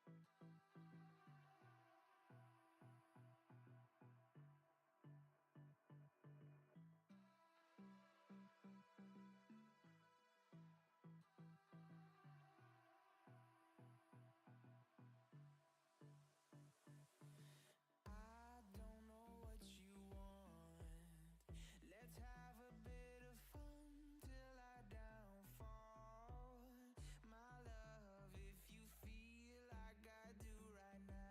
I don't know what you want. Let's have a bit of fun till I downfall. My love, if you feel like I do right now,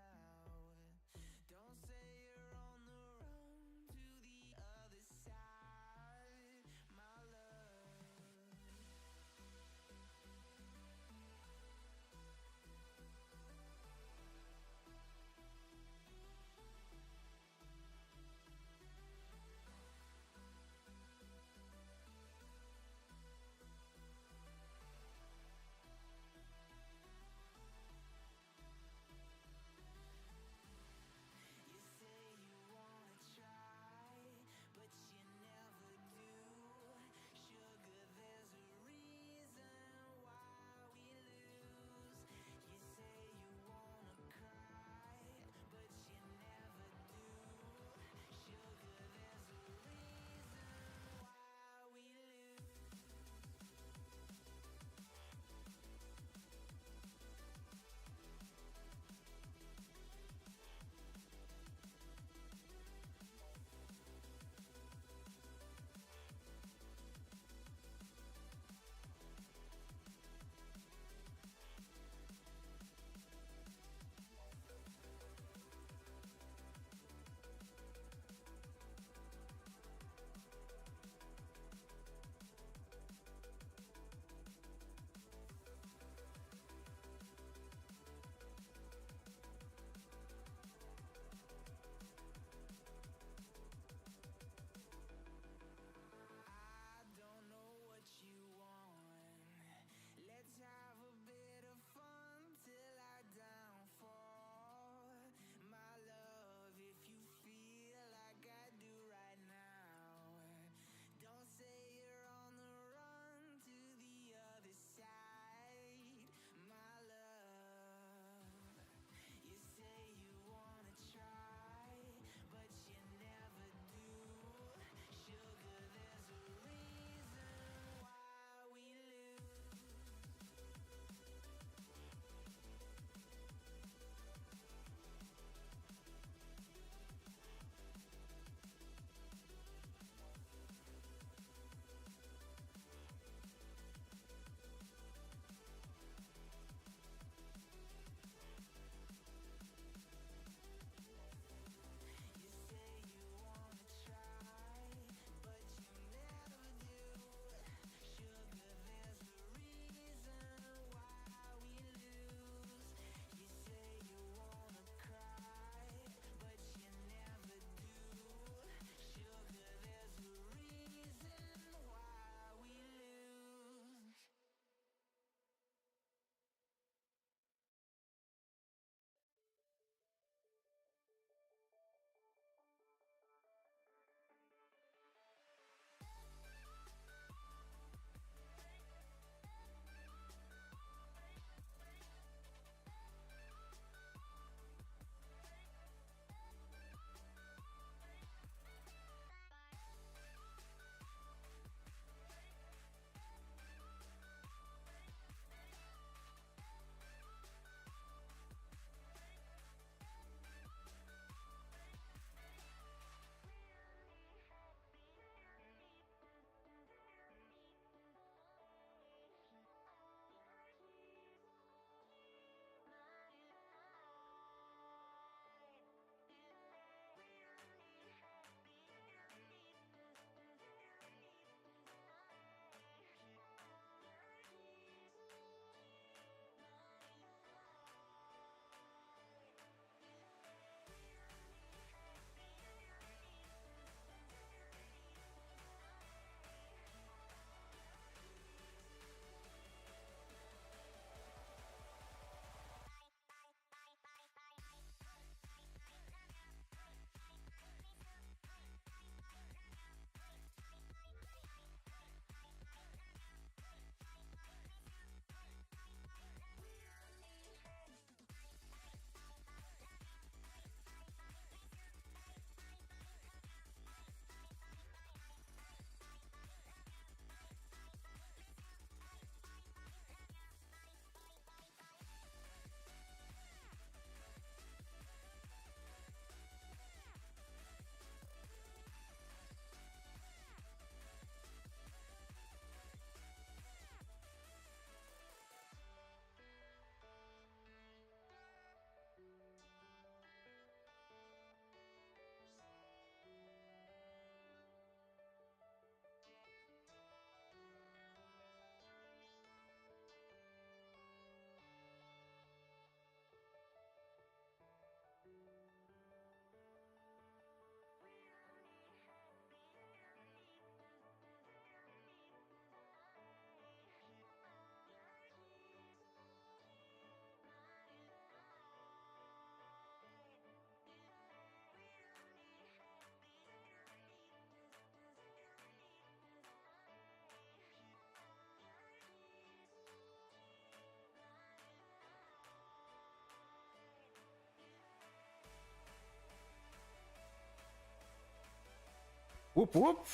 Whoop whoop.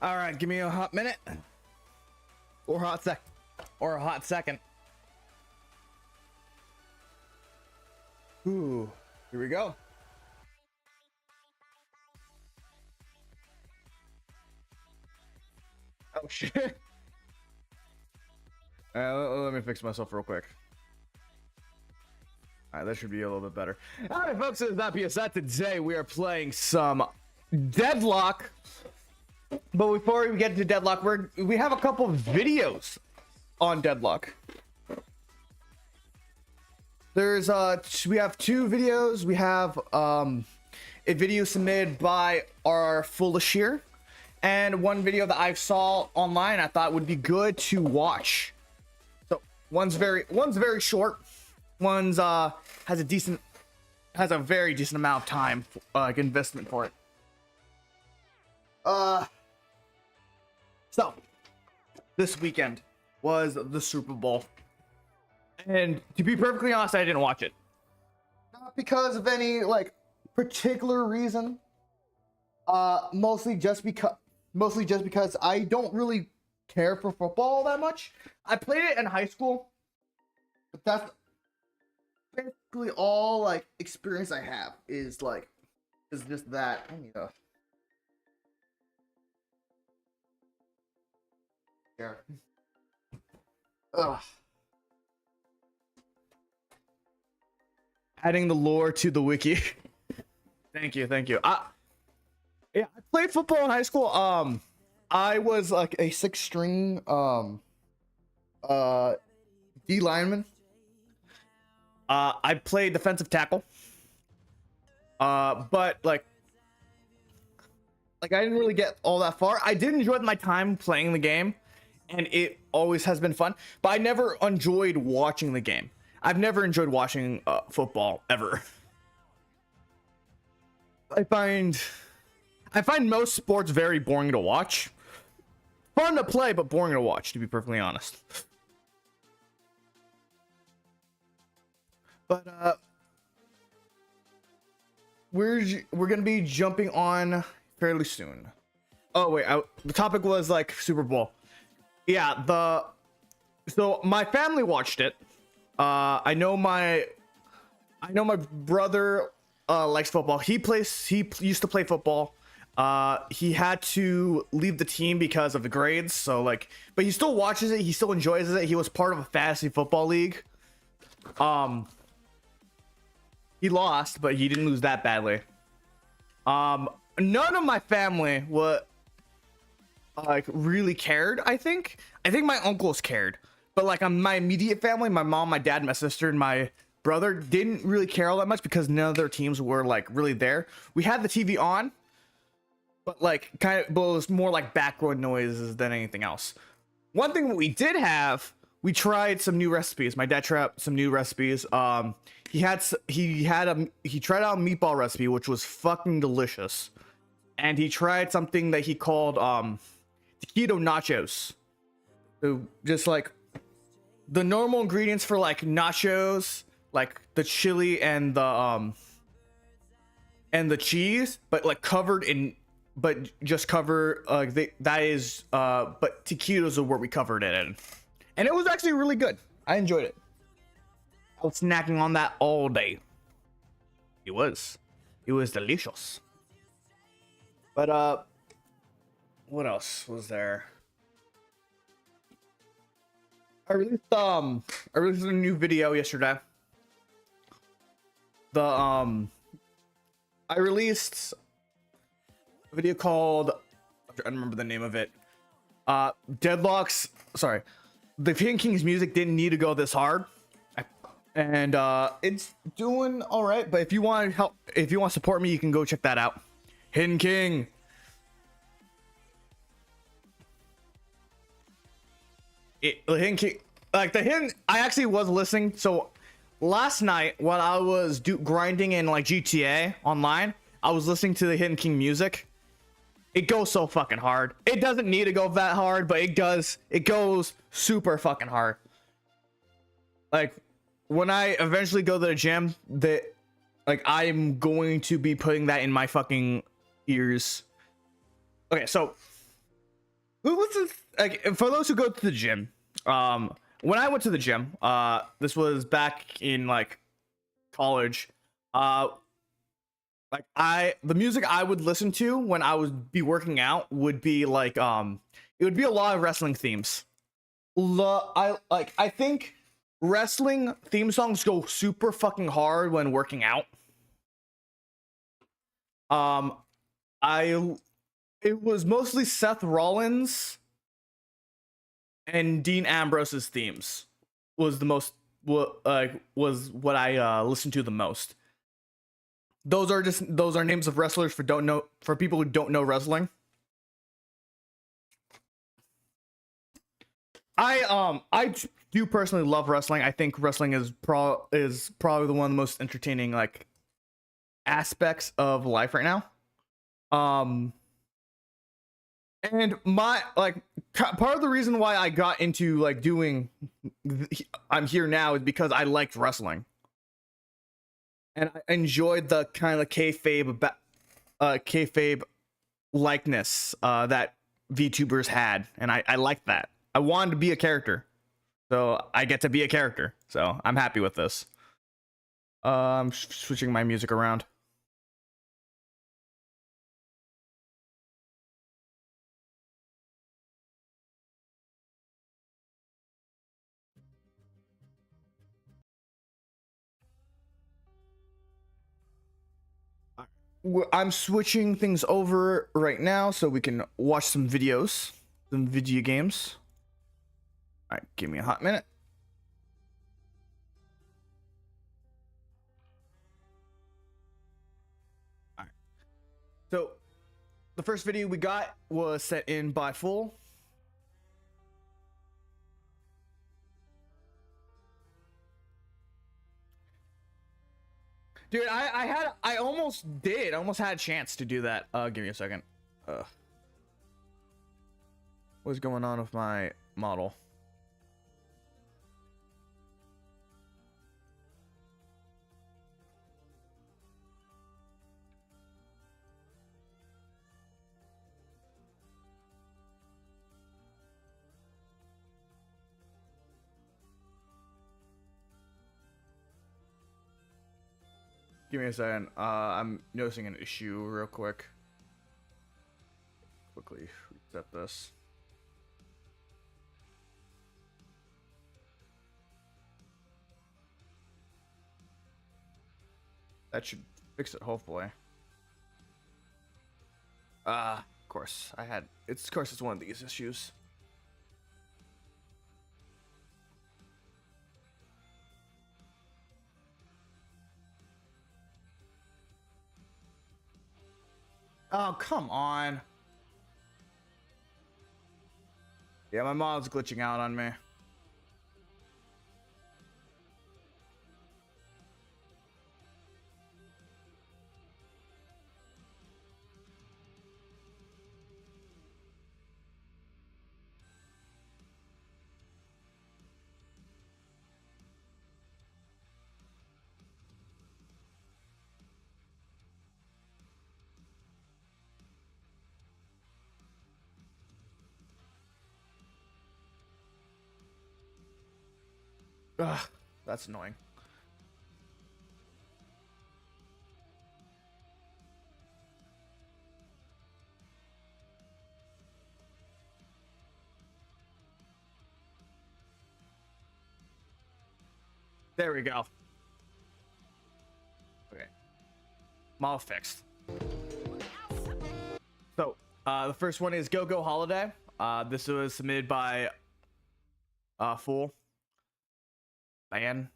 All right, give me a hot minute. Or a hot second. Ooh, here we go. Oh shit. Let me fix myself real quick. All right, that should be a little bit better. All right, folks, this is I.P.S.I. Today we are playing some Deadlock. But before we get to Deadlock, we have a couple of videos on Deadlock. There's we have two videos. We have a video submitted by our Fulashir, and one video that I saw online I thought would be good to watch. So one's very short. One's has a very decent amount of time investment for it. So this weekend was the Super Bowl, and to be perfectly honest, I didn't watch it. Not because of any like particular reason. Mostly just because I don't really care for football that much. I played it in high school, but that's basically all like experience I have is just that. I need to. Yeah. Ugh. Adding the lore to the wiki. Thank you. Yeah, I played football in high school. I was like a 6th string D lineman. I played defensive tackle. But like I didn't really get all that far. I did enjoy my time playing the game, and it always has been fun, but I never enjoyed watching the game. I've never enjoyed watching football ever. I find most sports very boring to watch. Fun to play, but boring to watch, to be perfectly honest. But we're gonna be jumping on fairly soon. Oh wait, the topic was like Super Bowl. Yeah, so my family watched it. I know my brother likes football. He used to play football. He had to leave the team because of the grades. So like, but he still watches it. He still enjoys it. He was part of a fantasy football league. He lost, but he didn't lose that badly. None of my family like really cared. I think my uncles cared, but like my immediate family, my mom, my dad, my sister, and my brother didn't really care all that much because none of their teams were like really there. We had the TV on, but like but it was more like background noises than anything else. One thing that we did have, we tried some new recipes. My dad tried some new recipes. He tried out a meatball recipe, which was fucking delicious. And he tried something that he called taquito nachos. So just like the normal ingredients for like nachos, like the chili and the cheese, but like covered in, but just cover that is but taquitos are where we covered it in, and it was actually really good. I enjoyed it. I was snacking on that all day. It was delicious. But what else was there? I released a new video yesterday. I released a video called, I don't remember the name of it. Deadlock's, sorry, the Hidden King's music didn't need to go this hard. And it's doing all right, but if you want help, if you want to support me, you can go check that out. Hidden King. The Hidden King, like the Hidden, I actually was listening. So last night while I was grinding in like GTA online, I was listening to the Hidden King music. It goes so fucking hard. It doesn't need to go that hard, but it does. It goes super fucking hard. like when I eventually go to the gym, that like I'm going to be putting that in my fucking ears. Okay, so listen, like for those who go to the gym, when I went to the gym, this was back in like college, like the music I would listen to when I would be working out would be like it would be a lot of wrestling themes. I think wrestling theme songs go super fucking hard when working out. Um I it was mostly Seth Rollins and Dean Ambrose's themes was the most was what I listened to the most. Those are names of wrestlers for people who don't know wrestling. I do personally love wrestling. I think wrestling is probably the one of the most entertaining like aspects of life right now. And my like part of the reason why I got into like doing I'm here now is because I liked wrestling. And I enjoyed the kind of kayfabe likeness that VTubers had, and I liked that. I wanted to be a character, so I get to be a character. So I'm happy with this. I'm switching my music around. I'm switching things over right now so we can watch some videos, some video games. All right, give me a hot minute. All right. So the first video we got was set in by Full. Dude, I almost had a chance to do that. Give me a second. What's going on with my model? Give me a second. I'm noticing an issue real quick. Quickly reset this. That should fix it, hopefully. Of course, of course it's one of these issues. Oh, come on. Yeah, my model's glitching out on me. Ugh, that's annoying. There we go. Okay. Model fixed. So, the first one is Go Go Holiday. This was submitted by Fool. Diane.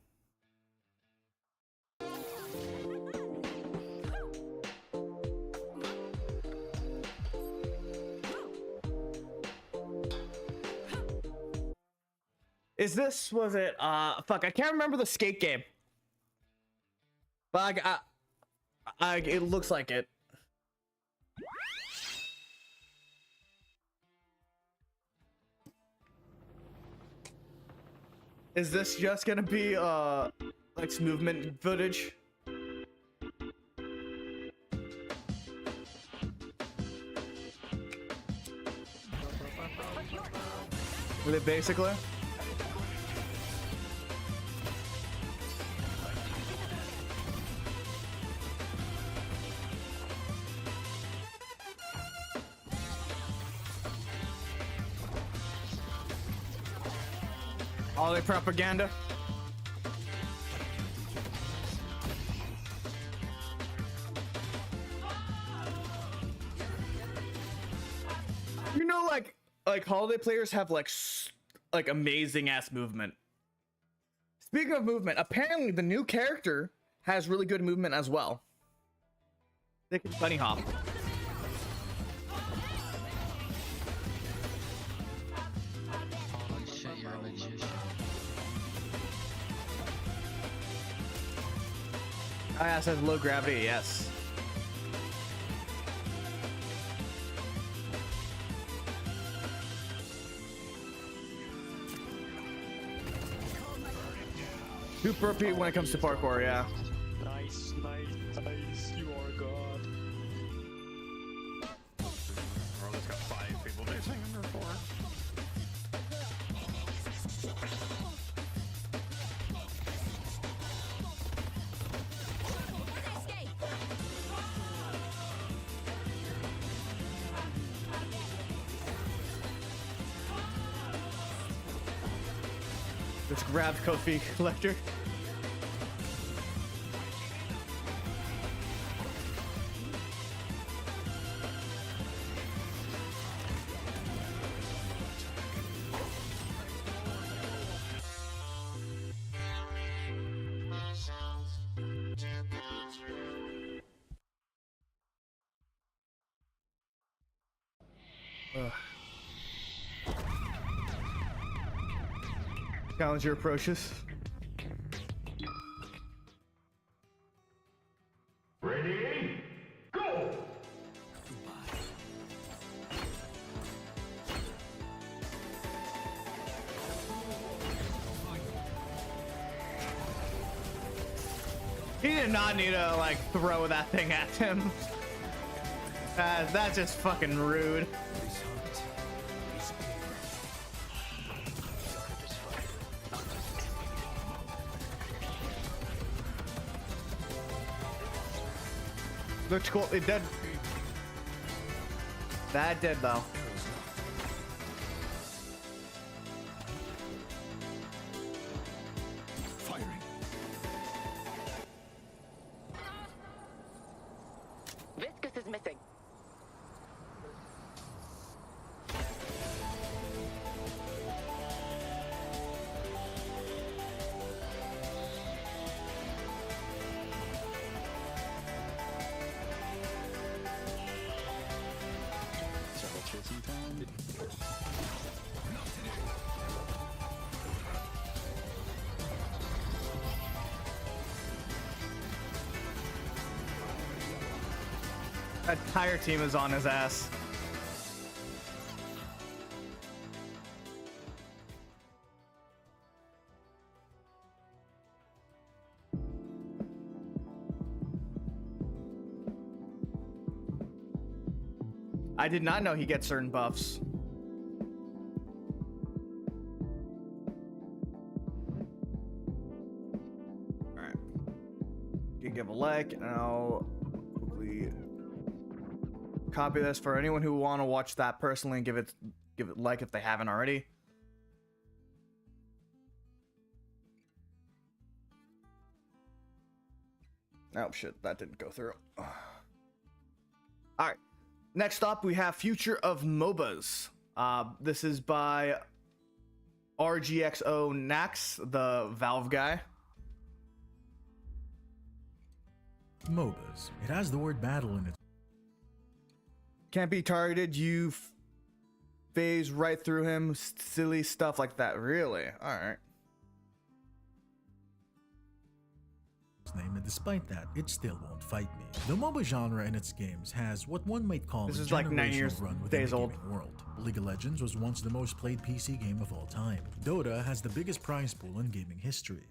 Was it fuck, I can't remember the skate game. But it looks like it. Is this just gonna be like movement footage? Really, basically. Holiday propaganda. You know, like holiday players have like amazing ass movement. Speaking of movement, apparently the new character has really good movement as well. They can bunny hop. Holy shit, you're a magician. I asked has low gravity, yes. Super repeat when it comes to parkour, yeah. Nice, you are a god. Roland's got 5 people missing under 4. Just grabbed Kofi Collector. Challenger approaches. Ready? Go! He did not need to like throw that thing at him. That's just fucking rude. Looks cool. It did. That did though. Firing. Viscous is missing. Several chasing time. That entire team is on his ass. I did not know he gets certain buffs. Alright. You give a like, and I'll quickly copy this for anyone who want to watch that personally and give it like if they haven't already. Oh shit, that didn't go through. Alright. Next up, we have Future of MOBAs. This is by RGXO Nax, the Valve guy. MOBAs. It has the word battle in it. Can't be targeted, you phase right through him, silly stuff like that. Really? Alright. name, and despite that, it still won't fight me. The MOBA genre in its games has what one might call This a is like 9 years generational run within days the old. gaming world. League of Legends was once the most played PC game of all time. Dota has the biggest prize pool in gaming history.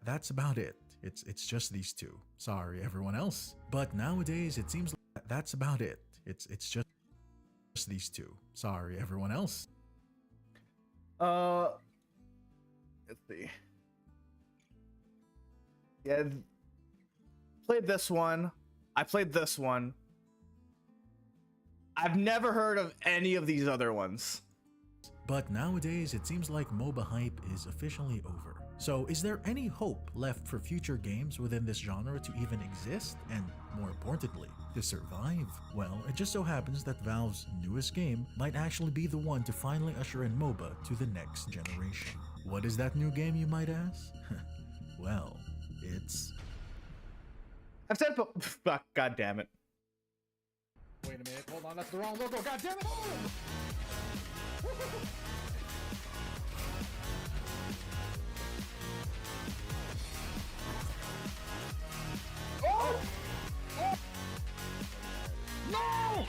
That's about it. It's just these two. Sorry, everyone else. But nowadays, it seems like that's about it. It's just these two. Sorry, everyone else. Let's see. Yeah, played this one. I played this one. I've never heard of any of these other ones. But nowadays, it seems like MOBA hype is officially over. So is there any hope left for future games within this genre to even exist? And more importantly, to survive? Well, it just so happens that Valve's newest game might actually be the one to finally usher in MOBA to the next generation. What is that new game, you might ask? Well, it's... I've said it, but God damn it. Wait a minute, hold on, that's the wrong logo. God damn it! Oh! No!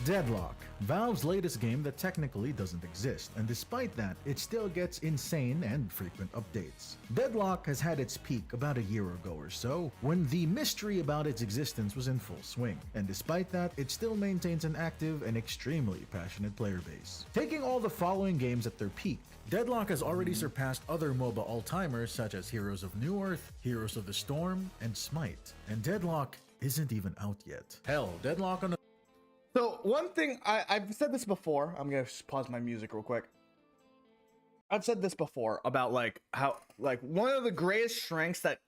Deadlock, Valve's latest game that technically doesn't exist, and despite that, it still gets insane and frequent updates. Deadlock has had its peak about a year ago or so, when the mystery about its existence was in full swing, and despite that, it still maintains an active and extremely passionate player base. Taking all the following games at their peak, Deadlock has already surpassed other MOBA all-timers such as Heroes of Newerth, Heroes of the Storm, and Smite, and Deadlock isn't even out yet. Hell, Deadlock on a So one thing, I've said this before. I'm gonna just pause my music real quick. I've said this before about like how like one of the greatest strengths that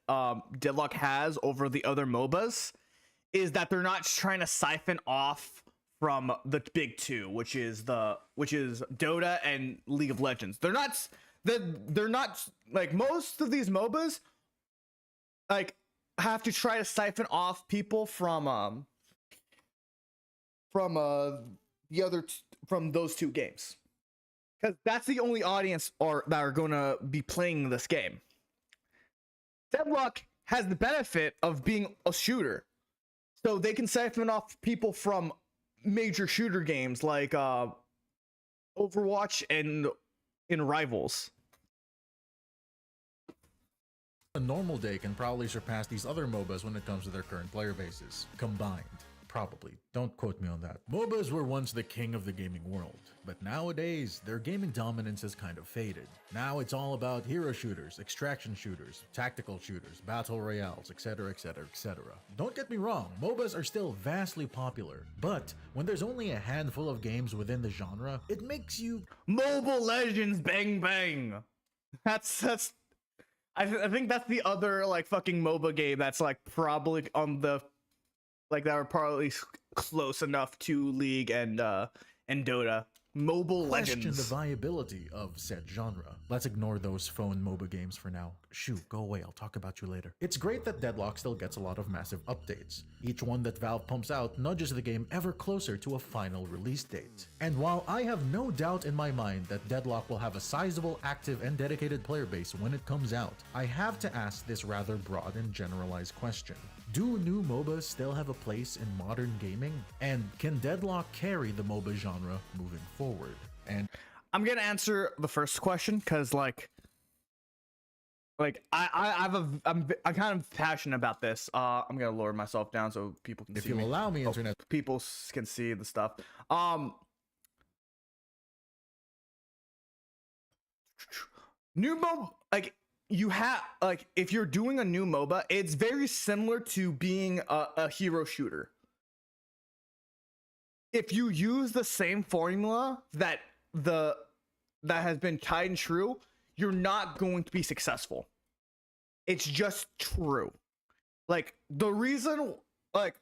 Deadlock has over the other MOBAs is that they're not trying to siphon off from the big two, which is Dota and League of Legends. They're not like most of these MOBAs like have to try to siphon off people from those two games, because that's the only audience that are going to be playing this game. Deadlock has the benefit of being a shooter, so they can siphon off people from major shooter games like Overwatch and in Rivals. A normal day can probably surpass these other MOBAs when it comes to their current player bases, combined. Probably. Don't quote me on that. MOBAs were once the king of the gaming world, but nowadays, their gaming dominance has kind of faded. Now it's all about hero shooters, extraction shooters, tactical shooters, battle royales, etc, etc, etc. Don't get me wrong, MOBAs are still vastly popular, but when there's only a handful of games within the genre, it makes you... Mobile Legends, bang bang. That's I think that's the other like fucking MOBA game that's like probably on the like that are probably close enough to League and Dota. Mobile question Legends. the viability of said genre. Let's ignore those phone MOBA games for now. Shoo, go away, I'll talk about you later. It's great that Deadlock still gets a lot of massive updates. Each one that Valve pumps out nudges the game ever closer to a final release date. And while I have no doubt in my mind that Deadlock will have a sizable, active, and dedicated player base when it comes out, I have to ask this rather broad and generalized question. Do new MOBAs still have a place in modern gaming? And can Deadlock carry the MOBA genre moving forward? And I'm gonna answer the first question because I'm kind of passionate about this. I'm gonna lower myself down so people can if see you'll me. allow me, internet, People can see the stuff. New MOBA, like you have like if you're doing a new MOBA, it's very similar to being a hero shooter. If you use the same formula that has been tried and true, you're not going to be successful. It's just true. Like the reason like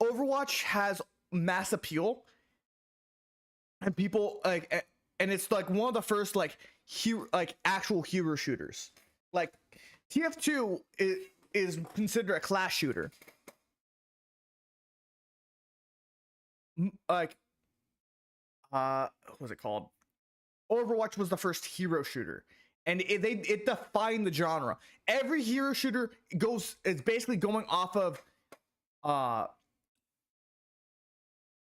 Overwatch has mass appeal and people like and it's like one of the first like actual hero shooters. Like TF2 is considered a class shooter. Like what was it called? Overwatch was the first hero shooter. and it defined the genre. Every hero shooter is basically going off of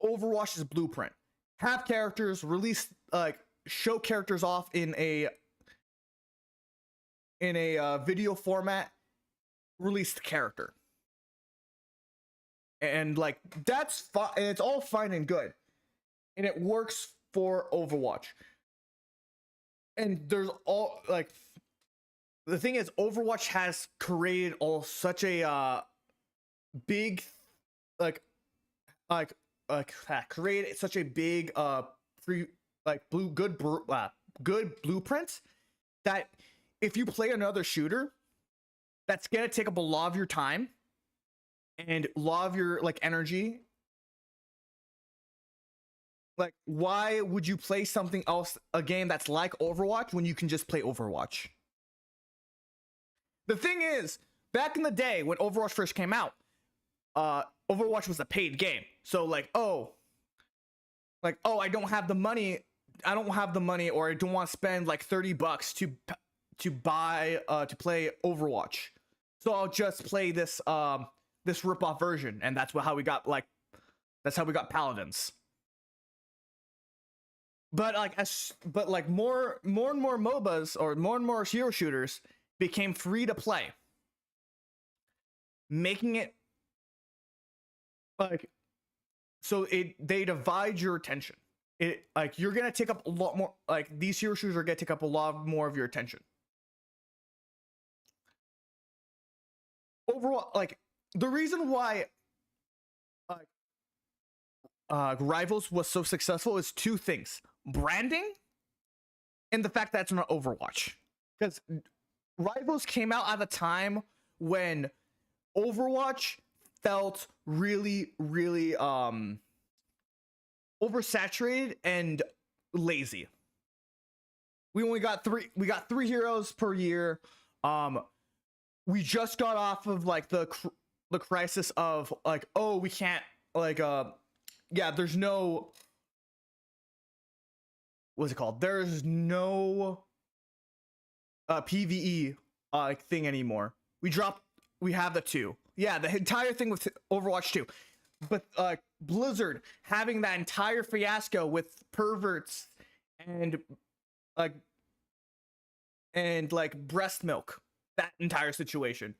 Overwatch's blueprint. Have characters, release show characters off in a video format, release the character. And like that's fine, and it's all fine and good. And it works for Overwatch. And there's all like the thing is Overwatch has created such a big created such a big good blueprint that if you play another shooter, that's gonna take up a lot of your time and a lot of your like energy. Like, why would you play something else, a game that's like Overwatch, when you can just play Overwatch? The thing is, back in the day when Overwatch first came out, Overwatch was a paid game. So I don't have the money, or I don't want to spend like $30 to buy to play Overwatch. So I'll just play this this rip-off version, and that's how we got Paladins. But more and more MOBAs or more and more hero shooters became free to play, making it they divide your attention. You're gonna take up a lot more. These hero shooters are gonna take up a lot more of your attention. Overall, the reason why Rivals was so successful is two things: branding and the fact that it's not Overwatch. Because Rivals came out at a time when Overwatch felt really, really oversaturated and lazy. We got three heroes per year. We just got off of the crisis of we can't there's no, what's it called? There's no PvE thing anymore. We have the 2. Yeah, the entire thing with Overwatch 2. But Blizzard having that entire fiasco with perverts and breast milk, that entire situation.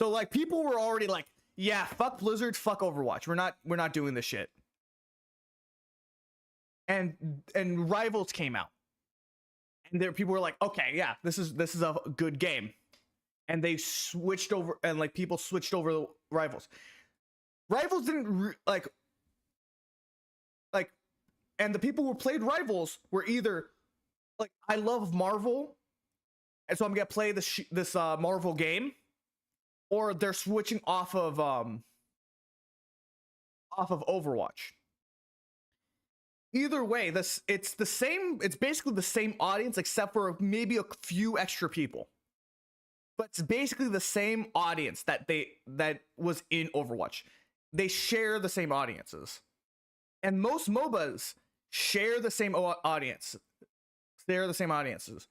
So people were already yeah, fuck Blizzard, fuck Overwatch. We're not doing this shit. And Rivals came out, and there people were like, okay, yeah, this is a good game, and they switched over, and people switched over to Rivals. Rivals didn't and the people who played Rivals were either I love Marvel, and so I'm gonna play this Marvel game, or they're switching off of Overwatch. Either way, it's the same. It's basically the same audience, except for maybe a few extra people. But it's basically the same audience that was in Overwatch. They share the same audiences, and most MOBAs share the same audience. They're the same audiences.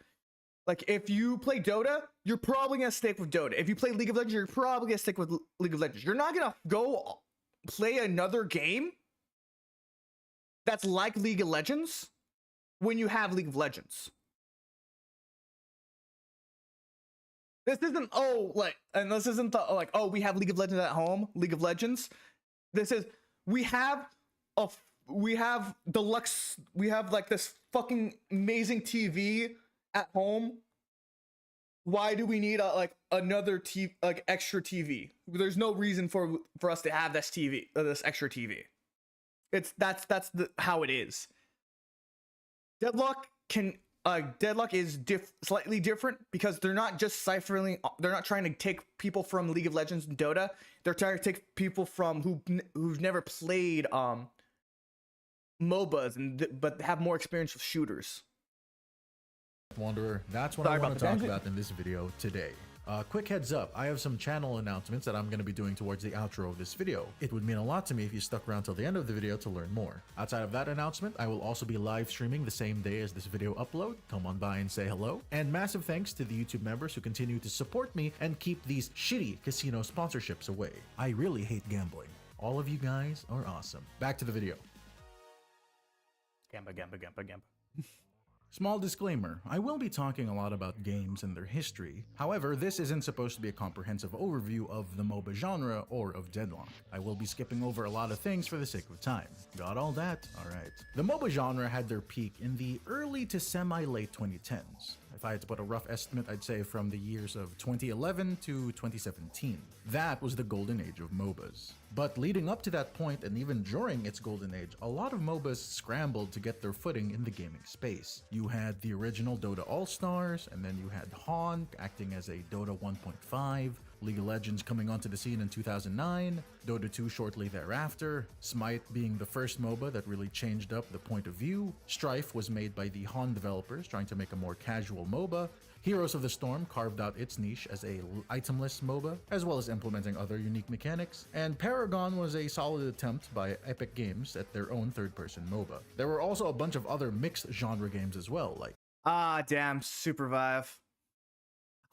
If you play Dota, you're probably gonna stick with Dota. If you play League of Legends, you're probably gonna stick with League of Legends. You're not gonna go play another game that's like League of Legends when you have League of Legends. This isn't and this isn't the we have League of Legends at home, League of Legends. This is we have deluxe, we have this fucking amazing TV at home. Why do we need another extra TV? There's no reason for us to have this extra TV. That's how it is. Deadlock is slightly different because they're not just ciphering. They're not trying to take people from League of Legends and Dota. They're trying to take people from who've never played MOBAs but have more experience with shooters. Wanderer, that's what Sorry I want about to the talk tangent. about in this video today. Quick heads up, I have some channel announcements that I'm going to be doing towards the outro of this video. It would mean a lot to me if you stuck around till the end of the video to learn more. Outside of that announcement, I will also be live streaming the same day as this video upload. Come on by and say hello. And massive thanks to the YouTube members who continue to support me and keep these shitty casino sponsorships away. I really hate gambling. All of you guys are awesome. Back to the video. Gamba. Small disclaimer, I will be talking a lot about games and their history. However, this isn't supposed to be a comprehensive overview of the MOBA genre or of Deadlock. I will be skipping over a lot of things for the sake of time. Got all that? Alright. The MOBA genre had their peak in the early to semi-late 2010s. If I had to put a rough estimate, I'd say from the years of 2011 to 2017. That was the golden age of MOBAs. But leading up to that point, and even during its golden age, a lot of MOBAs scrambled to get their footing in the gaming space. You had the original Dota All-Stars, and then you had HON acting as a Dota 1.5, League of Legends coming onto the scene in 2009, Dota 2 shortly thereafter, Smite being the first MOBA that really changed up the point of view, Strife was made by the HON developers trying to make a more casual MOBA, Heroes of the Storm carved out its niche as a itemless MOBA, as well as implementing other unique mechanics, and Paragon was a solid attempt by Epic Games at their own third-person MOBA. There were also a bunch of other mixed genre games as well, like Damn, Supervive.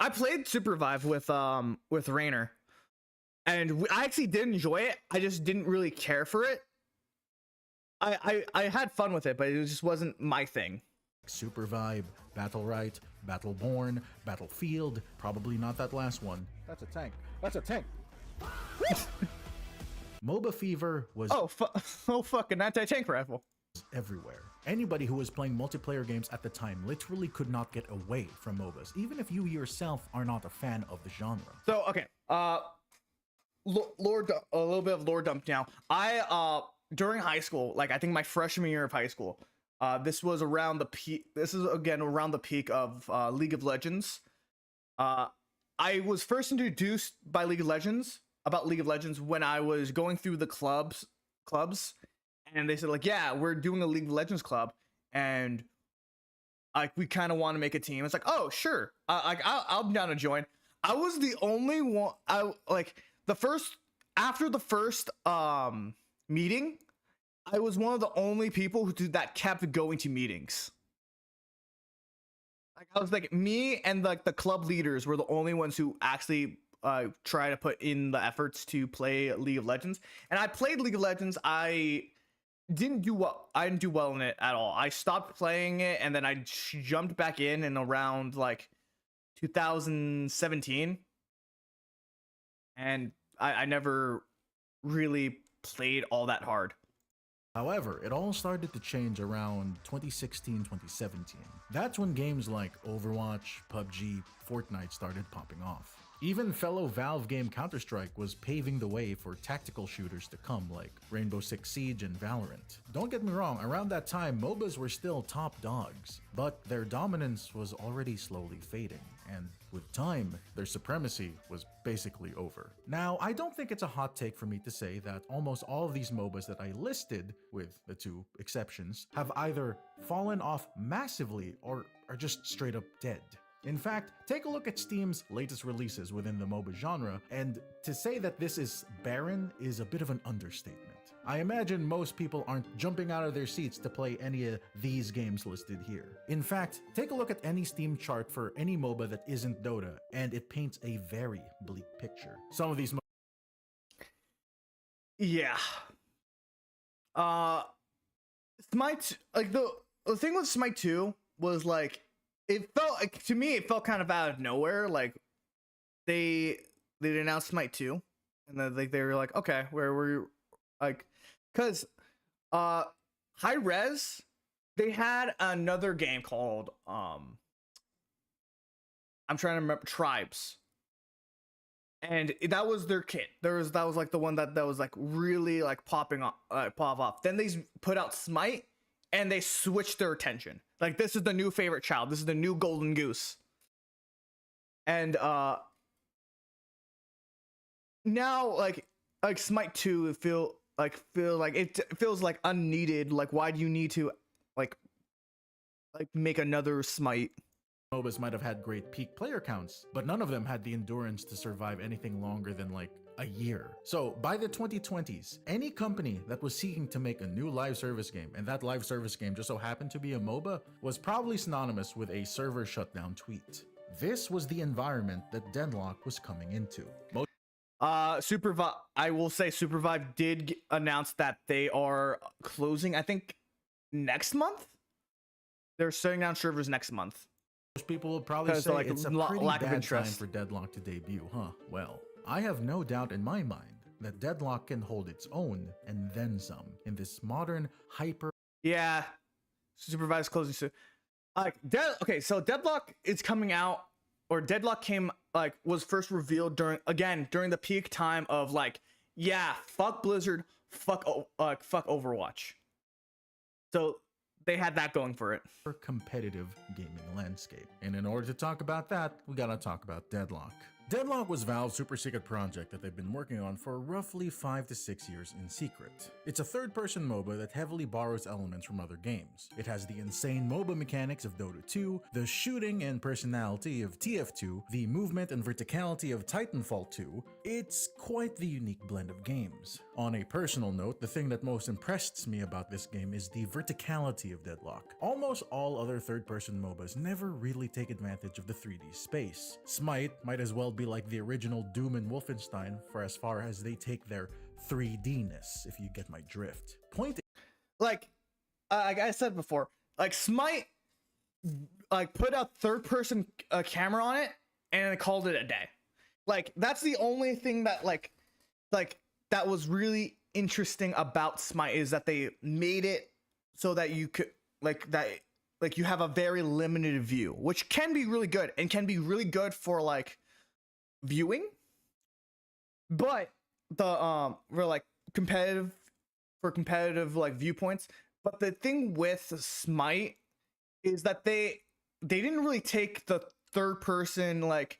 I played Supervive with Rainer, and I actually did enjoy it. I just didn't really care for it. I had fun with it, but it just wasn't my thing. Supervibe, Battle Right, Battleborn, Battlefield, probably not that last one. That's a tank. That's a tank. MOBA fever was fucking anti-tank rifle everywhere. Anybody who was playing multiplayer games at the time literally could not get away from MOBAs, even if you yourself are not a fan of the genre. So okay, a little bit of lore dump now. I during high school, like I think my freshman year of high school, this was around the peak. This is again around the peak of League of Legends. I was first introduced by League of Legends when I was going through the clubs, and they said like, yeah, we're doing a League of Legends club, and like we kind of want to make a team. It's like, oh sure, I'll be down to join. I was the only one. After the first meeting, I was one of the only people that kept going to meetings. Like I was like, me and like the club leaders were the only ones who actually try to put in the efforts to play League of Legends. And I played League of Legends. I didn't do well in it at all. I stopped playing it, and then I jumped back in around like 2017, and I never really played all that hard. However, it all started to change around 2016, 2017. That's when games like Overwatch, PUBG, Fortnite started popping off. Even fellow Valve game Counter-Strike was paving the way for tactical shooters to come, like Rainbow Six Siege and Valorant. Don't get me wrong, around that time, MOBAs were still top dogs, but their dominance was already slowly fading, and with time, their supremacy was basically over. Now, I don't think it's a hot take for me to say that almost all of these MOBAs that I listed, with the two exceptions, have either fallen off massively or are just straight up dead. In fact, take a look at Steam's latest releases within the MOBA genre, and to say that this is barren is a bit of an understatement. I imagine most people aren't jumping out of their seats to play any of these games listed here. In fact, take a look at any Steam chart for any MOBA that isn't Dota, and it paints a very bleak picture. Some of these Yeah. Smite, like the thing with Smite 2 was like, it felt like, to me, it felt kind of out of nowhere. Like they announced Smite 2, and then like they were like, okay, where were you? Like, cause High Res, they had another game called I'm trying to remember, Tribes. And that was their kit. That was like the one that was like really like pop off. Then they put out Smite, and they switched their attention. Like, this is the new favorite child. This is the new golden goose. And now like Smite 2 feel like it feels like unneeded. Like, why do you need to like make another Smite? MOBAs might have had great peak player counts, but none of them had the endurance to survive anything longer than like a year. So by the 2020s, any company that was seeking to make a new live service game, and that live service game just so happened to be a MOBA, was probably synonymous with a server shutdown tweet. This was the environment that Deadlock was coming into. Supervive. I will say Supervive did announce that they are closing, I think, next month. They're shutting down servers next month. Most people will probably say like, it's a pretty lack of bad interest time for Deadlock to debut, huh? Well, I have no doubt in my mind that Deadlock can hold its own and then some in this modern hyper. Yeah, Supervive's closing soon. Okay, so Deadlock is coming out, or Deadlock came was first revealed during the peak time of like, yeah, fuck Blizzard, fuck Overwatch. So they had that going for it. Competitive gaming landscape. And in order to talk about that, we gotta talk about Deadlock. Deadlock was Valve's super secret project that they've been working on for roughly 5 to 6 years in secret. It's a third-person MOBA that heavily borrows elements from other games. It has the insane MOBA mechanics of Dota 2, the shooting and personality of TF2, the movement and verticality of Titanfall 2. It's quite the unique blend of games. On a personal note, the thing that most impressed me about this game is the verticality of Deadlock. Almost all other third-person MOBAs never really take advantage of the 3D space. Smite might as well be like the original Doom and Wolfenstein for as far as they take their 3D-ness, if you get my drift. Point Like I said before, like Smite put a third-person camera on it and it called it a day. Like that's the only thing that like that was really interesting about Smite, is that they made it so that you could you have a very limited view, which can be really good and can be really good for like viewing, but the we're competitive like viewpoints. But the thing with Smite is that they didn't really take the third person like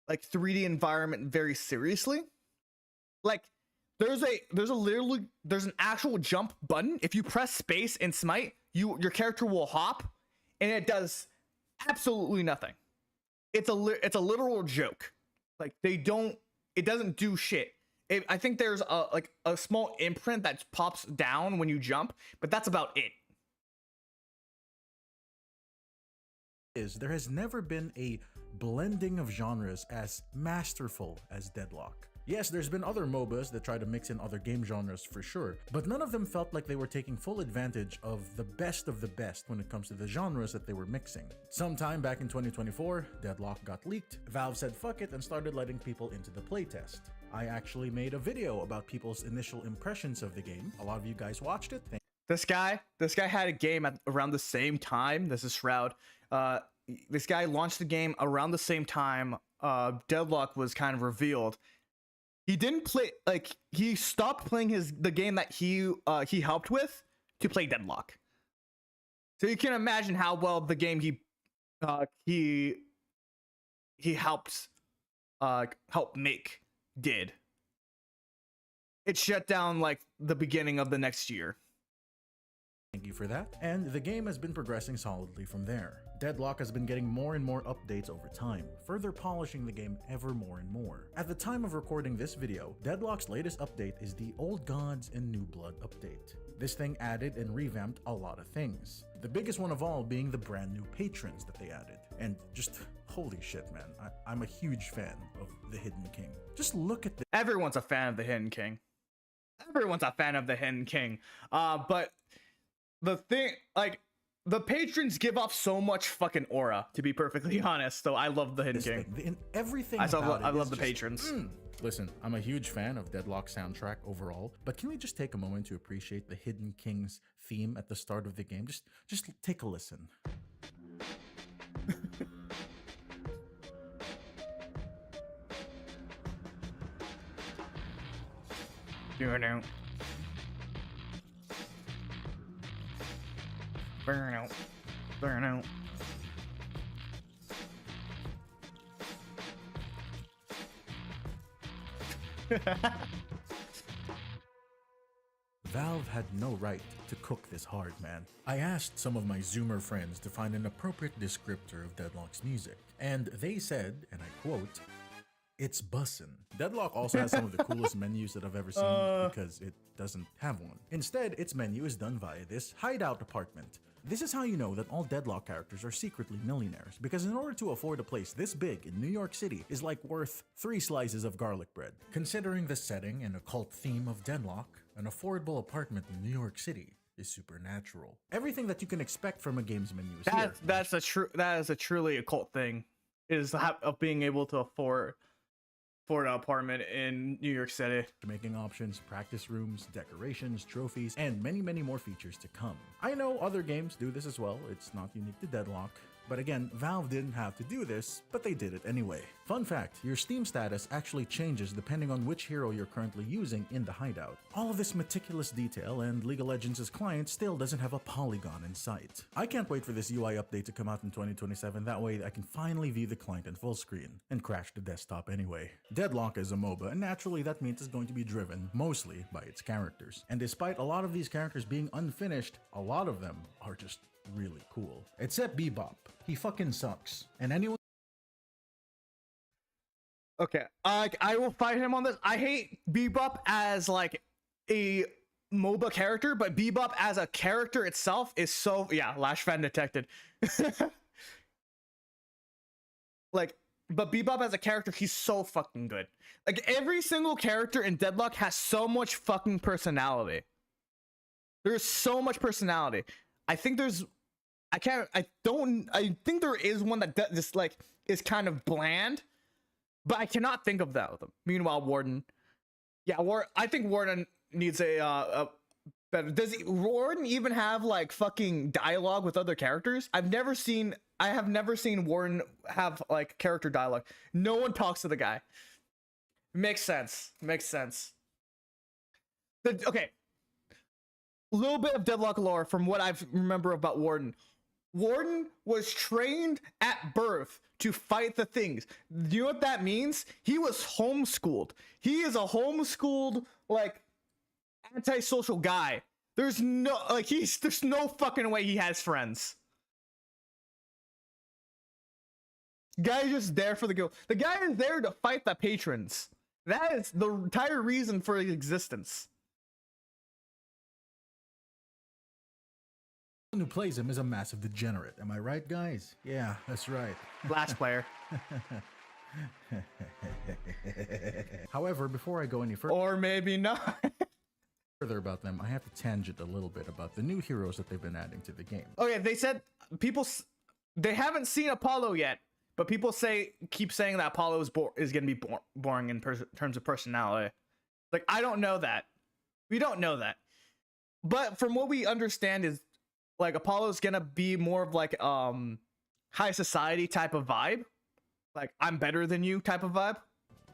3D environment very seriously. Like there's an actual jump button. If you press space in Smite, your character will hop and it does absolutely nothing. It's a literal joke. Like it doesn't do shit. I think there's a small imprint that pops down when you jump, but that's about it. There has never been a blending of genres as masterful as Deadlock. Yes, there's been other MOBAs that try to mix in other game genres for sure, but none of them felt like they were taking full advantage of the best when it comes to the genres that they were mixing. Sometime back in 2024, Deadlock got leaked. Valve said fuck it and started letting people into the playtest. I actually made a video about people's initial impressions of the game. A lot of you guys watched it. This guy had a game around the same time. This is Shroud. This guy launched the game around the same time Deadlock was kind of revealed. He didn't play, he stopped playing the game that he helped with to play Deadlock. So you can imagine how well the game he helped make did. It shut down the beginning of the next year. Thank you for that. And the game has been progressing solidly from there. Deadlock has been getting more and more updates over time, further polishing the game ever more and more. At the time of recording this video, Deadlock's latest update is the Old Gods and New Blood update. This thing added and revamped a lot of things. The biggest one of all being the brand new patrons that they added. And just holy shit, man. I'm a huge fan of the Hidden King. Just look at this. Everyone's a fan of the Hidden King. Everyone's a fan of the Hidden King. But the thing, the patrons give off so much fucking aura, to be perfectly honest. So I love the Hidden King. In everything I just love the patrons. Listen, I'm a huge fan of Deadlock soundtrack overall, but can we just take a moment to appreciate the Hidden King's theme at the start of the game? Just take a listen. Burn out. Burn out. Burn out. Valve had no right to cook this hard, man. I asked some of my Zoomer friends to find an appropriate descriptor of Deadlock's music, and they said, and I quote, "It's bussin'." Deadlock also has some of the coolest menus that I've ever seen because it doesn't have one. Instead, its menu is done via this hideout apartment. This is how you know that all Deadlock characters are secretly millionaires, because in order to afford a place this big in New York City is like worth 3 slices of garlic bread. Considering the setting and occult theme of Deadlock, an affordable apartment in New York City is supernatural. Everything that you can expect from a game's menu is here. That is a truly occult thing, of being able to afford an apartment in New York City. Making options, practice rooms, decorations, trophies, and many, many more features to come. I know other games do this as well. It's not unique to Deadlock. But again, Valve didn't have to do this, but they did it anyway. Fun fact, your Steam status actually changes depending on which hero you're currently using in the hideout. All of this meticulous detail, and League of Legends' client still doesn't have a polygon in sight. I can't wait for this UI update to come out in 2027, that way I can finally view the client in full screen, and crash the desktop anyway. Deadlock is a MOBA, and naturally that means it's going to be driven mostly by its characters. And despite a lot of these characters being unfinished, a lot of them are just really cool. Except Bebop. He fucking sucks. And anyone... Okay, I will fight him on this. I hate Bebop as like a MOBA character, but Bebop as a character itself is so... Yeah, Lash fan detected. But Bebop as a character, he's so fucking good. Like, every single character in Deadlock has so much fucking personality. There's so much personality. I think there is one that just like is kind of bland, but I cannot think of that with them. Meanwhile, Warden, yeah, I think Warden needs a better. Warden even have like fucking dialogue with other characters? I have never seen Warden have like character dialogue. No one talks to the guy. Makes sense. Okay. A little bit of Deadlock lore from what I remember about Warden. Warden was trained at birth to fight the things. Do you know what that means? He was homeschooled. He is a homeschooled, like, antisocial guy. There's no fucking way he has friends. Guy's just there for the guild. The guy is there to fight the patrons. That is the entire reason for his existence. Who plays him is a massive degenerate. Am I right, guys? Yeah, that's right. Last player. However, before I go any further, Or maybe not. further about them, I have to tangent a little bit about the new heroes that they've been adding to the game. Okay, they said they haven't seen Apollo yet, but people keep saying that Apollo is going to be boring in terms of personality. Like, I don't know that. We don't know that. But from what we understand is, like, Apollo's gonna be more of like high society type of vibe, like I'm better than you type of vibe.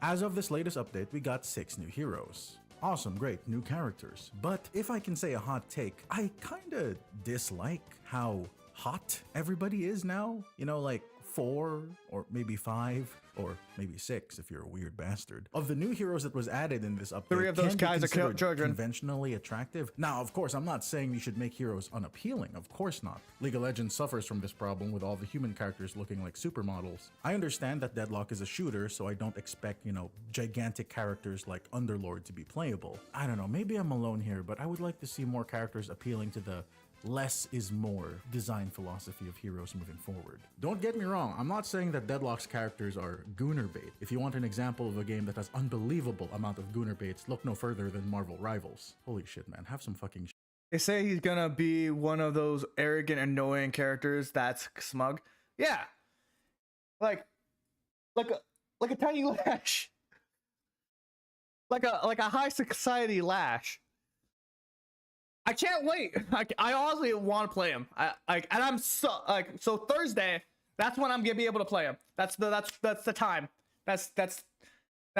As of this latest update, we got 6 new heroes. Awesome, great, new characters. But if I can say a hot take, I kinda dislike how hot everybody is now. You know, like 4 or maybe 5 or maybe 6 if you're a weird bastard of the new heroes that was added in this update. 3 of those guys are children. Conventionally attractive. Now, of course, I'm not saying you should make heroes unappealing. Of course not. League of Legends suffers from this problem with all the human characters looking like supermodels. I understand that Deadlock is a shooter, so I don't expect, you know, gigantic characters like Underlord to be playable. I don't know, maybe I'm alone here, but I would like to see more characters appealing to the less is more design philosophy of heroes moving forward. Don't get me wrong, I'm not saying that Deadlock's characters are gooner bait. If you want an example of a game that has unbelievable amount of gooner baits, look no further than Marvel Rivals. Holy shit, man, have some fucking They say he's gonna be one of those arrogant, annoying characters that's smug. Yeah, like a tiny lash, like a high society lash. I can't wait. I honestly want to play him. And I'm so Thursday. That's when I'm gonna be able to play him. That's the time. That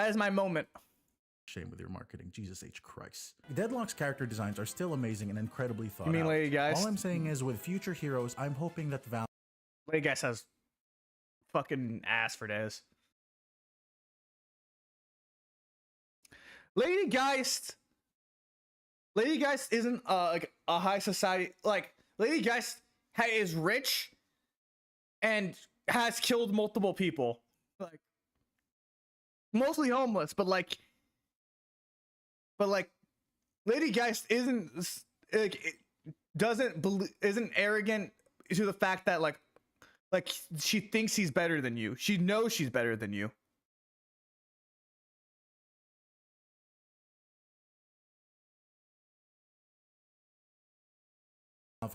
is my moment. Shame with your marketing, Jesus H. Christ. Deadlock's character designs are still amazing and incredibly thought You mean out. Lady Geist? All I'm saying is, with future heroes, I'm hoping that Valve Lady Geist has fucking ass for days. Lady Geist Lady Geist isn't like a high society. Like Lady Geist is rich and has killed multiple people, like mostly homeless, but like Lady Geist like isn't arrogant to the fact that like she thinks he's better than you. She knows she's better than you.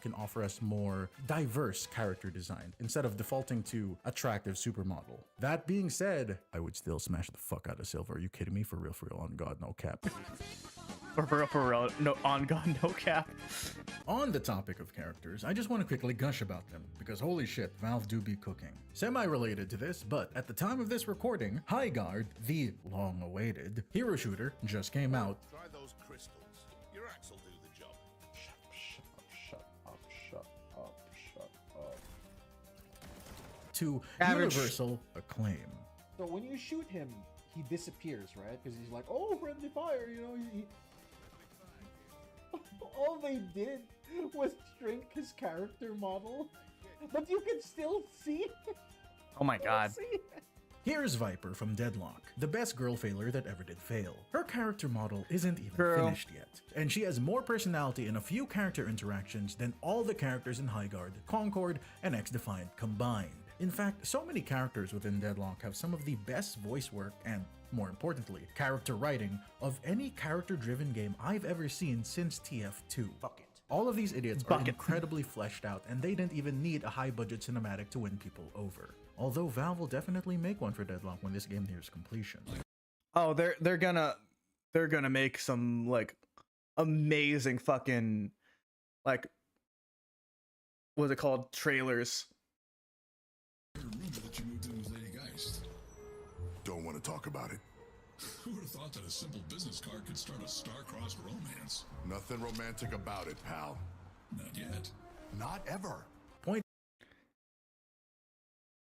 Can offer us more diverse character design instead of defaulting to attractive supermodel. That being said, I would still smash the fuck out of Silver. Are you kidding me? For real, on God, no cap. For real, no, on God, no cap. On the topic of characters, I just want to quickly gush about them, because holy shit, Valve do be cooking. Semi-related to this, but at the time of this recording, High Guard, the long-awaited hero shooter, just came out. Try those crystals. Your axe will do the job. Shut up. To Average. universal acclaim. So when you shoot him, he disappears, right? Because he's like, oh, friendly fire, you know. All they did was shrink his character model, but you can still see it. Oh my God. Here's Viper from Deadlock, the best girl failer that ever did fail. Her character model isn't even finished yet, and she has more personality in a few character interactions than all the characters in Highguard, Concord, and X-Defiant combined. In fact, so many characters within Deadlock have some of the best voice work and, more importantly, character writing of any character-driven game I've ever seen since TF2. All of these idiots are incredibly fleshed out, and they didn't even need a high-budget cinematic to win people over. Although Valve will definitely make one for Deadlock when this game nears completion. Oh, they're gonna make some like amazing fucking like what's it called, trailers. That you moved in with Lady Geist. Don't want to talk about it. Who would have thought that a simple business card could start a star-crossed romance? Nothing romantic about it, pal. Not yet. Not ever.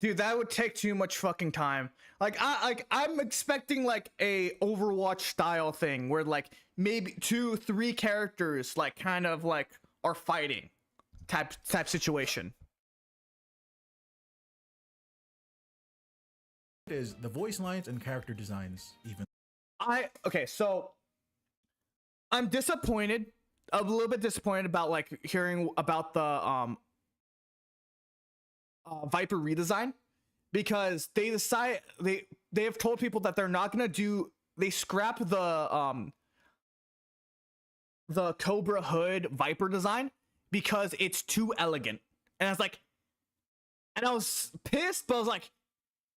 Dude, that would take too much fucking time. I'm expecting like a Overwatch style thing where like maybe 2-3 characters like kind of like are fighting type situation. Is the voice lines and character designs even? Okay, so I'm disappointed, a little bit disappointed about like hearing about the Viper redesign, because they have told people that they're not gonna do, they scrap the Cobra Hood Viper design because it's too elegant. And I was like, and I was pissed, but I was like,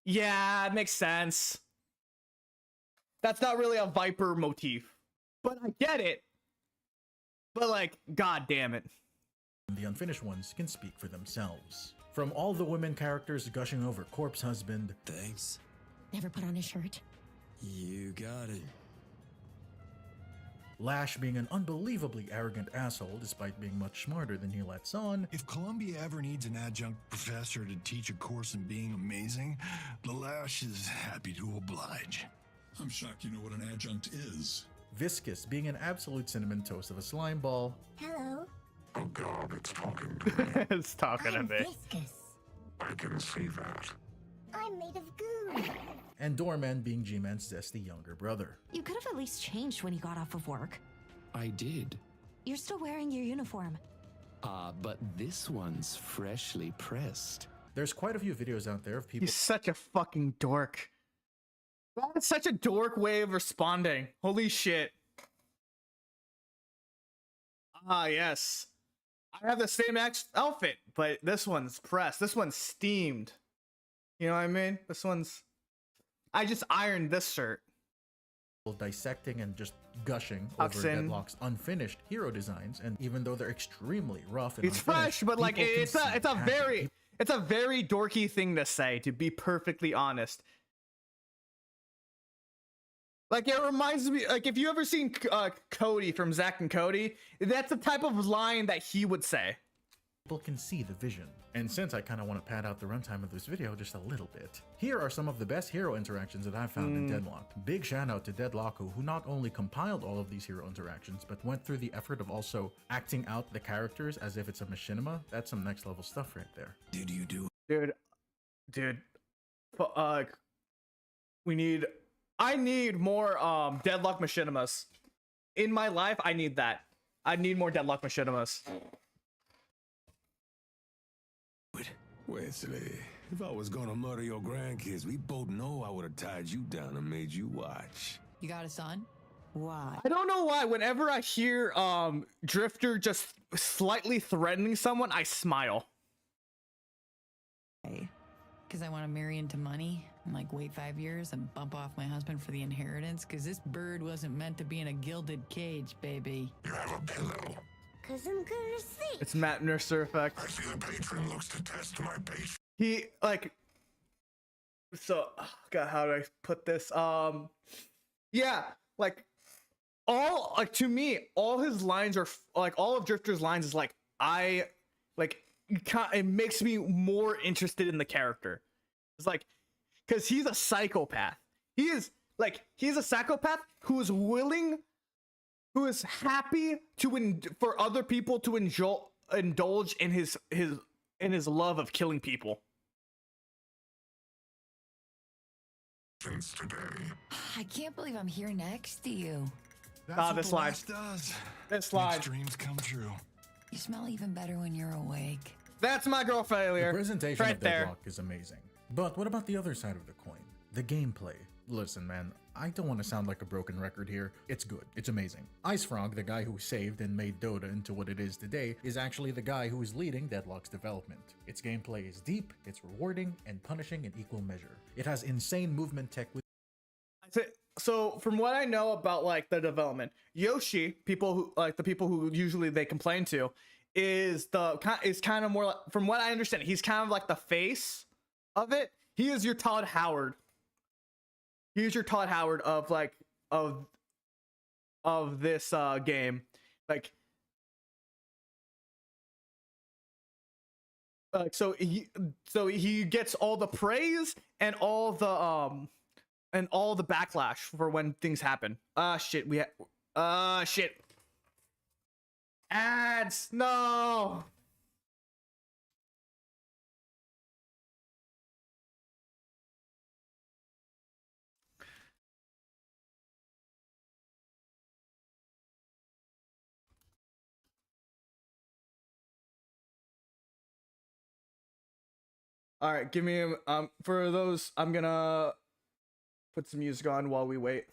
yeah, it makes sense. That's not really a Viper motif, but I get it. But like, god damn it. The unfinished ones can speak for themselves. From all the women characters gushing over Corpse Husband. Thanks. Never put on a shirt. You got it. Lash being an unbelievably arrogant asshole despite being much smarter than he lets on. If Columbia ever needs an adjunct professor to teach a course in being amazing, the Lash is happy to oblige. I'm shocked you know what an adjunct is. Viscous being an absolute cinnamon toast of a slime ball. Hello. Oh God, it's talking to me. It's talking to me. Viscous. I can see that. I'm made of goo. And Doorman being G-Man's zesty younger brother. You could have at least changed when you got off of work. I did. You're still wearing your uniform. But this one's freshly pressed. There's quite a few videos out there of people. He's such a fucking dork. That's such a dork way of responding. Holy shit. Ah, yes. I have the same outfit, but this one's pressed. This one's steamed. You know what I mean? This one's... I just ironed this shirt. Dissecting and just gushing over Deadlock's unfinished hero designs, and even though they're extremely rough and it's fresh, but like it's a very dorky thing to say, to be perfectly honest. Like, it reminds me, like, if you ever seen Cody from Zack and Cody, that's the type of line that he would say. people can see the vision. And since I kind of want to pad out the runtime of this video just a little bit, here are some of the best hero interactions that I've found in Deadlock. Big shout out to Deadlock, who not only compiled all of these hero interactions, but went through the effort of also acting out the characters as if it's a machinima. That's some next level stuff right there. Did you do Dude, I need more Deadlock machinimas in my life. I need that. I need more Deadlock machinimas. Wesley, if I was gonna murder your grandkids, we both know I would have tied you down and made you watch. You got a son? Why? I don't know why. Whenever I hear Drifter just slightly threatening someone, I smile. Because I want to marry into money and like wait 5 years and bump off my husband for the inheritance. Because this bird wasn't meant to be in a gilded cage, baby. You have a pillow. Cause I'm gonna sleep. It's Matt Mercer effect. I see the patron looks to test my patience. He like, so God, how do I put this? Yeah, like all like to me, all his lines are like all of Drifter's lines is like it makes me more interested in the character. It's like because he's a psychopath. He's a psychopath who is willing, who is happy to for other people to indulge in his love of killing people. Today. I can't believe I'm here next to you. That's this slide. does. This slide. Makes dreams come true. You smell even better when you're awake. That's my girl failure. The presentation right of there. Deadlock is amazing. But what about the other side of the coin? The gameplay. Listen, man, I don't want to sound like a broken record here. It's good. It's amazing. Ice Frog, the guy who saved and made Dota into what it is today, is actually the guy who is leading Deadlock's development. Its gameplay is deep, it's rewarding, and punishing in equal measure. It has insane movement tech with So from what I know about like the development, Yoshi, the people who usually they complain to, is kind of more like, from what I understand, he's kind of like the face of it. He is your Todd Howard. He's your Todd Howard of like of this game. Like so he gets all the praise and all the backlash for when things happen. Shit, shit. Ads, no. All right, give me for those. I'm gonna put some music on while we wait.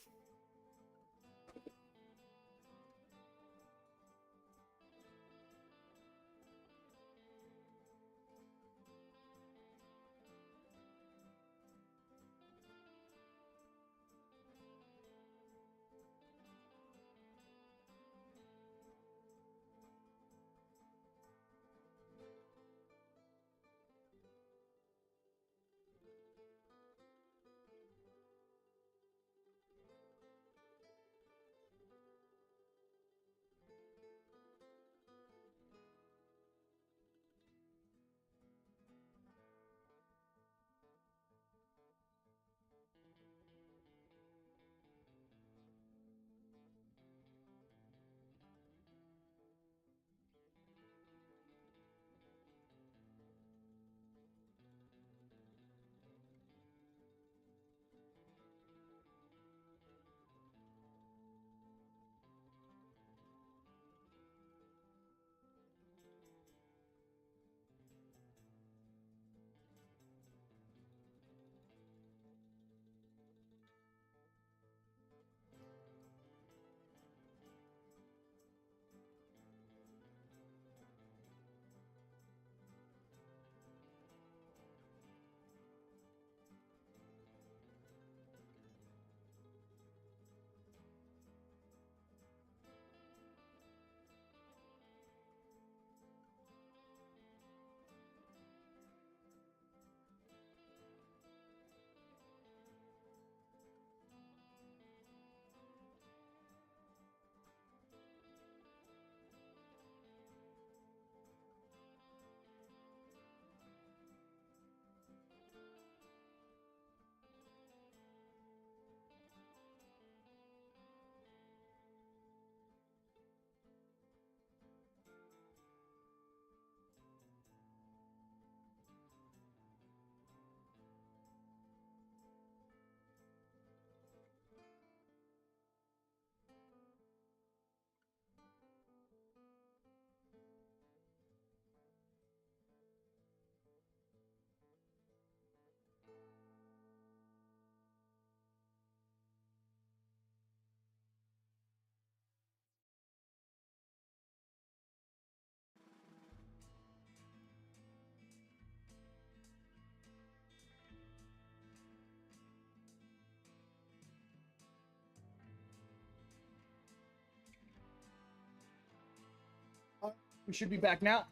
We should be back now.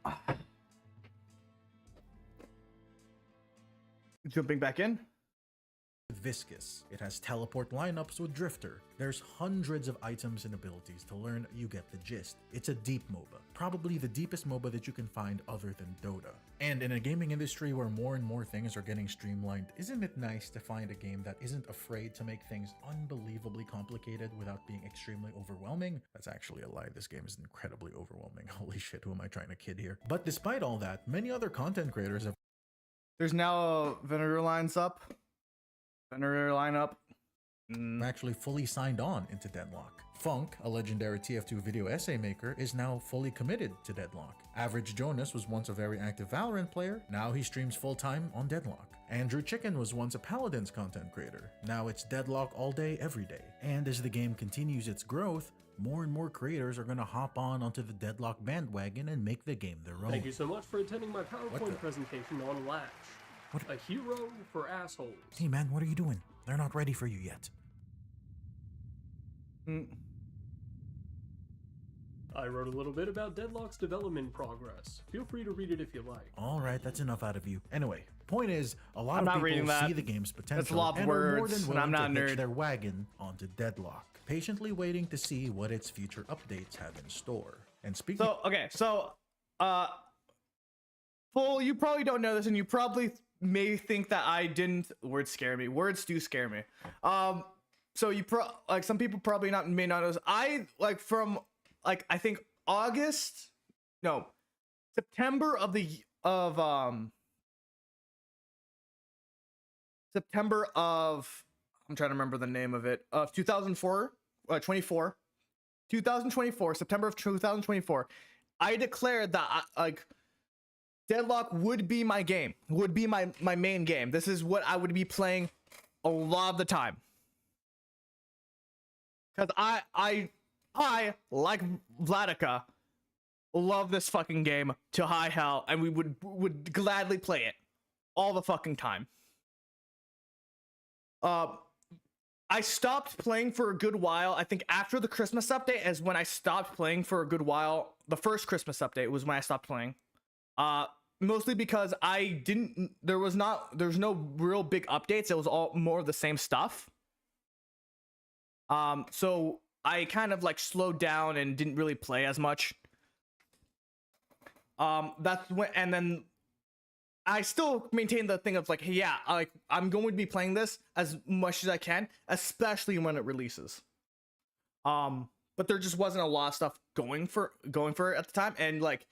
Jumping back in. Viscous. It has teleport lineups with Drifter. There's hundreds of items and abilities to learn, you get the gist. It's a deep MOBA, probably the deepest MOBA that you can find other than Dota. And in a gaming industry where more and more things are getting streamlined, isn't it nice to find a game that isn't afraid to make things unbelievably complicated without being extremely overwhelming? That's actually a lie, this game is incredibly overwhelming. Holy shit, who am I trying to kid here? But despite all that, many other content creators have... There's now a Venator lines up. Venator lineup. Actually fully signed on into Deadlock. Funk, a legendary TF2 video essay maker, is now fully committed to Deadlock. Average Jonas was once a very active Valorant player, now he streams full-time on Deadlock. Andrew Chicken was once a Paladins content creator, now it's Deadlock all day, every day. And as the game continues its growth, more and more creators are gonna hop onto the Deadlock bandwagon and make the game their own. Thank you so much for attending my PowerPoint presentation on Latch. What? A hero for assholes. Hey man, what are you doing? They're not ready for you yet. I wrote a little bit about Deadlock's development progress. Feel free to read it if you like. Alright, that's enough out of you. Anyway, point is, a lot I'm of not reading people that. see the game's potential That's a lot of and are more words, than and I'm willing not a to hitch nerd. their wagon onto Deadlock, patiently waiting to see what its future updates have in store. And speaking Full, you probably don't know this, and you probably may think that I didn't. Words scare me. Words do scare me. So you some people probably may not know this. I from I think September of I'm trying to remember the name of it, of 2024, September of 2024, I declared that Deadlock would be my game, would be my main game. This is what I would be playing a lot of the time. Because I like Vladica, love this fucking game to high hell, and we would gladly play it all the fucking time. I stopped playing for a good while. I think after the Christmas update is when I stopped playing for a good while. The first Christmas update was when I stopped playing. Mostly because there's no real big updates. It was all more of the same stuff. So I kind of like slowed down and didn't really play as much. That's when, and then I still maintain the thing of like, hey, yeah, like I'm going to be playing this as much as I can, especially when it releases. But there just wasn't a lot of stuff going for it at the time, and like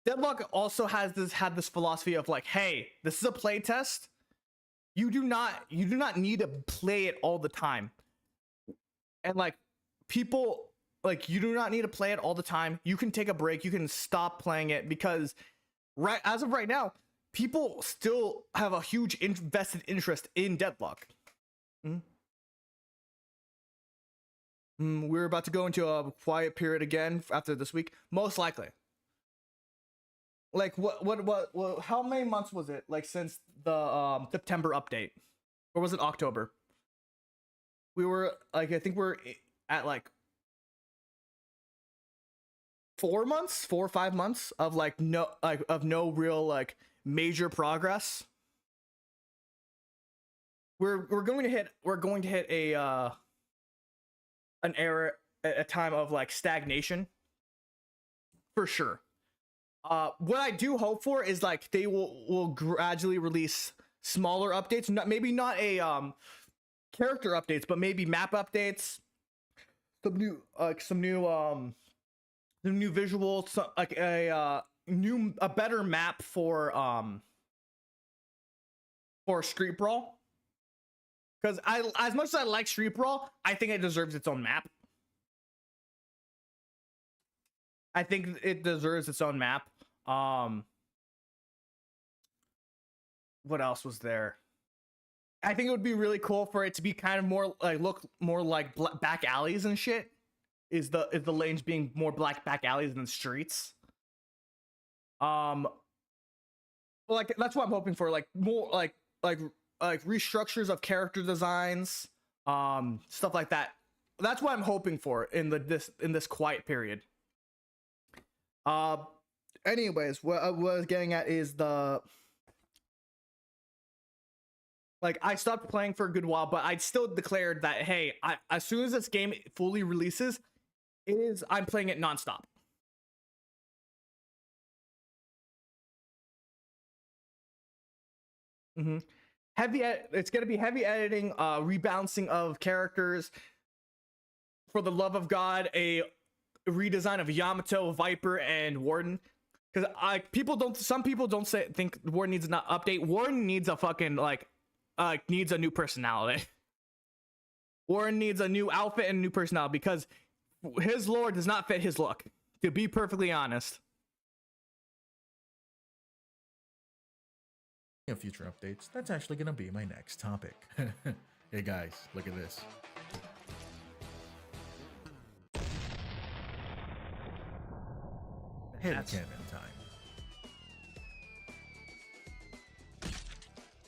Deadlock also had this philosophy of like, hey, this is a play test. You do not need to play it all the time. And like people, like, you do not need to play it all the time. You can take a break. You can stop playing it, because as of right now, people still have a huge invested interest in Deadlock. We're about to go into a quiet period again after this week, most likely. Like what how many months was it, like, since the September update, or was it October? We were like, I think we're at like 4 or 5 months of like no real like major progress. We're going to hit a an era, a time of like stagnation for sure. What I do hope for is like they will gradually release smaller updates, maybe not a character updates, but maybe map updates, some new visuals, like a better map for Street Brawl. Because as much as I like Street Brawl, I think it deserves its own map. I think it deserves its own map. What else was there? I think it would be really cool for it to be kind of more like look more like back alleys and shit. Is the lanes being more back alleys than streets? Like that's what I'm hoping for. Like more like restructures of character designs, stuff like that. That's what I'm hoping for in this quiet period. anyways, what I was getting at is the like I stopped playing for a good while, but I still declared that hey, as soon as this game fully releases, I'm playing it nonstop. Mm-hmm. It's gonna be heavy editing, rebalancing of characters. For the love of God, a redesign of Yamato, Viper, and Warden. Because some people don't think Warden needs an update. Warden needs a fucking needs a new personality. Warren needs a new outfit and a new personality because his lore does not fit his look, to be perfectly honest. Future updates, that's actually gonna be my next topic. Hey guys, look at this. Headcanon time.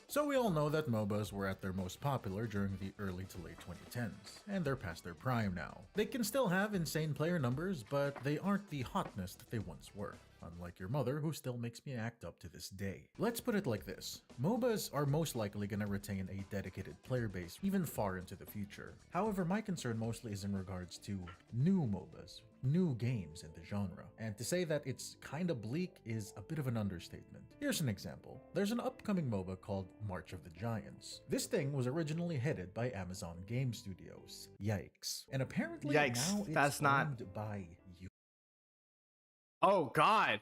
So we all know that MOBAs were at their most popular during the early to late 2010s, and they're past their prime now. They can still have insane player numbers, but they aren't the hotness that they once were. Unlike your mother, who still makes me act up to this day. Let's put it like this. MOBAs are most likely gonna retain a dedicated player base even far into the future. However, my concern mostly is in regards to new MOBAs, new games in the genre. And to say that it's kinda bleak is a bit of an understatement. Here's an example. There's an upcoming MOBA called March of the Giants. This thing was originally headed by Amazon Game Studios. Yikes. And apparently now it's owned by Oh god.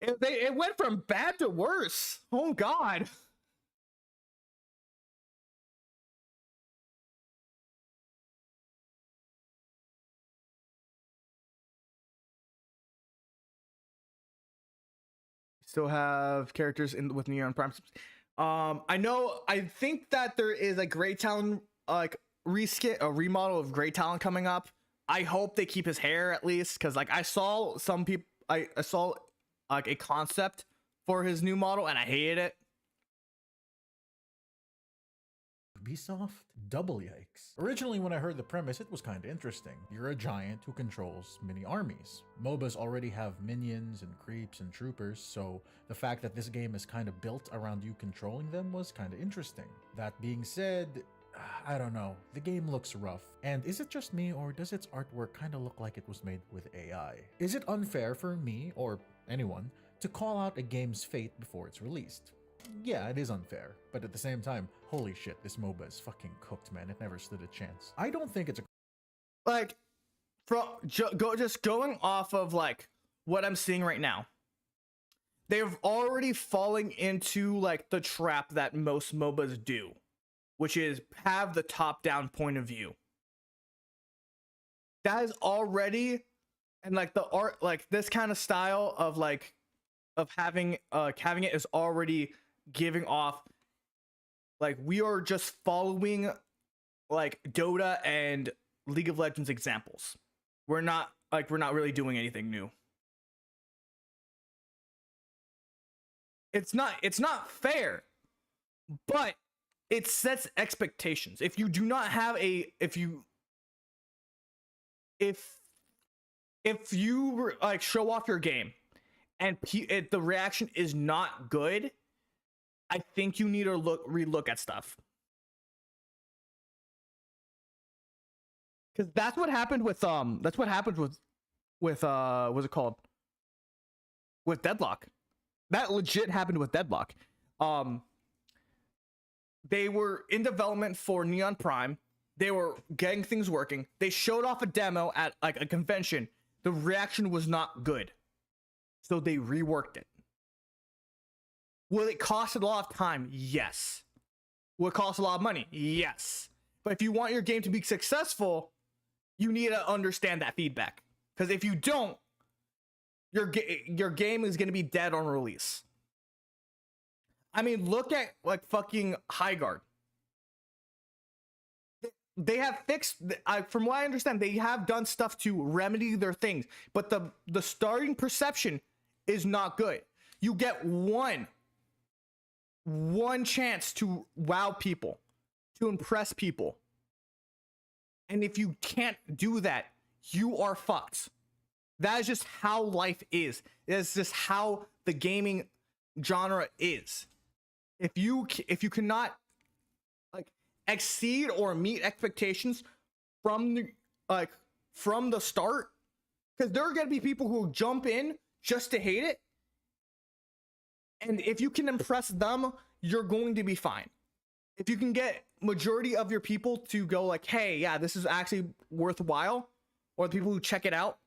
It went from bad to worse. Oh god. Still have characters with Neon Prime. I think that there is a Grey Talon a remodel of Grey Talon coming up. I hope they keep his hair at least, because like I saw some people I saw like a concept for his new model and I hated it. Ubisoft? Double yikes. Originally when I heard the premise, it was kinda interesting. You're a giant who controls mini armies. MOBAs already have minions and creeps and troopers, so the fact that this game is kinda built around you controlling them was kinda interesting. That being said, I don't know, the game looks rough. And is it just me, or does its artwork kinda look like it was made with AI? Is it unfair for me, or anyone, to call out a game's fate before it's released? Yeah, it is unfair, but at the same time, holy shit, this MOBA is fucking cooked, man. It never stood a chance. I don't think it's a like just going off of like what I'm seeing right now. They're already falling into like the trap that most MOBAs do, which is have the top-down point of view. That is already, and like the art, like this kind of style of like of having it is already giving off like we are just following like Dota and League of Legends examples. We're not really doing anything new. It's not fair, but it sets expectations. If you do not have if you like show off your game and the reaction is not good, I think you need to relook at stuff. Because that's what happened with what's it called? With Deadlock. That legit happened with Deadlock. They were in development for Neon Prime. They were getting things working. They showed off a demo at like a convention. The reaction was not good. So they reworked it. Will it cost a lot of time? Yes. Will it cost a lot of money? Yes. But if you want your game to be successful, you need to understand that feedback. Because if you don't, your game is going to be dead on release. I mean, look at like fucking Highguard. They have fixed, from what I understand, they have done stuff to remedy their things, but the starting perception is not good. You get one chance to wow people, to impress people. And if you can't do that, you are fucked. That is just how life is. It's just how the gaming genre is. If you cannot like exceed or meet expectations from the start, because there are gonna be people who jump in just to hate it, and if you can impress them, you're going to be fine. If you can get majority of your people to go like, hey, yeah, this is actually worthwhile, or the people who check it out,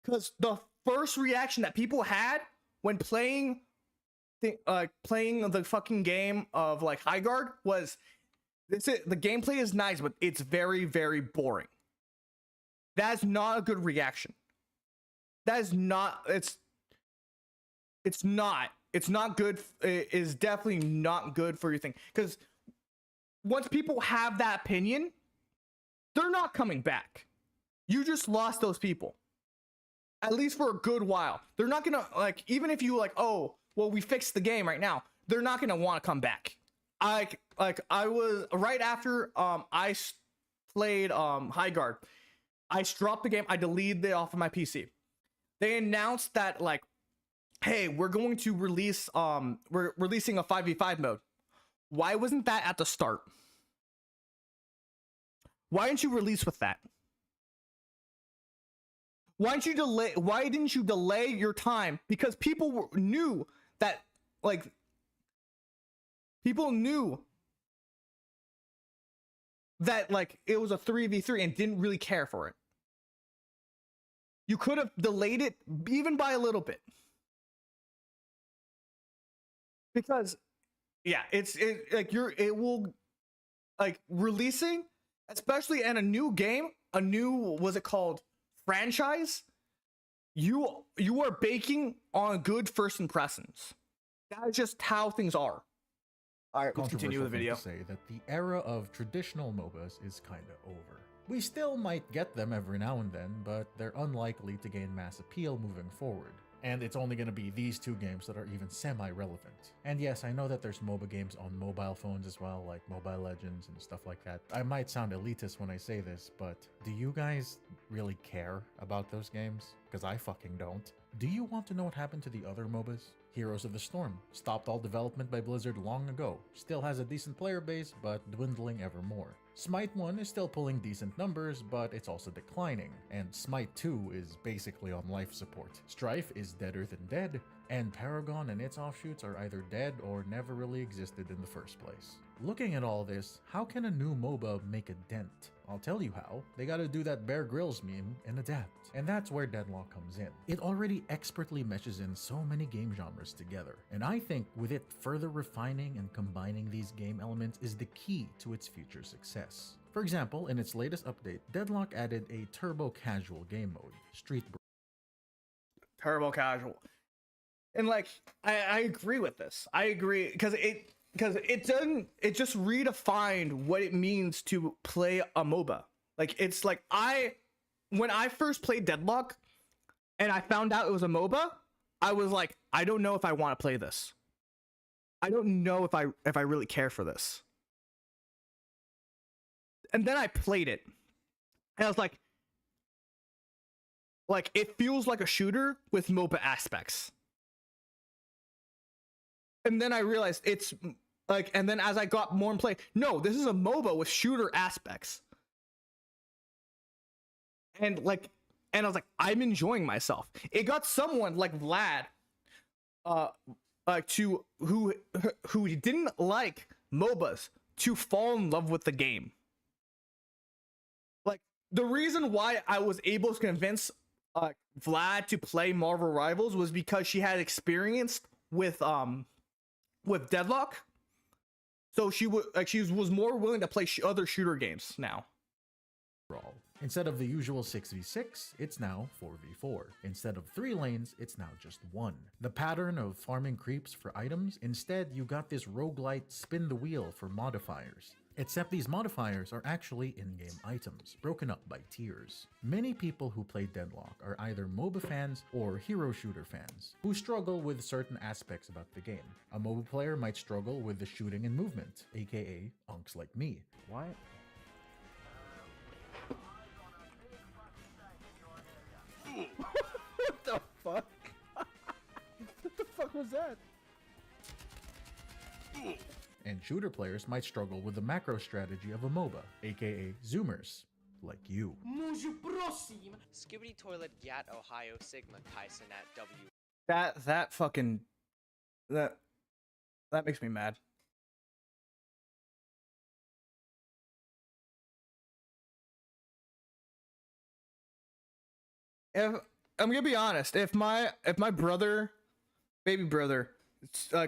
because the first reaction that people had when playing the fucking game of like High Guard was, the gameplay is nice, but it's very, very boring. That's not a good reaction. That is not, it's not good. It is definitely not good for your thing, because once people have that opinion, they're not coming back. You just lost those people, at least for a good while. They're not gonna, like, even if you like, oh well, we fixed the game right now, they're not gonna want to come back. I was right after I played High Guard, I dropped the game, I deleted it off of my PC. They announced that, like, hey, we're going to release we're releasing a 5v5 mode. Why wasn't that at the start? Why didn't you release with that? Why didn't you delay your time? Because people knew that, like, people knew that, like, it was a 3v3 and didn't really care for it. You could have delayed it even by a little bit. Because yeah, it will, like, releasing, especially in a new game, a new, what's it called, franchise, you are baking on good first impressions. That is just how things are. All right, let's continue with the video. To say that the era of traditional MOBAs is kinda over. We still might get them every now and then, but they're unlikely to gain mass appeal moving forward. And it's only going to be these two games that are even semi-relevant. And yes, I know that there's MOBA games on mobile phones as well, like Mobile Legends and stuff like that. I might sound elitist when I say this, but do you guys really care about those games? Because I fucking don't. Do you want to know what happened to the other MOBAs? Heroes of the Storm stopped all development by Blizzard long ago. Still has a decent player base, but dwindling ever more. Smite 1 is still pulling decent numbers, but it's also declining, and Smite 2 is basically on life support. Strife is deader than dead, and Paragon and its offshoots are either dead or never really existed in the first place. Looking at all this, how can a new MOBA make a dent? I'll tell you how. They gotta do that Bear Grylls meme and adapt. And that's where Deadlock comes in. It already expertly meshes in so many game genres together, and I think with it further refining and combining these game elements is the key to its future success. For example, in its latest update, Deadlock added a turbo casual game mode, Street Brawl. Turbo casual. And, like, I agree with this. I agree, because it just redefined what it means to play a MOBA. Like, it's like, when I first played Deadlock and I found out it was a MOBA, I was like, I don't know if I want to play this. I don't know if I really care for this. And then I played it, and I was like, it feels like a shooter with MOBA aspects. And then I realized it's like, and then as I got more in play, no, this is a MOBA with shooter aspects. And I was like, I'm enjoying myself. It got someone like Vlad, who didn't like MOBAs, to fall in love with the game. Like, the reason why I was able to convince Vlad to play Marvel Rivals was because she had experience with Deadlock, so she was more willing to play other shooter games now. Instead of the usual 6v6, it's now 4v4. Instead of 3 lanes, it's now just 1. The pattern of farming creeps for items, instead you got this roguelite spin the wheel for modifiers. Except these modifiers are actually in-game items, broken up by tiers. Many people who play Deadlock are either MOBA fans or hero shooter fans, who struggle with certain aspects about the game. A MOBA player might struggle with the shooting and movement, aka unks like me. What? that? And shooter players might struggle with the macro strategy of a MOBA, aka Zoomers, like you. Skibbity Toilet Gat Ohio Sigma Tyson at W. That fucking that makes me mad. If I'm gonna be honest, if my brother, baby brother,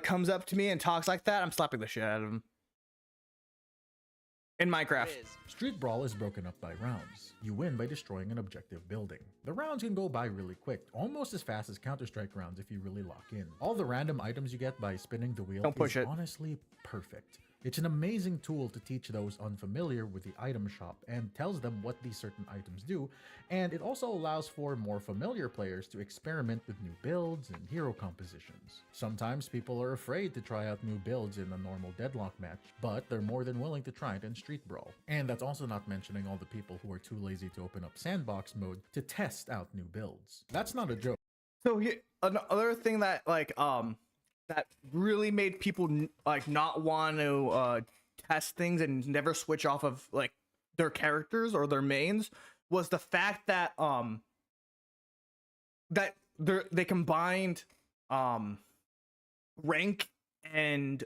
comes up to me and talks like that, I'm slapping the shit out of him. In Minecraft. Street Brawl is broken up by rounds. You win by destroying an objective building. The rounds can go by really quick, almost as fast as Counter-Strike rounds if you really lock in. All the random items you get by spinning the wheel is honestly perfect. It's an amazing tool to teach those unfamiliar with the item shop and tells them what these certain items do, and it also allows for more familiar players to experiment with new builds and hero compositions. Sometimes people are afraid to try out new builds in a normal Deadlock match, but they're more than willing to try it in Street Brawl. And that's also not mentioning all the people who are too lazy to open up sandbox mode to test out new builds. That's not a joke. So another thing that that really made people like not want to test things and never switch off of like their characters or their mains was the fact that they combined ranked and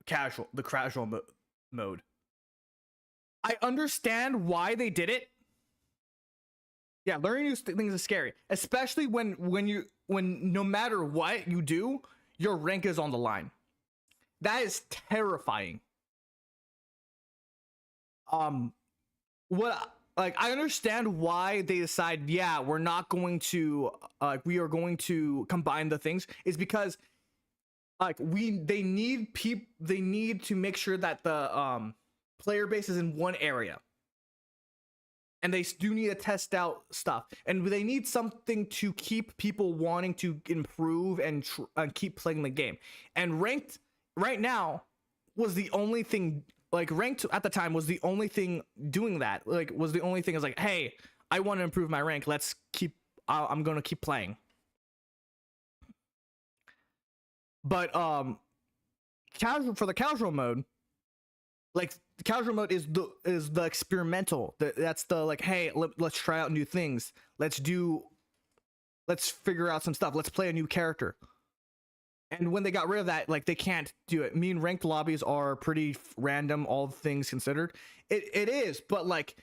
casual, the casual mode. I understand why they did it. Yeah, learning new things is scary, especially when no matter what you do, your rank is on the line. That is terrifying. I understand why they decide, yeah, we're not going to we are going to combine the things, is because they need to make sure that the player base is in one area. And they do need to test out stuff, and they need something to keep people wanting to improve and keep playing the game. And ranked right now was the only thing. Like ranked at the time was the only thing doing that. Like was the only thing is like, hey, I want to improve my rank. Let's keep. I'm gonna keep playing. But casual for the casual mode. Like the casual mode is the experimental. That's the like, hey, let's try out new things. Let's figure out some stuff. Let's play a new character. And when they got rid of that, like they can't do it. Me and ranked lobbies are pretty random, all things considered. It is, but like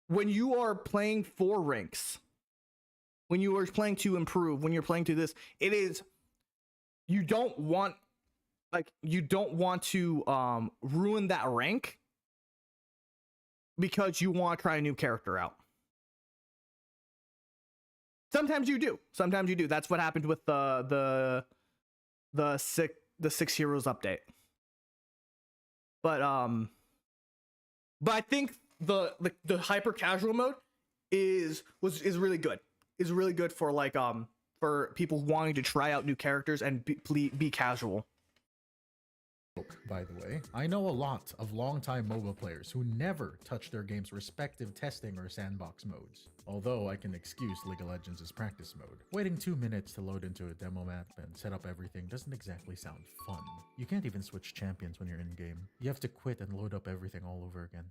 when you are playing for ranks, when you are playing to improve, when you're playing to this, it is. You don't want to ruin that rank because you want to try a new character out. Sometimes you do. That's what happened with the Six Heroes update. But I think the hyper casual mode is really good. Is really good for like for people wanting to try out new characters and be casual. By the way, I know a lot of longtime MOBA players who never touch their game's respective testing or sandbox modes. Although I can excuse League of Legends' practice mode. Waiting 2 minutes to load into a demo map and set up everything doesn't exactly sound fun. You can't even switch champions when you're in game. You have to quit and load up everything all over again.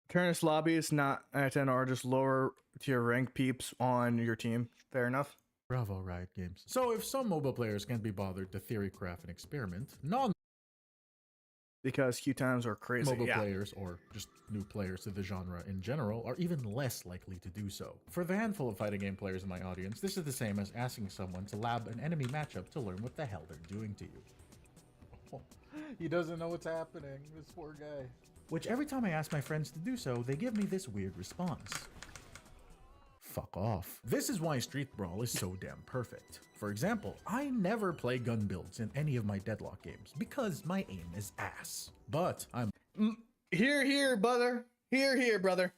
Current lobbies not at 10 are just lower tier rank peeps on your team. Fair enough. Bravo, Riot Games. So if some MOBA players can't be bothered to theory craft and experiment, because queue times are crazy. MOBA players, or just new players to the genre in general, are even less likely to do so. For the handful of fighting game players in my audience, this is the same as asking someone to lab an enemy matchup to learn what the hell they're doing to you. He doesn't know what's happening, this poor guy. Which every time I ask my friends to do so, they give me this weird response. Fuck off. This is why Street Brawl is so damn perfect. For example, I never play gun builds in any of my Deadlock games because my aim is ass. But I'm here, brother. Here, brother.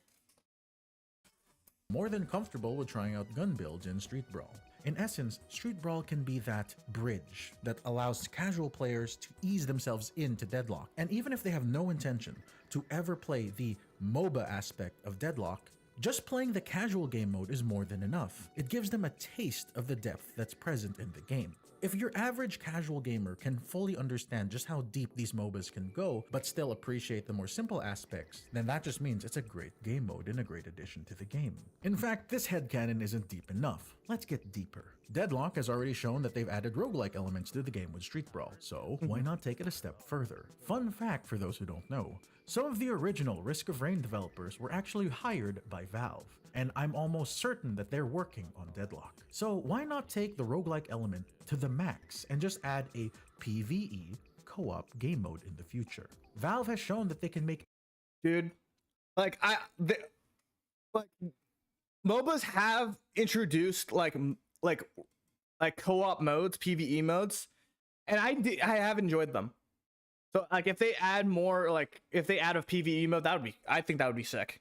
More than comfortable with trying out gun builds in Street Brawl. In essence, Street Brawl can be that bridge that allows casual players to ease themselves into Deadlock. And even if they have no intention to ever play the MOBA aspect of Deadlock, Just playing the casual game mode is more than enough. It gives them a taste of the depth that's present in the game. If your average casual gamer can fully understand just how deep these MOBAs can go, but still appreciate the more simple aspects, then that just means it's a great game mode and a great addition to the game. In fact, this headcanon isn't deep enough. Let's get deeper. Deadlock has already shown that they've added roguelike elements to the game with Street Brawl, so why not take it a step further? Fun fact for those who don't know, some of the original Risk of Rain developers were actually hired by Valve, and I'm almost certain that they're working on Deadlock. So why not take the roguelike element to the max and just add a PvE co-op game mode in the future? Valve has shown that they can make... Dude, like MOBAs have introduced like co-op modes, PvE modes, and I have enjoyed them. So like if they add more, like if they add a PvE mode, I think that would be sick.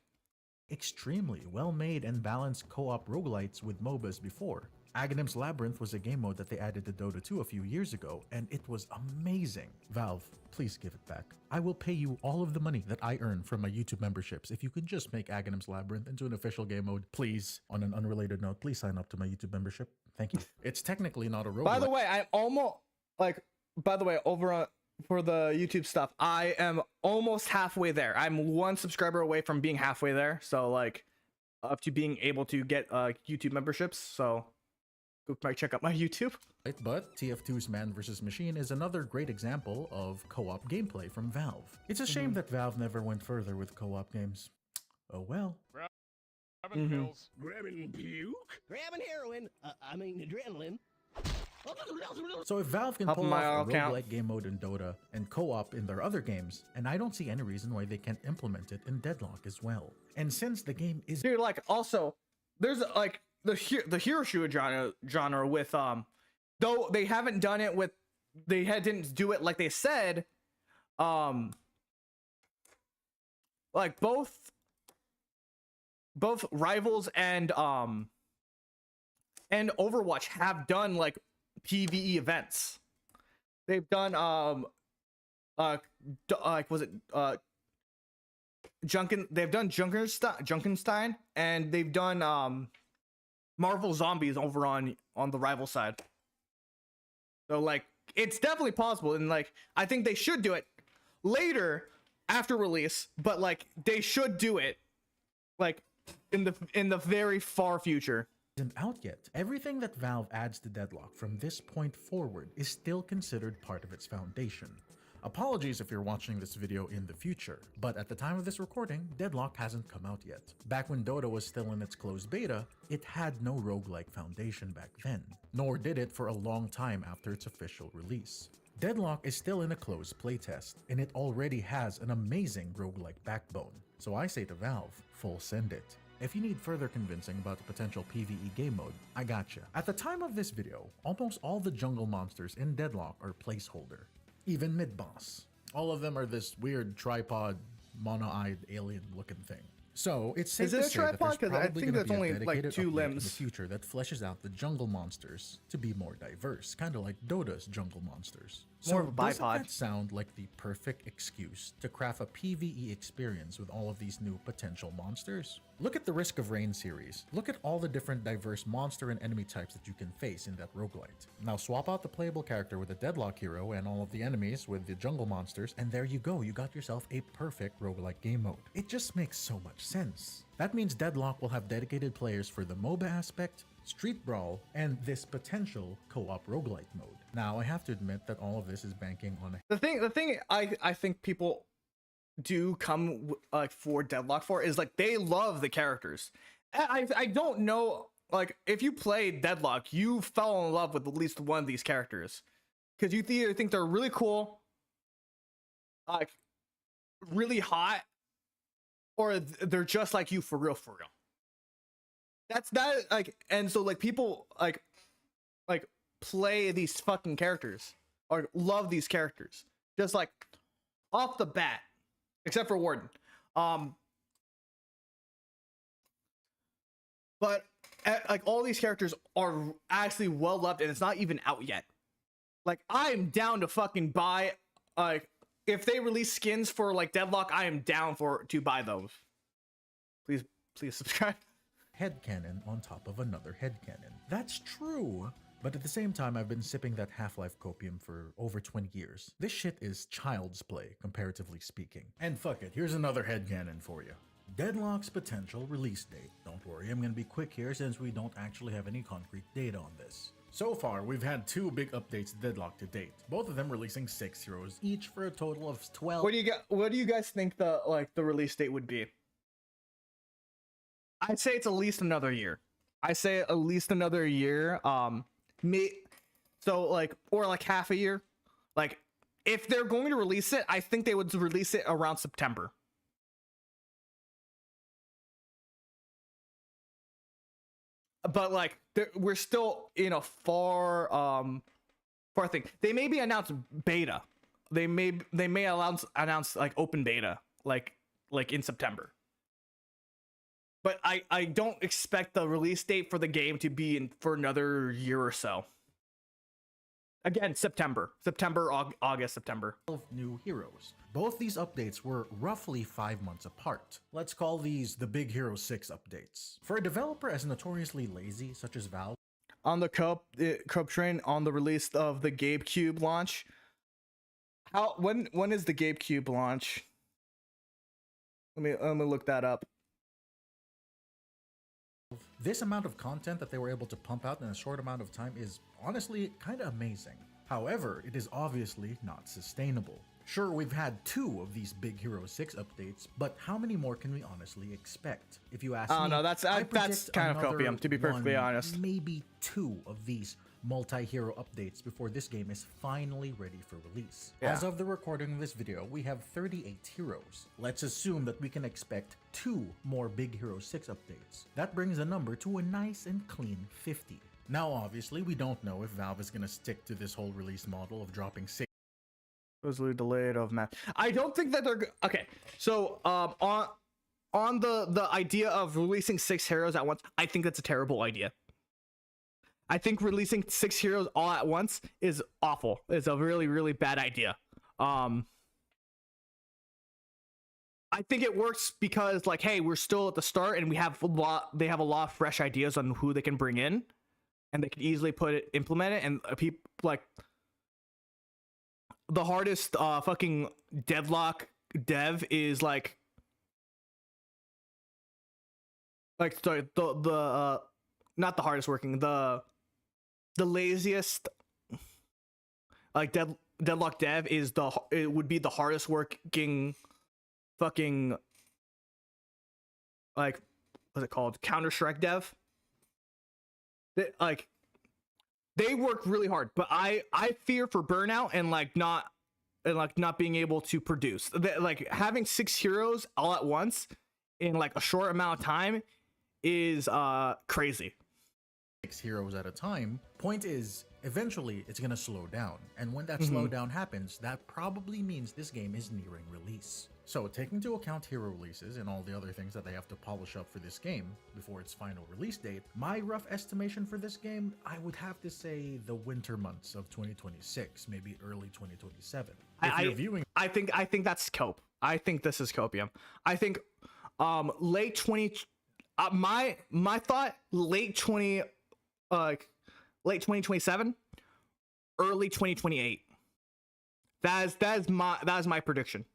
Extremely well-made and balanced co-op roguelites with MOBAs before. Aghanim's Labyrinth was a game mode that they added to Dota 2 a few years ago, and it was amazing. Valve, please give it back. I will pay you all of the money that I earn from my YouTube memberships if you could just make Aghanim's Labyrinth into an official game mode. Please. On an unrelated note, please sign up to my YouTube membership. Thank you. It's technically not a roguelike. By the way, I'm almost over on for the YouTube stuff, I am almost halfway there. I'm one subscriber away from being halfway there, so like up to being able to get YouTube memberships. So go check out my YouTube. But TF2's Man vs. Machine is another great example of co-op gameplay from Valve. It's a shame that Valve never went further with co-op games. Oh well. Grabbing pills. Grabbing puke? Grabbing heroin. Adrenaline. So if Valve can pull off a roguelike game mode in Dota and co-op in their other games, and I don't see any reason why they can't implement it in Deadlock as well. And since the game is... Dude, like, also, there's, like, the hero shooter genre with, though they haven't done it with, didn't do it like they said, like, both Rivals and Overwatch have done, like, PvE events. They've done like was it they've done Junkenstein, and they've done Marvel Zombies over on the Rival side. So like it's definitely possible, and like I think they should do it later after release, but like they should do it like in the very far future. Isn't out yet. Everything that Valve adds to Deadlock from this point forward is still considered part of its foundation. Apologies if you're watching this video in the future, but at the time of this recording, Deadlock hasn't come out yet. Back when Dota was still in its closed beta, it had no roguelike foundation back then, nor did it for a long time after its official release. Deadlock is still in a closed playtest, and it already has an amazing roguelike backbone. So I say to Valve, full send it. If you need further convincing about the potential PvE game mode, I gotcha. At the time of this video, almost all the jungle monsters in Deadlock are placeholder. Even mid-boss. All of them are this weird tripod, mono-eyed alien looking thing. So it's safe to say that there's probably going to be a dedicated update in the future that fleshes out the jungle monsters to be more diverse, kind of like Dota's jungle monsters. More of a bipod. Doesn't that sound like the perfect excuse to craft a PvE experience with all of these new potential monsters? Look at the Risk of Rain series. Look at all the different diverse monster and enemy types that you can face in that roguelite. Now swap out the playable character with a Deadlock hero and all of the enemies with the jungle monsters, and there you go, you got yourself a perfect roguelike game mode. It just makes so much sense. That means Deadlock will have dedicated players for the MOBA aspect, Street Brawl, and this potential co-op roguelite mode. Now, I have to admit that all of this is banking on the thing I think people do come like for Deadlock for is like they love the characters. I don't know, like if you play Deadlock, you fell in love with at least one of these characters because you either think they're really cool, like really hot, or they're just like you for real. That's that, like, and so like people like play these fucking characters or love these characters just like off the bat, except for Warden. But like all these characters are actually well loved, and it's not even out yet. Like I'm down to fucking buy, like if they release skins for like Deadlock, I am down to buy those. Please please subscribe. Headcanon on top of another headcanon. That's true! But at the same time, I've been sipping that Half-Life copium for over 20 years. This shit is child's play, comparatively speaking. And fuck it, here's another headcanon for you. Deadlock's potential release date. Don't worry, I'm gonna be quick here since we don't actually have any concrete data on this. So far, we've had 2 big updates to Deadlock to date, both of them releasing 6 heroes each for a total of 12. What do you guys think the release date would be? I'd say it's at least another year. I say at least another year. So like, or like half a year. Like, if they're going to release it, I think they would release it around September. But like, we're still in a far thing. They maybe announce beta. They may announce like open beta, like in September. But I don't expect the release date for the game to be in for another year or so. Again, September, August, September. 12 new heroes. Both these updates were roughly 5 months apart. Let's call these the Big Hero 6 updates. For a developer as notoriously lazy, such as Valve, on the Cope train on the release of the GameCube launch. When is the GameCube launch? Let me look that up. this amount of content that they were able to pump out in a short amount of time is honestly kind of amazing. However, it is obviously not sustainable. Sure, we've had 2 of these Big Hero 6 updates, but how many more can we honestly expect? If you ask me, no, that's kind of copium, to be perfectly honest. Maybe 2 of these multi-hero updates before this game is finally ready for release. Yeah. As of the recording of this video, we have 38 heroes. Let's assume that we can expect 2 more Big Hero 6 updates. That brings the number to a nice and clean 50. Now, obviously, we don't know if Valve is going to stick to this whole release model of dropping 6 supposedly delayed of map. I don't think that they're okay. So on the idea of releasing 6 heroes at once, I think that's a terrible idea. I think releasing 6 heroes all at once is awful. It's a really, really bad idea. I think it works because, like, hey, we're still at the start and they have a lot of fresh ideas on who they can bring in, and they can easily implement it, and people like the hardest fucking Deadlock dev is like sorry, the not the hardest working, the laziest, like Deadlock dev is it would be the hardest working fucking, like, what's it called, Counter-Strike dev. They work really hard, but I fear for burnout and not being able to produce. Like, having 6 heroes all at once in like a short amount of time is crazy. 6 heroes at a time. Point is, eventually it's gonna slow down, and when that slowdown happens, that probably means this game is nearing release. So, taking into account hero releases and all the other things that they have to polish up for this game before its final release date, my rough estimation for this game, I would have to say the winter months of 2026, maybe early 2027. I think that's cope. I think this is copium. I think late 2027, early 2028. That is my prediction.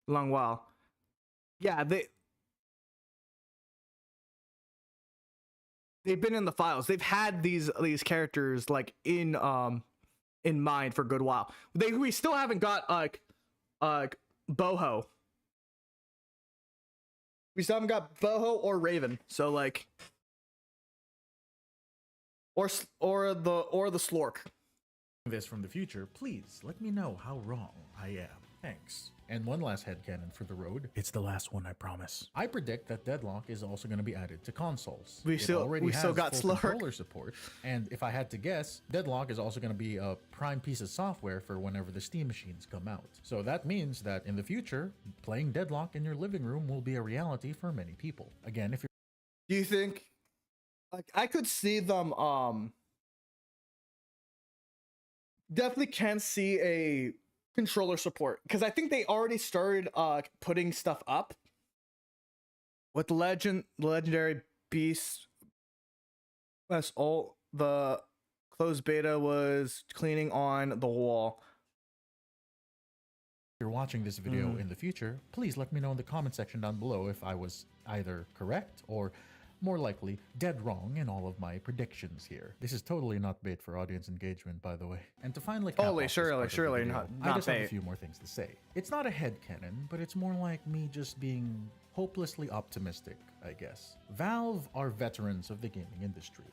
Long while. Yeah, they've been in the files. They've had these characters like in mind for a good while. We still haven't got Boho. We still haven't got Boho or Raven. So like, or the Slork. This from the future, please let me know how wrong I am. Thanks. And one last headcanon for the road. It's the last one, I promise. I predict that Deadlock is also going to be added to consoles. We still got full controller support, and if I had to guess, Deadlock is also going to be a prime piece of software for whenever the Steam machines come out. So that means that in the future, playing Deadlock in your living room will be a reality for many people. Again, if you're... Do you think, like, I could see them definitely can see controller support, because I think they already started putting stuff up with the legendary beast. That's all. The closed beta was cleaning on the wall. If you're watching this video in the future, please let me know in the comment section down below if I was either correct or more likely dead wrong in all of my predictions here. This is totally not bait for audience engagement, by the way. And to finally cap off this part of the video, I just have a few more things to say. It's not a headcanon, but it's more like me just being hopelessly optimistic, I guess. Valve are veterans of the gaming industry.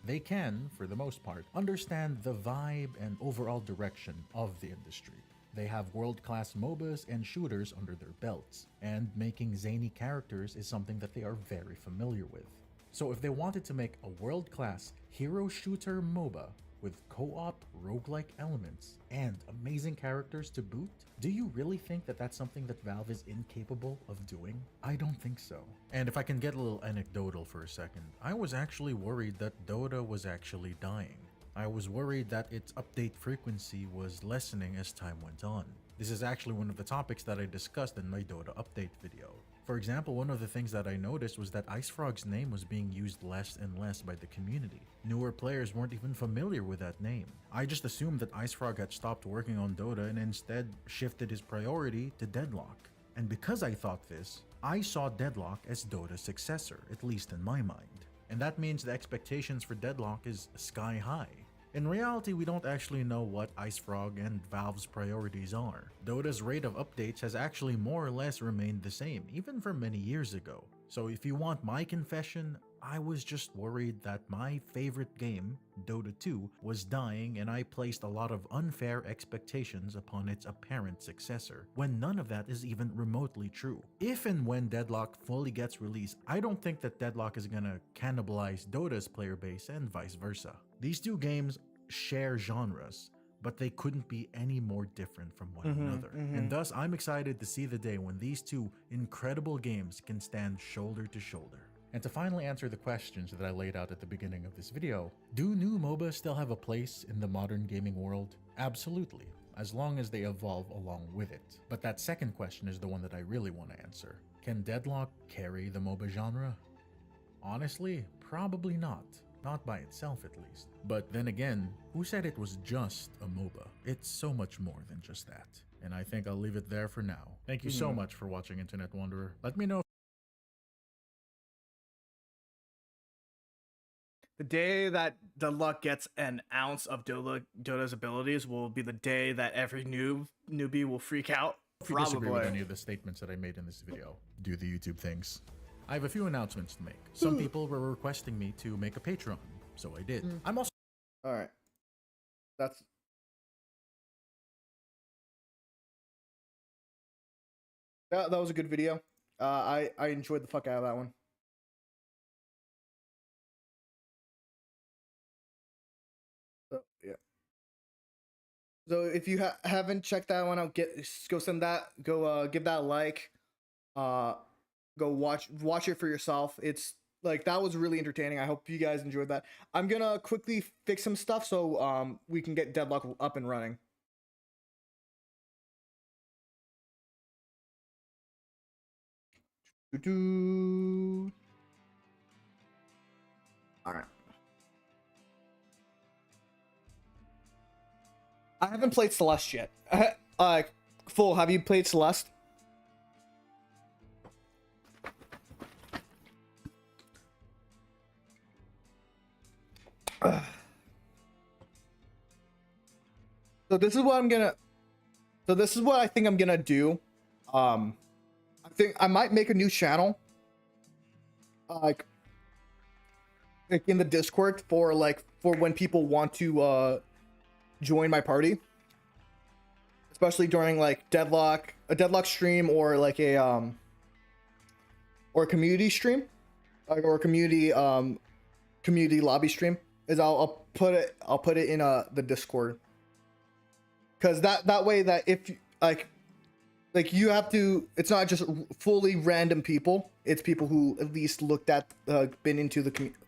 They can, for the most part, understand the vibe and overall direction of the industry. They have world-class MOBAs and shooters under their belts, and making zany characters is something that they are very familiar with. So if they wanted to make a world-class hero shooter MOBA with co-op roguelike elements and amazing characters to boot, do you really think that that's something that Valve is incapable of doing? I don't think so. And if I can get a little anecdotal for a second, I was actually worried that Dota was actually dying. I was worried that its update frequency was lessening as time went on. This is actually one of the topics that I discussed in my Dota update video. For example, one of the things that I noticed was that IceFrog's name was being used less and less by the community. Newer players weren't even familiar with that name. I just assumed that IceFrog had stopped working on Dota and instead shifted his priority to Deadlock. And because I thought this, I saw Deadlock as Dota's successor, at least in my mind. And that means the expectations for Deadlock is sky high. In reality, we don't actually know what IceFrog and Valve's priorities are. Dota's rate of updates has actually more or less remained the same, even for many years ago. So if you want my confession, I was just worried that my favorite game, Dota 2, was dying and I placed a lot of unfair expectations upon its apparent successor, when none of that is even remotely true. If and when Deadlock fully gets released, I don't think that Deadlock is gonna cannibalize Dota's player base and vice versa. These two games share genres, but they couldn't be any more different from one another. And thus, I'm excited to see the day when these two incredible games can stand shoulder to shoulder. And to finally answer the questions that I laid out at the beginning of this video, do new MOBAs still have a place in the modern gaming world? Absolutely, as long as they evolve along with it. But that second question is the one that I really want to answer. Can Deadlock carry the MOBA genre? Honestly, probably not. Not by itself, at least. But then again, who said it was just a MOBA? It's so much more than just that. And I think I'll leave it there for now. Thank you so much for watching, Internet Wanderer. Let me know the day that Deadlock gets an ounce of Dota's abilities will be the day that every newbie will freak out. if you disagree with any of the statements that I made in this video. Do the YouTube things. I have a few announcements to make. Some people were requesting me to make a Patreon, so I did. I'm also... Alright. That was a good video. I enjoyed the fuck out of that one. So, yeah. So if you haven't checked that one out, go send that, give that a like. Go watch it for yourself. It's like, that was really entertaining. I hope you guys enjoyed that. I'm gonna quickly fix some stuff so we can get Deadlock up and running. All right. I haven't played Celeste yet. Full, have you played Celeste? So this is what I think I'm gonna do. I think I might make a new channel, like in the Discord for when people want to join my party, especially during like a Deadlock stream, or like a community stream, or a community lobby stream. Is I'll put it in the Discord, because that way that if like you have to, it's not just fully random people, it's people who at least looked at been into the community,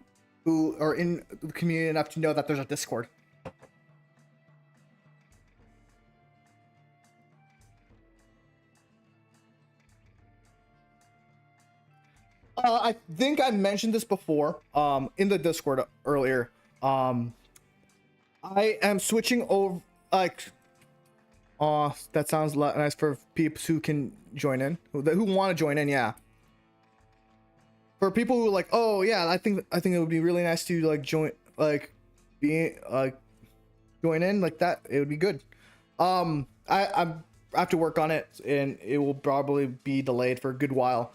who are in the community enough to know that there's a Discord. I think I mentioned this before in the Discord earlier. I am switching over, like, that sounds nice for people who can join in, who want to join in. Yeah, for people who are like, oh yeah, I think it would be really nice to like join, like be join in like that. It would be good. I have to work on it, and it will probably be delayed for a good while.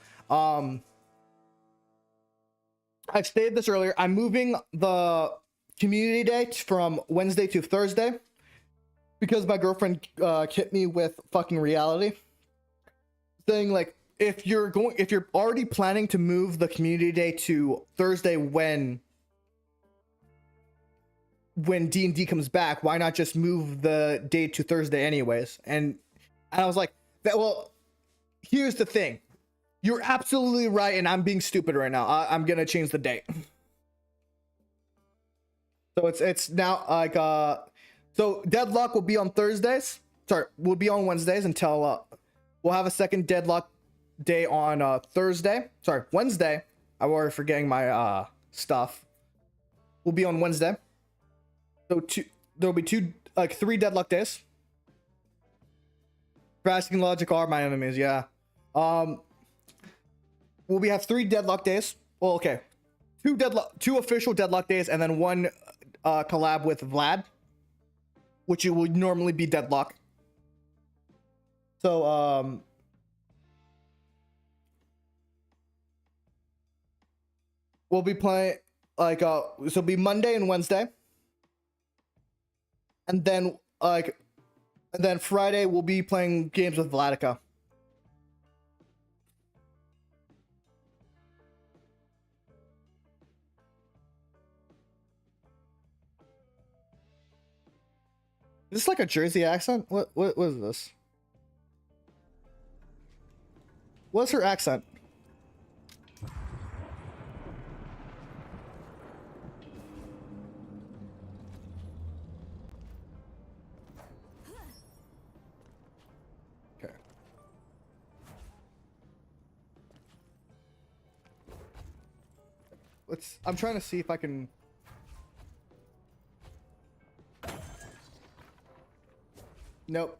I've stated this earlier. I'm moving the community date from Wednesday to Thursday because my girlfriend hit me with fucking reality, saying like, if you're already planning to move the community day to Thursday when D&D comes back, why not just move the date to Thursday anyways? And I was like, well, here's the thing. You're absolutely right, and I'm being stupid right now. I'm gonna change the date. So it's now like so Deadlock will be on Thursdays. Sorry, will be on Wednesdays until we'll have a second Deadlock day on Thursday. Sorry, Wednesday. I'm already forgetting my stuff. Will be on Wednesday. So there'll be three Deadlock days. Crashing Logic are my enemies. Yeah. We have 3 Deadlock days. Well, okay, 2 official Deadlock days, and then 1 collab with Vlad, which it would normally be Deadlock. So we'll be playing like so it'll be Monday and Wednesday, and then Friday we'll be playing games with Vladica. Is this like a Jersey accent? What is this? What's her accent? Okay. I'm trying to see if I can. Nope.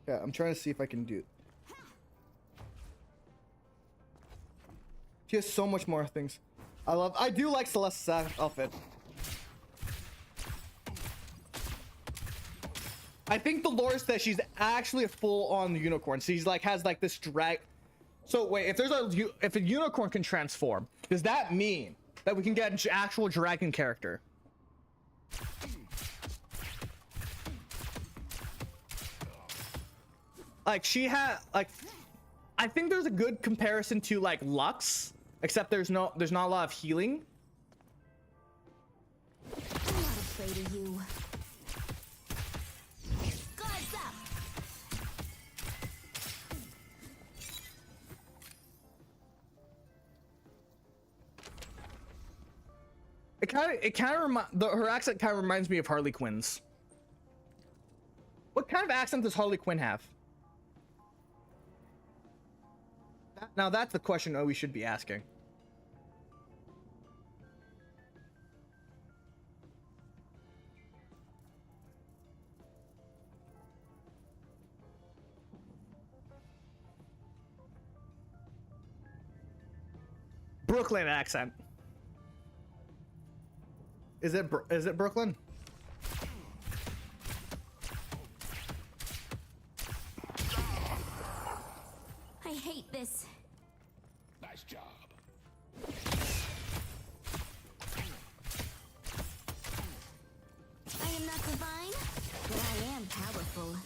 Yeah, I'm trying to see if I can do it. She has so much more things. I do like Celeste's outfit. I think the lore is that she's actually a full-on unicorn. She's like has like this drag. So wait, if a unicorn can transform, does that mean that we can get an actual dragon character? Like she had like, I think there's a good comparison to like Lux, except there's not a lot of healing. I'm not afraid of you. Guards up. Her accent kind of reminds me of Harley Quinn's. What kind of accent does Harley Quinn have? Now that's the question we should be asking. Brooklyn accent. Is it Brooklyn? I hate this. Nice job. I am not divine, but I am powerful.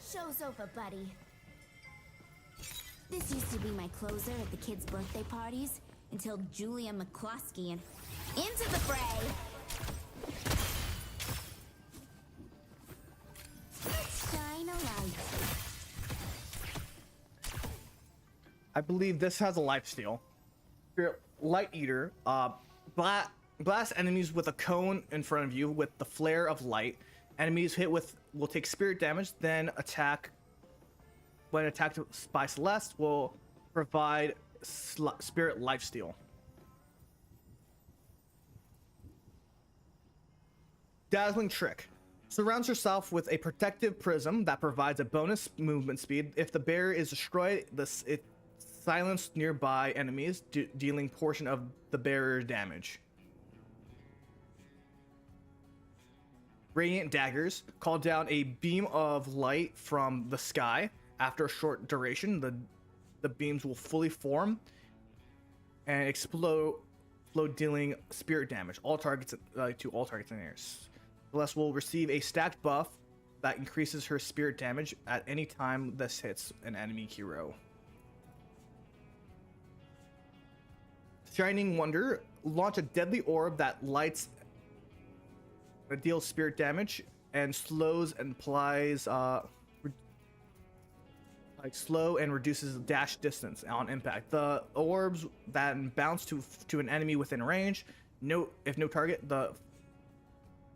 Show's over, buddy. This used to be my closer at the kids' birthday parties until Julia McCloskey and into the fray. Let's shine a light. I believe this has a lifesteal. You're Light Eater. Blast enemies with a cone in front of you with the flare of light. Enemies hit with will take spirit damage, then attack. When attacked by Celeste, will provide spirit lifesteal. Dazzling Trick. Surrounds yourself with a protective prism that provides a bonus movement speed. If the barrier is destroyed, it silences nearby enemies, dealing portion of the barrier damage. Radiant Daggers. Call down a beam of light from the sky. After a short duration, the beams will fully form and explode, dealing spirit damage. All targets to all targets in the air. Celeste will receive a stacked buff that increases her spirit damage at any time this hits an enemy hero. Shining Wonder. Launch a deadly orb that lights, deals spirit damage, and slows and applies slow and reduces dash distance on impact. The orbs then bounce to an enemy within range. If no target, the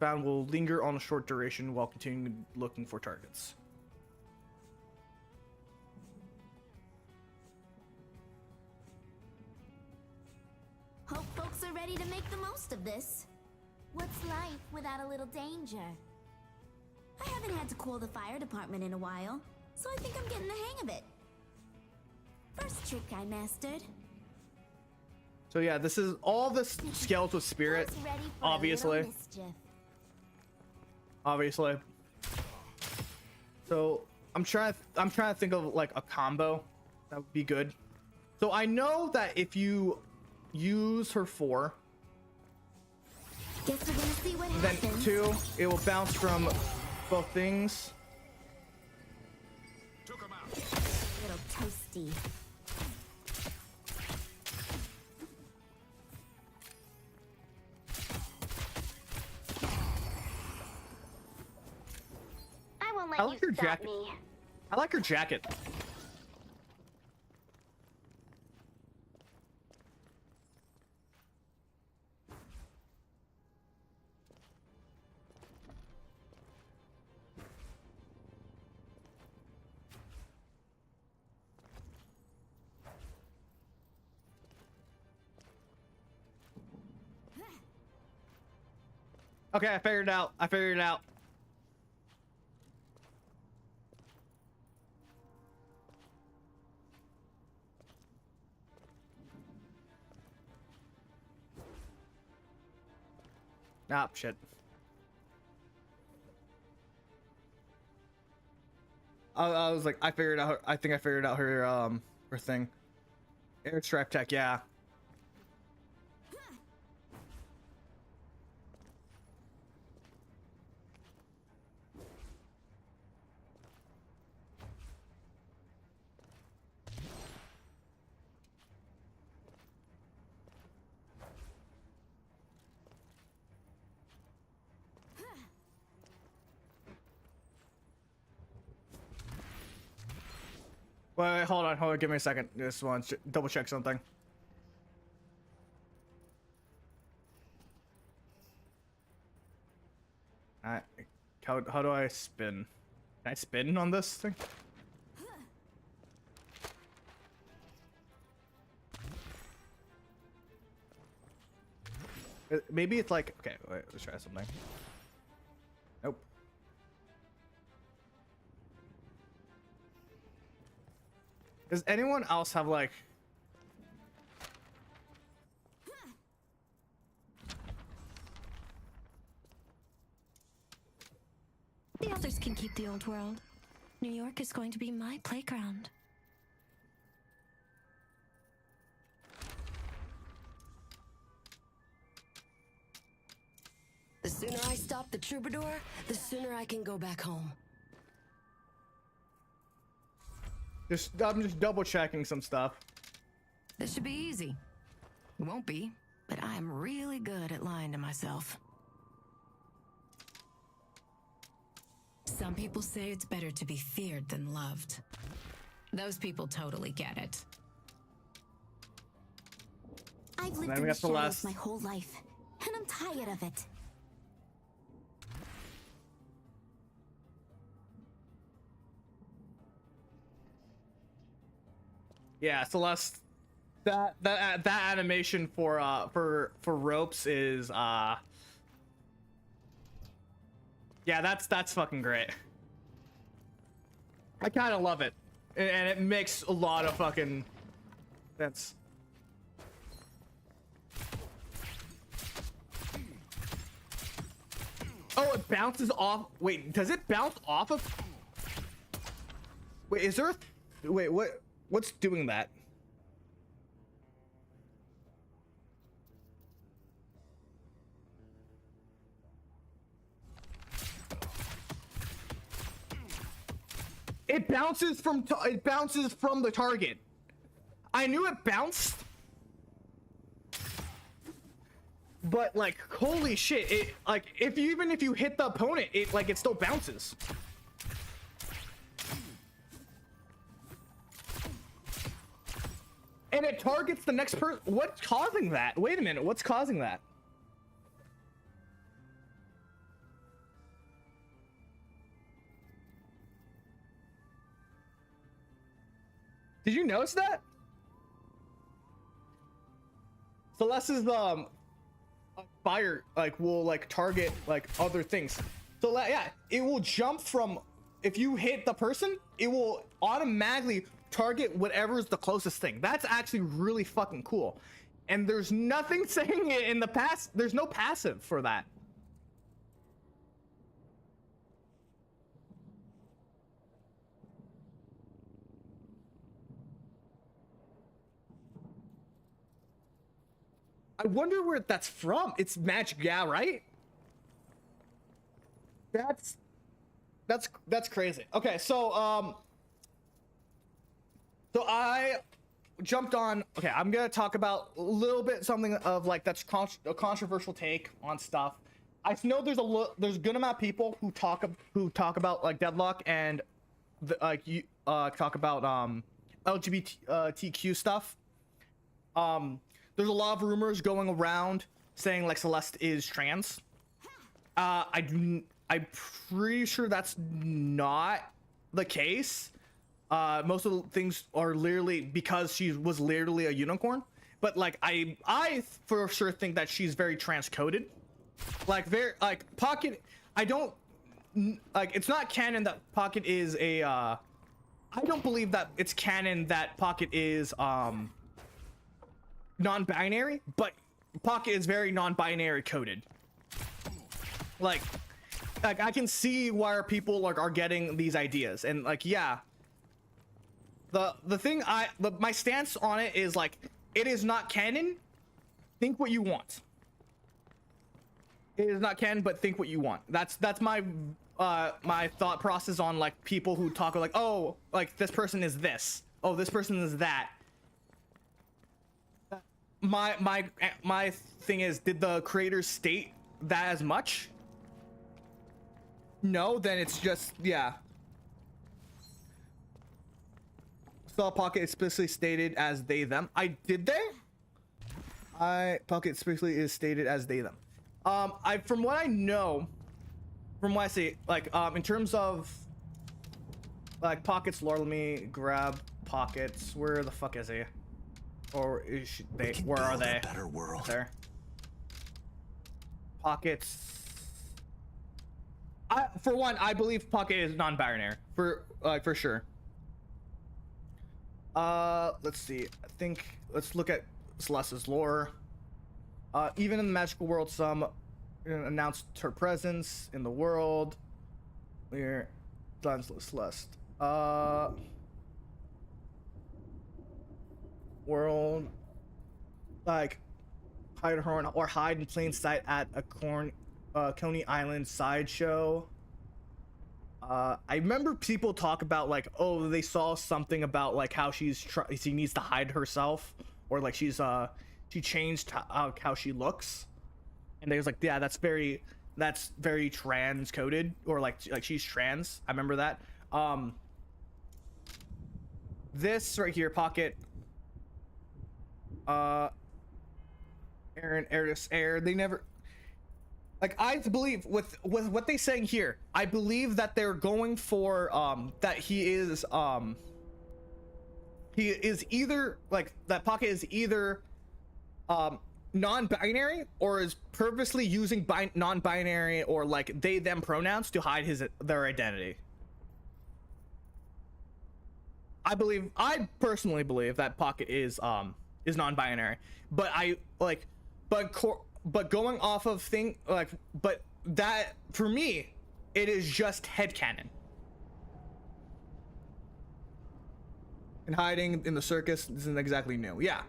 bound will linger on a short duration while continuing looking for targets. Hope folks are ready to make the most of this. What's life without a little danger? I haven't had to call the fire department in a while, so I think I'm getting the hang of it. First trick I mastered. So yeah, this is all the skeletal spirit, obviously. Obviously. So I'm trying to think of like a combo that would be good. So I know that if you use her 4, guess we're gonna see what then happens. 2, it will bounce from both things. A little toasty. I won't I let like you her stop jacket. me. I like her jacket. Okay, I figured it out. Ah, shit. I was like, I think I figured out her thing. Airstrike tech, yeah. Wait, hold on, give me a second. Just want to double check something. How do I spin? Can I spin on this thing? Maybe it's like, okay, wait, let's try something. Nope. Does anyone else have like... The others can keep the old world. New York is going to be my playground. The sooner I stop the troubadour, the sooner I can go back home. I'm just double checking some stuff. This should be easy. It won't be, but I'm really good at lying to myself. Some people say it's better to be feared than loved. Those people totally get it. I've lived in the shadows my whole life, and I'm tired of it. Yeah, Celeste. That animation for ropes is yeah, that's fucking great. I kind of love it, and it makes a lot of fucking sense. Oh, it bounces off. Wait, does it bounce off of? Wait, is there? Wait, what's doing that? It bounces from the target. I knew it bounced, but like holy shit! It like even if you hit the opponent, it still bounces. And it targets the next person. What's causing that? Wait a minute. What's causing that? Did you notice that? Celeste's fire will target other things. So yeah, it will jump from, if you hit the person, it will automatically target whatever's the closest thing. That's actually really fucking cool. And there's nothing saying it in the past. There's no passive for that. I wonder where that's from. It's Magic, yeah, right? That's crazy. Okay, so so I jumped on. Okay, I'm gonna talk about a little bit something of that's a controversial take on stuff. I know there's a good amount of people who talk about Deadlock and talk about LGBTQ stuff. There's a lot of rumors going around saying Celeste is trans. I'm pretty sure that's not the case. Most of the things are literally because she was literally a unicorn. But I for sure think that she's very transcoded. Pocket. I don't it's not canon that Pocket is a. I don't believe that it's canon that Pocket is non-binary, but Pocket is very non-binary coded. Like I can see why people are getting these ideas, and yeah. The thing my stance on it is it is not canon. Think what you want. It is not canon, but think what you want. That's my my thought process on people who talk oh this person is this, oh this person is that. My thing is, did the creators state that as much? No, then it's just yeah. Saw Pocket explicitly stated as they them. Did they? Pocket explicitly is stated as they them. From what I know, from what I see, in terms of Pocket's lore, let me grab Pockets. Where the fuck is he? Or is they? Where are they? Better world. There. Pockets. For one, I believe Pocket is non-binary for sure. Let's see. I think let's look at Celeste's lore. Even in the magical world, some announced her presence in the world. We're done, Celeste. World, hide her or hide in plain sight at a Coney Island sideshow. I remember people talk about oh, they saw something about how she needs to hide herself, or she changed how she looks, and they was yeah, that's very trans coded, or she's trans. I remember that. This right here, Pocket. Aaron, Air. They never. I believe with what they saying here, I believe that they're going for that he is he is either like that Pocket is either non-binary or is purposely using non-binary or like they them pronouns to hide their identity. I personally believe that Pocket is non-binary, but but going off of but that for me it is just headcanon. And hiding in the circus isn't exactly new. Yeah.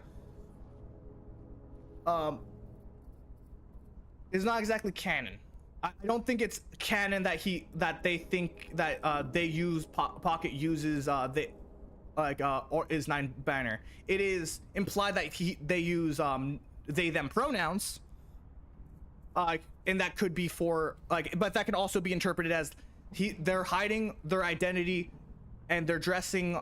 It's not exactly canon. I don't think it's canon that they think that they use Pocket uses or is non-binary. It is implied that they use they them pronouns. And that could be for but that can also be interpreted as they're hiding their identity and they're dressing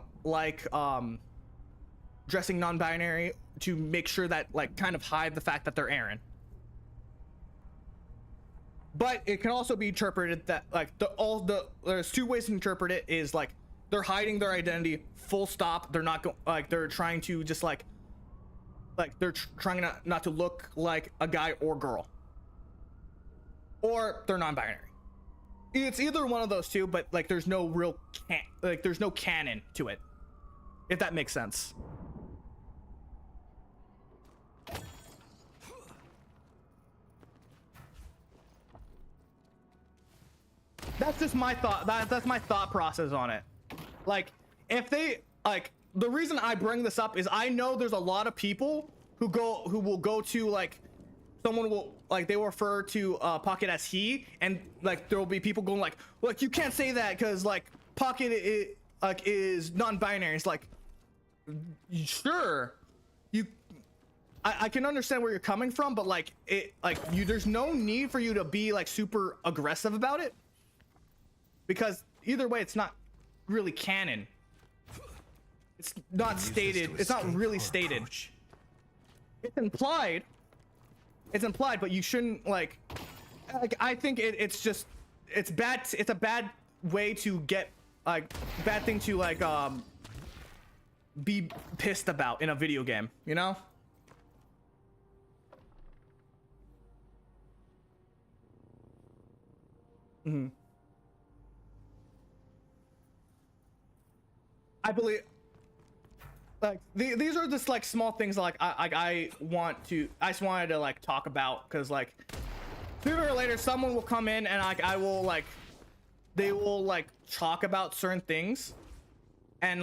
dressing non-binary to make sure that kind of hide the fact that they're Aaron. But it can also be interpreted that there's two ways to interpret it is they're hiding their identity full stop. They're not they're trying to just they're trying not to look like a guy or girl, or they're non-binary. It's either one of those two, but there's no real there's no canon to it, if that makes sense. That's just my thought. That's my thought process on it. If they the reason I bring this up is I know there's a lot of people who will go to someone will they will refer to Pocket as he, and there will be people going look, you can't say that because Pocket is non-binary. It's sure, I can understand where you're coming from, but there's no need for you to be super aggressive about it, because either way it's not really canon. It's not stated. It's not really stated. It's implied. It's implied, but you shouldn't I think it's bad. It's a bad way to get bad thing to be pissed about in a video game, you know? Mm-hmm. I believe these are just small things I just wanted to talk about, because sooner or later someone will come in and I will they will talk about certain things, and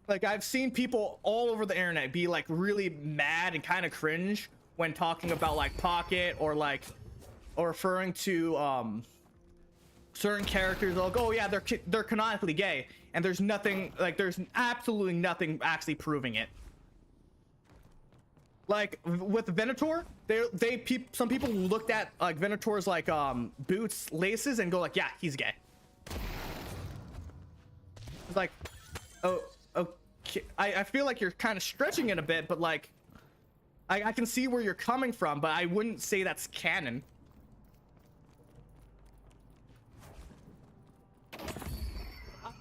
I've seen people all over the internet be really mad and kind of cringe when talking about Pocket or referring to certain characters. Oh yeah, they're canonically gay, and there's nothing there's absolutely nothing actually proving it. With Venator, some people looked at Venator's boots laces and go yeah, he's gay. It's oh okay, I feel you're kind of stretching it a bit, but I can see where you're coming from, but I wouldn't say that's canon.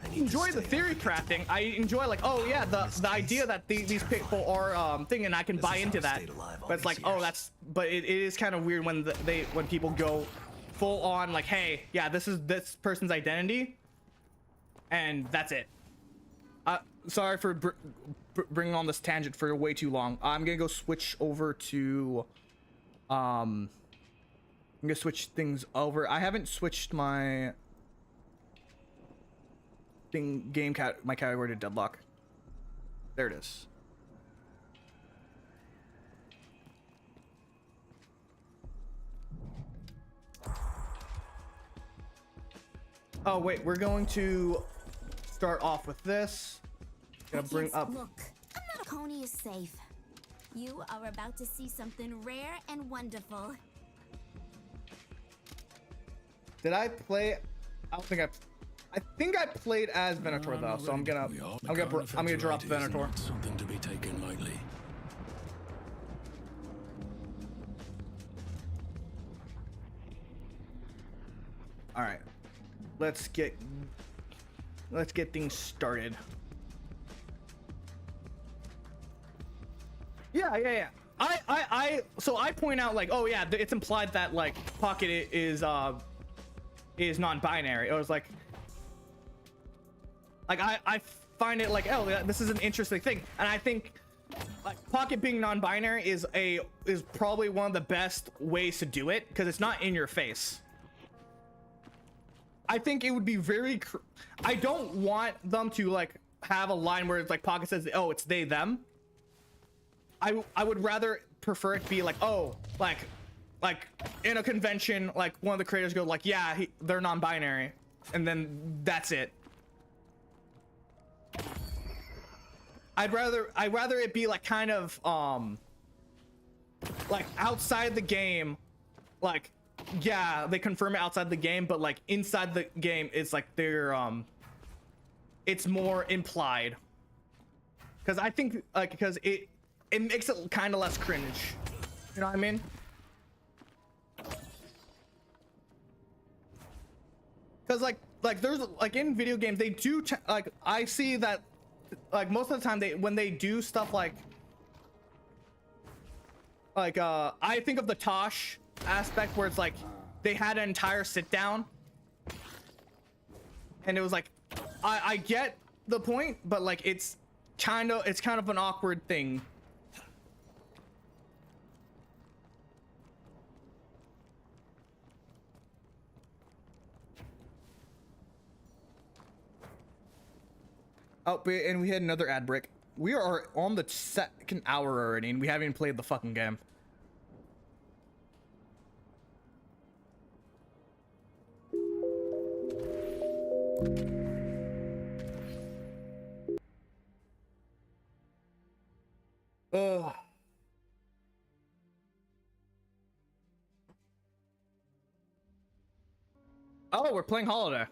I enjoy the theory crafting. I enjoy oh yeah, the idea that these people are thing, and I can buy into that. But it's oh, but it is kind of weird when when people go full on hey, yeah, this is this person's identity, and that's it. Sorry for bringing on this tangent for way too long. I'm gonna go switch over to I'm gonna switch things over. I haven't switched my my category to Deadlock. There it is. Oh wait, we're going to start off with this. Gonna bring up. Look, I'm not. Coney is safe. You are about to see something rare and wonderful. Did I play? I don't think I think I played as Venator though, so I'm gonna drop Venator. Something to be taken lightly. All right, let's get let's get things started. Yeah. So I point out like, oh yeah, it's implied that like Pocket is non-binary. It was like I find it like, oh, this is an interesting thing, and I think like Pocket being non-binary is probably one of the best ways to do it because it's not in your face. I think it would be very. I don't want them to like have a line where it's like Pocket says, oh, it's they them. I would rather prefer it to be like, oh, like in a convention, like one of the creators go like, yeah, they're non-binary, and then that's it. I'd rather it be like kind of like outside the game, like yeah, they confirm it outside the game, but like inside the game it's like they're it's more implied, because I think like because it makes it kind of less cringe, you know what I mean? Because like there's like in video games they do like I see that like most of the time when they do stuff like I think of the Tosh aspect where it's like they had an entire sit down and it was like I get the point, but like it's kind of an awkward thing. Oh, and we had another ad break. We are on the second hour already, and we haven't even played the fucking game. Ugh. Oh, we're playing Holiday.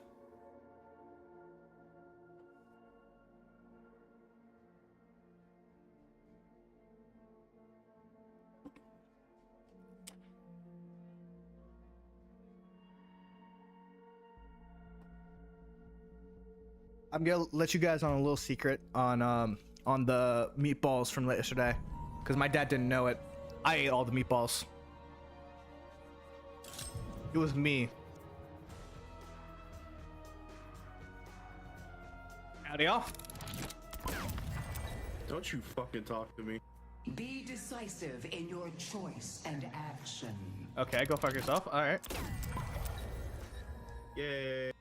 I'm gonna let you guys on a little secret on the meatballs from yesterday, because my dad didn't know it. I ate all the meatballs. It was me. Howdy, y'all. Don't you fucking talk to me. Be decisive in your choice and action. Okay, go fuck yourself. All right. Yay.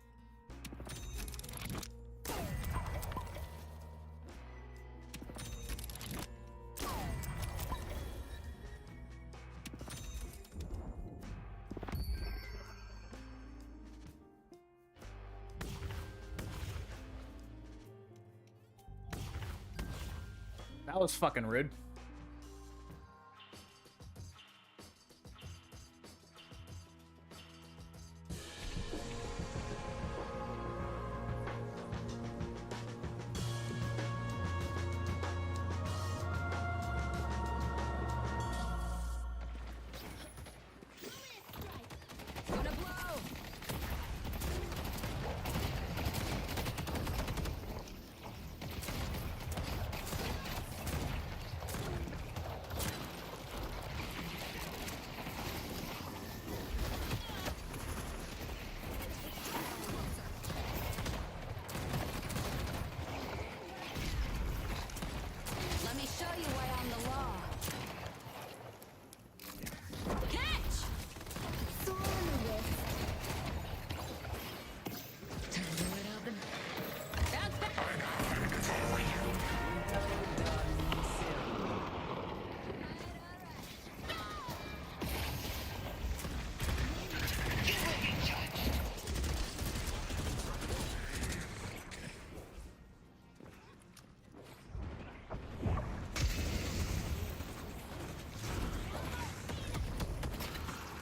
That was fucking rude. Let me show you why I'm the law. Catch! So bounce back.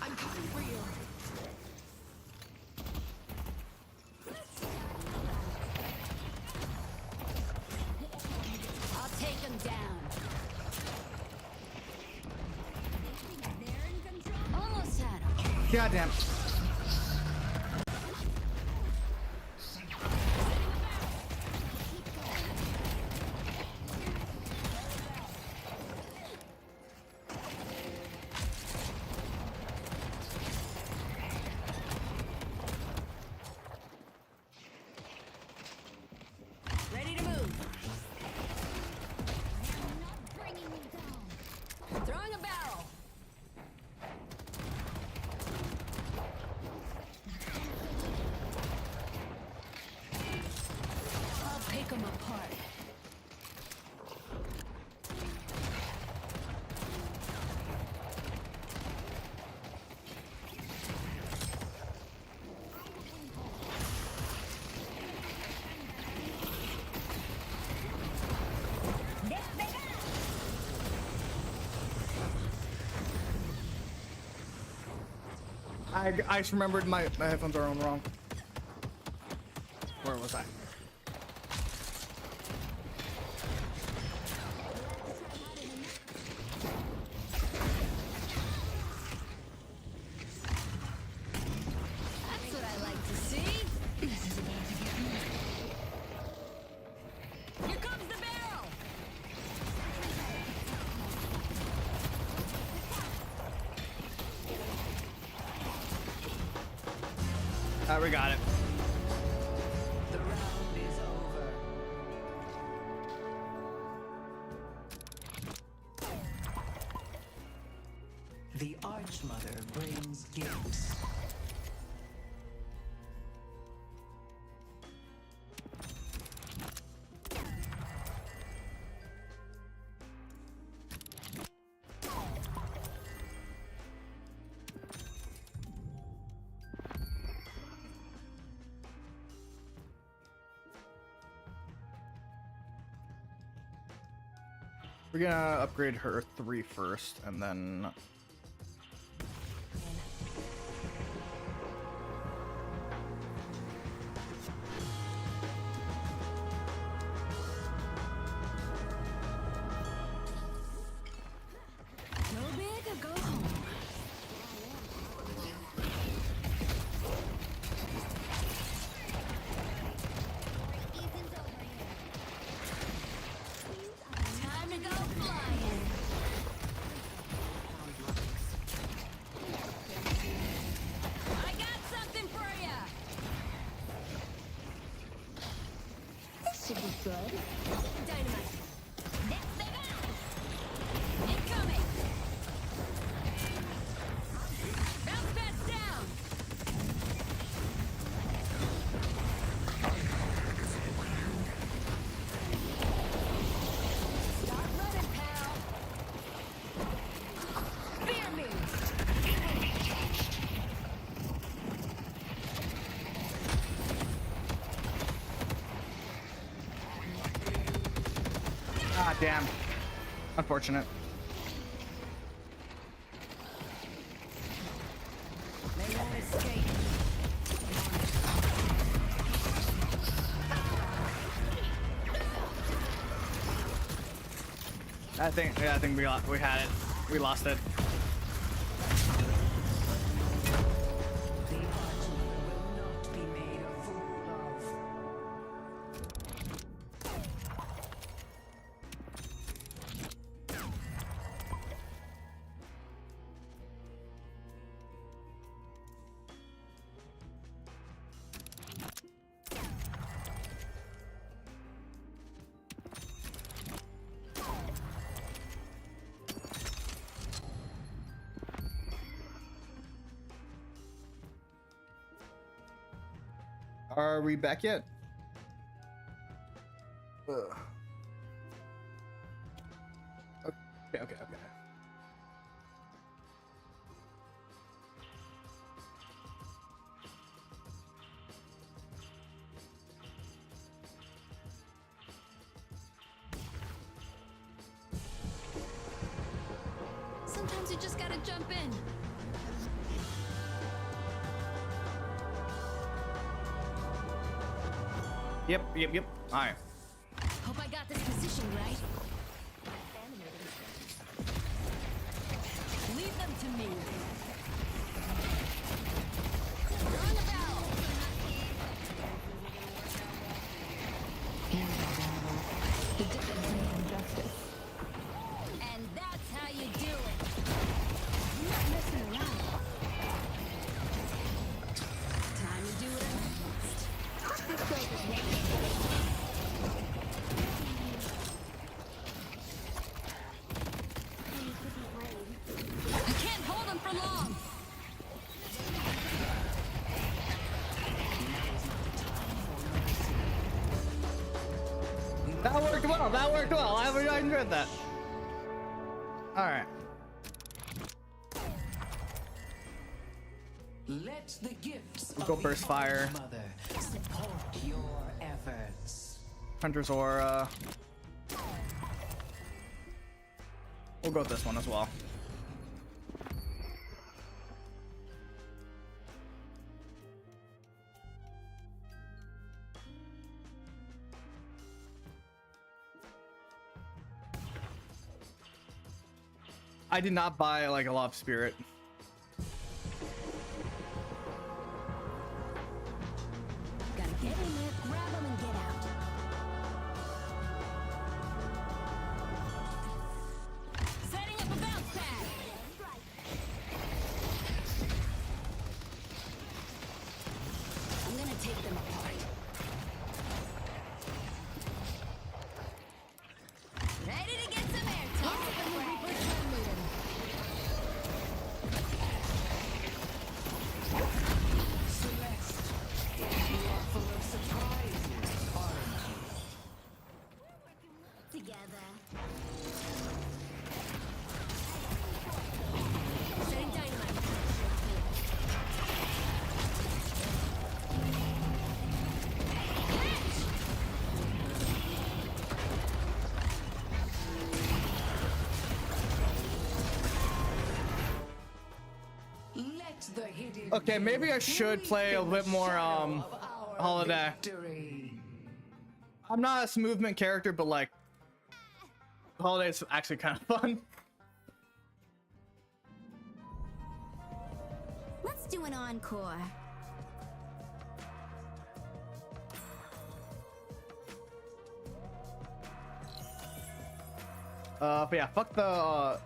I'm coming for you. I'll take him down. Almost had him. Goddamn. I just remembered my headphones are on wrong. Where was I? That's what I like to see. This is about to get me. Here comes the barrel. We got it. The round is over. The Archmother brings gifts. We're gonna upgrade her 3 first, and then Go big or go home. Time to go flying. I got something for ya. This should be good. Dynamite. Next thing out. Incoming. Bounce pads down. Stop running, pal. Fear me. ah, damn. Unfortunate. They won't escape. I think we had it. We lost it. The Archmother will not be made a fool of. Are we back yet? Ugh. Okay. Sometimes you just gotta jump in. Yep. All right. Hope I got this position right. Leave them to me. On the bell. The difference in justice. And that's how you do it. I'm not messing around. Time to do what I must. This goes I can't hold them for long. That worked well. I enjoyed that. All right. Let the gifts We'll go of burst the fire. Archmother support your efforts. Hunter's Aura. We'll go with this one as well. I did not buy like a lot of Spirit. Gotta get in there, grab them, and get out. Setting up a bounce pad. I'm gonna take them apart. Ready to get some airtime. Celeste, you are full of surprises, aren't you? Together. Setting dynamite. Let the hidden Okay, maybe I should play a bit more Holiday. victory. I'm not a movement character, but like Holiday is actually kind of fun. Let's do an encore. But yeah, fuck the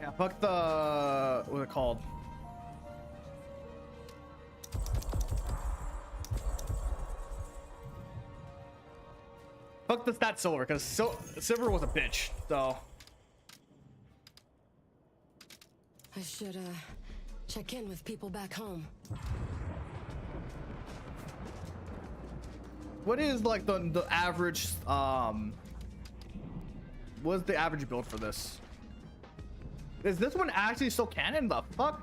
yeah, fuck the what's it called? Fuck the stat silver, because silver was a bitch. So I should check in with people back home. what is like the average what's the average build for this? Is this one actually still canon? The fuck?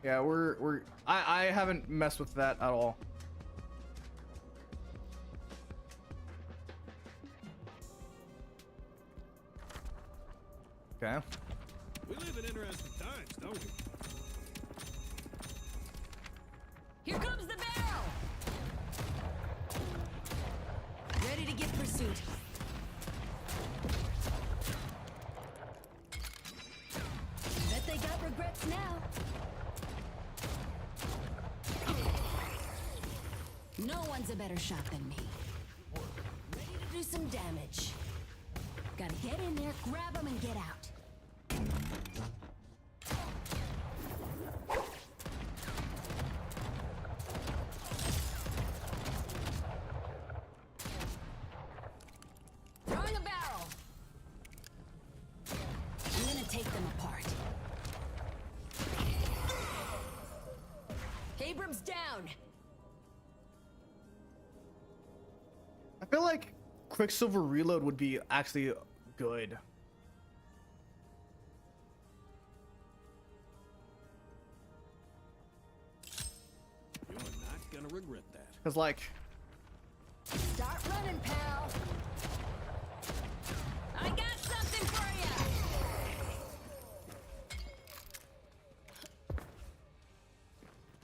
Yeah, I haven't messed with that at all. Okay. We live in interesting times, don't we? Here comes the barrel! Ready to get pursuit. Bet they got regrets now. No one's a better shot than me. Ready to do some damage. Gotta get in there, grab them, and get out. Throwing a barrel. I'm gonna take them apart. Abrams down. I feel like Quicksilver Reload would be actually good. You're not gonna regret that. Cause like Start running, pal. I got something for you.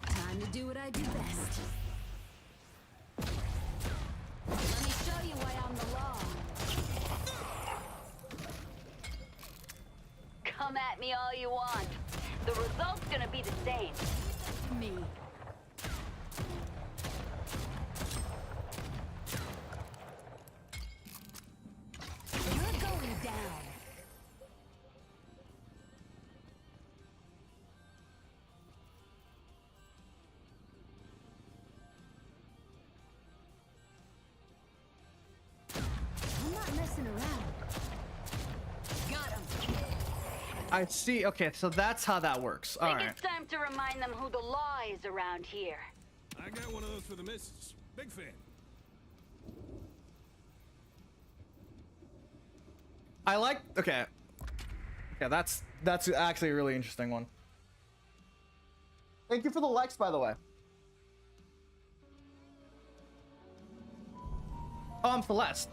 Time to do what I do best. Let me show you why I'm the law. Come at me all you want. The result's gonna be the same. Me. You're going down. I'm not messing around. Got him. I see. Okay, so that's how that works. All Think right. it's time to remind them who the law is around here. I got one of those for the missus. Big fan. I like. Okay. Yeah, that's actually a really interesting one. Thank you for the likes, by the way. Oh, I'm Celeste.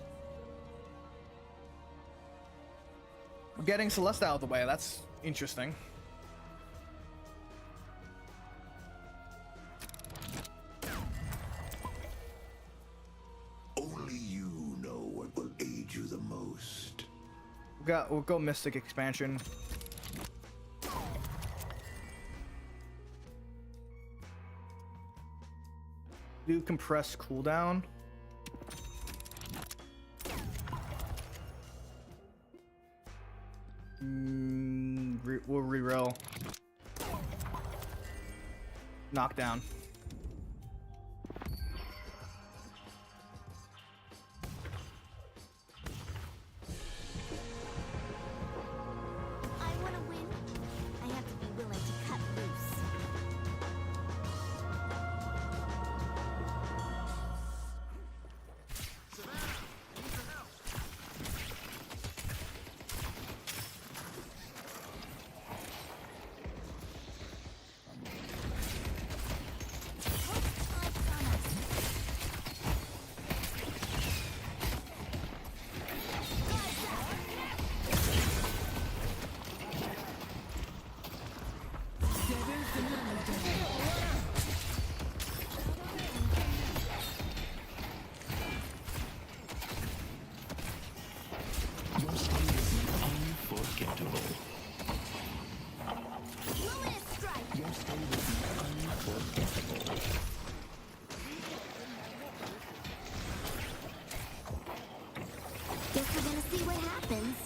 We're getting Celeste out of the way. That's interesting. We'll go Mystic expansion. Do compressed cooldown. We'll reroll. Knockdown. I want to win. I have to be willing to cut loose. Your state is unforgettable. Luminous strike. Your state is unforgettable. Guess we're gonna see what happens.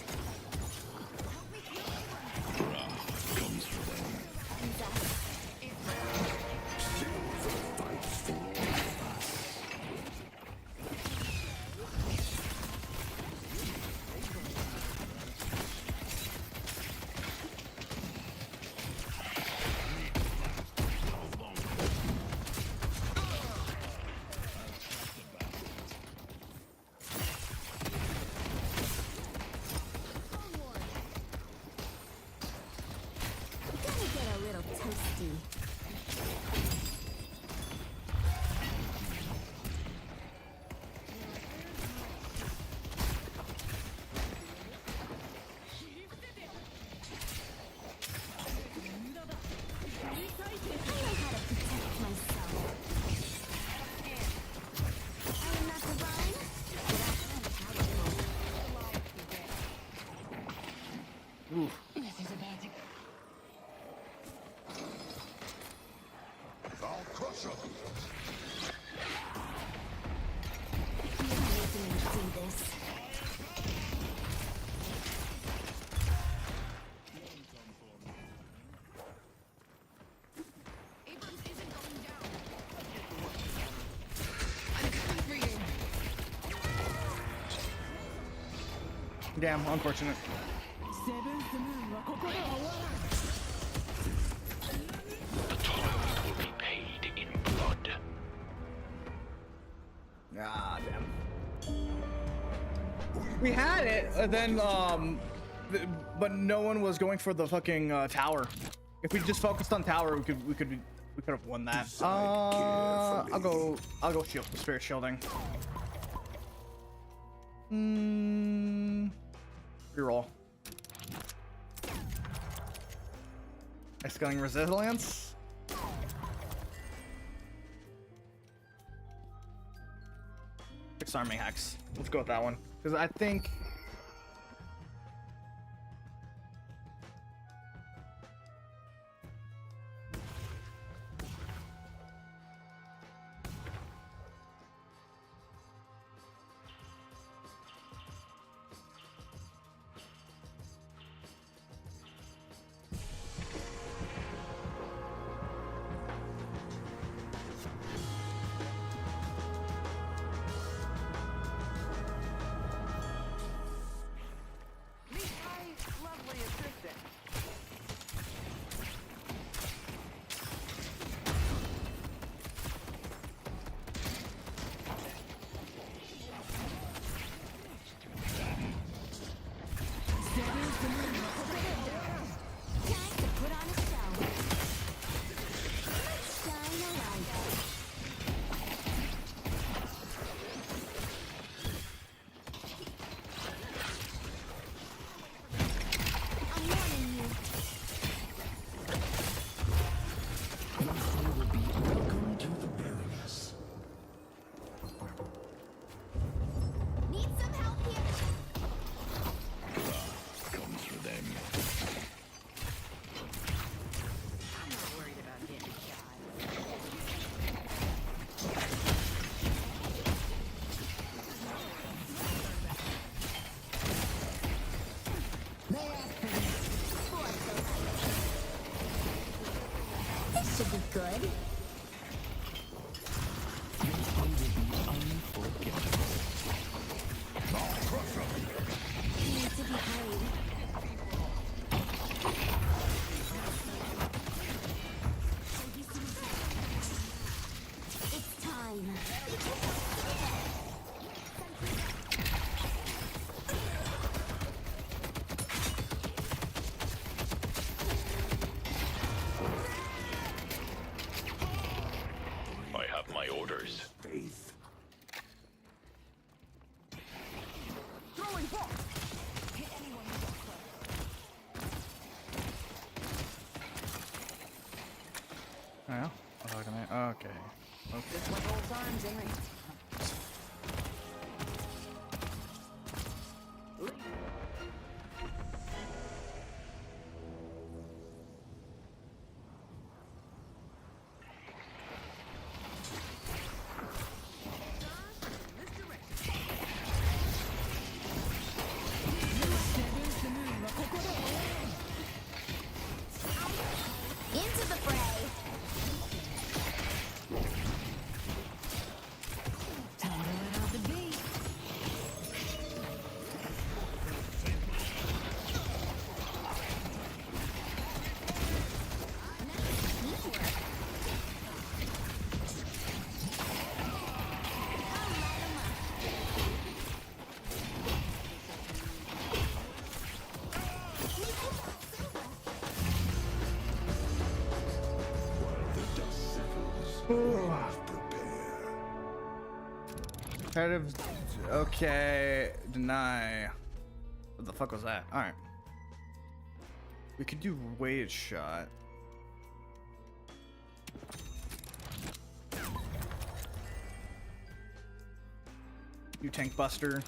Wrath comes for them. Silver fights for all of us. Gonna get a little toasty. I know how to protect myself. I am not divine, but Oof. I'll crush them. you're making me do this. Damn, unfortunate. The toll will be paid in blood. Ah, damn. We had it, then but no one was going for the fucking tower. If we just focused on tower, we could have won that. I'll go shield, spirit shielding. Reroll. Scaling resilience. Disarming hex. Let's go with that one because I think. bud. Need to be paid. It's time. I have my orders. Faith. Throwing rock. Yeah. Oh, can I? Okay. Okay. Just like old times, ain't it? Into the fray. Time to let out the beat. Competitive. Okay. Deny. What the fuck was that? Alright. We could do weighted shot. Do tank buster.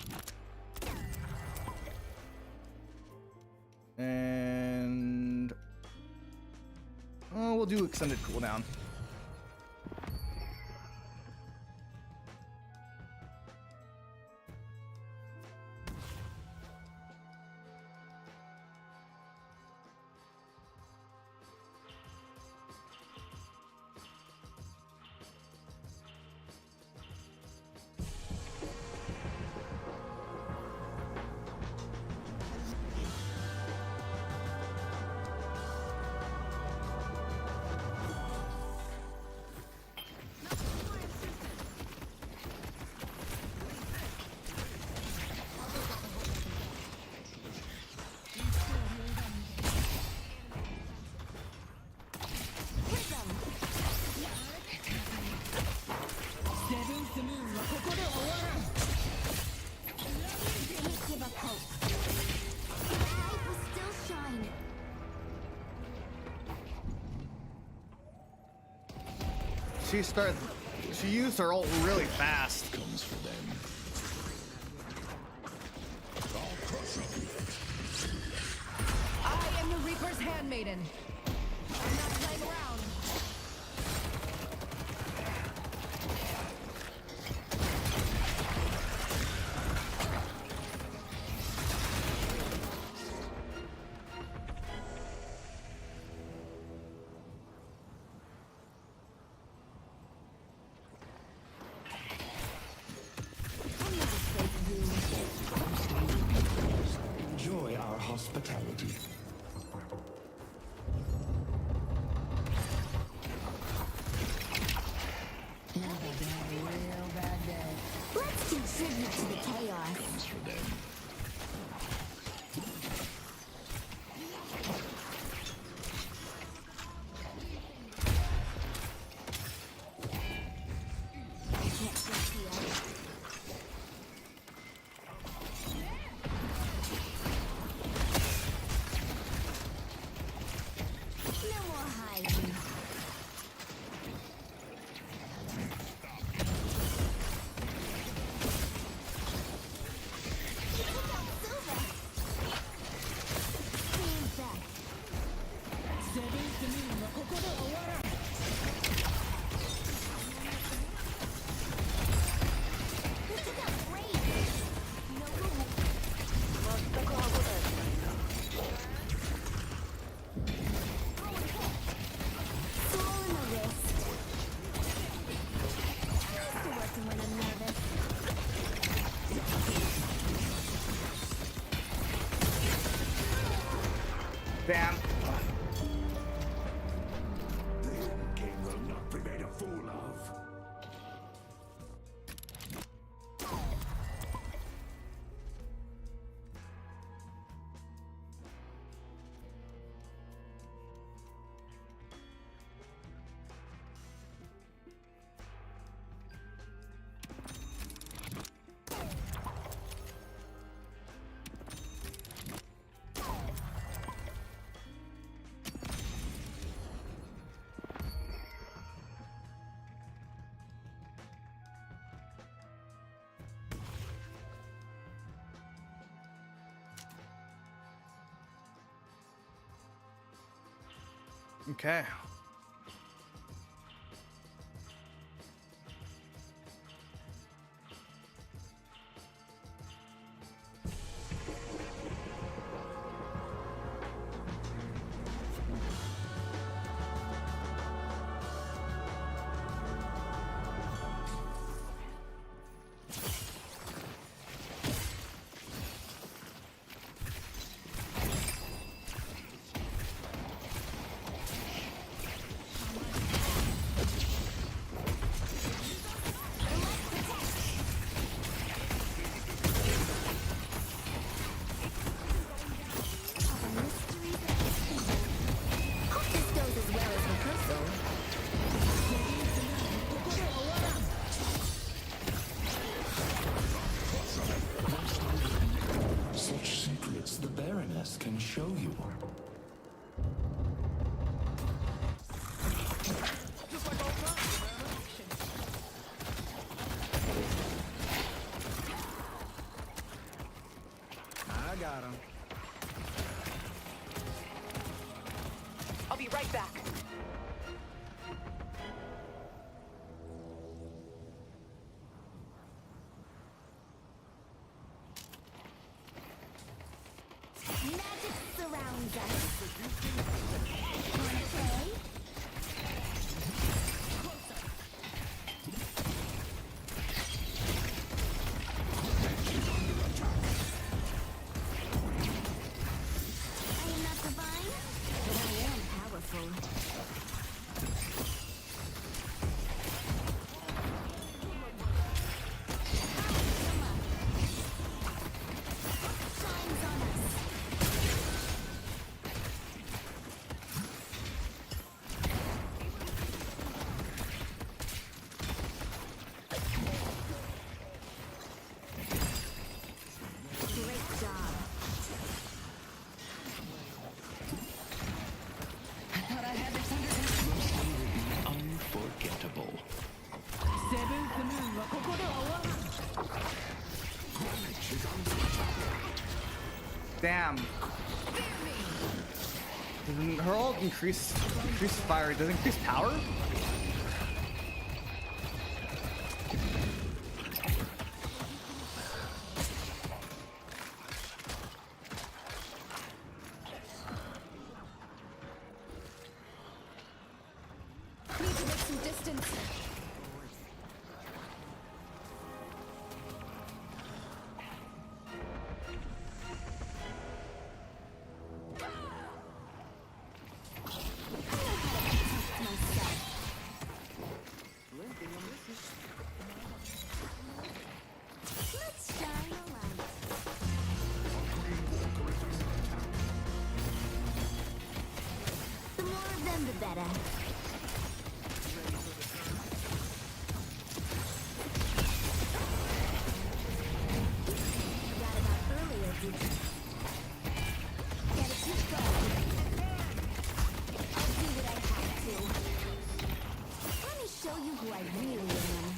And oh, we'll do extended cooldown. Give up hope. The light will still shine. She used her ult really fast. Comes for them. I'll crush them. I am the Reaper's handmaiden. I'm not playing around. Enjoy our hospitality. Damn. The Hidden King will not be made a fool of. Okay. Hope this goes as well as rehearsal. Such secrets the Baroness can show you. I got him. I'll be right back. Magic surrounds us. Wanna play? I am not divine, but I am powerful. Shines on us. Great job. I thought I had this under control. Your stay will be unforgettable. Damn. Doesn't her ult increase fire? Does it increase power? Need to make some distance. Let's shine a light. The more of them, the better. Forgot about earlier, did you? Gotta keep going. I'll do what I have to. Let me show you who I really am.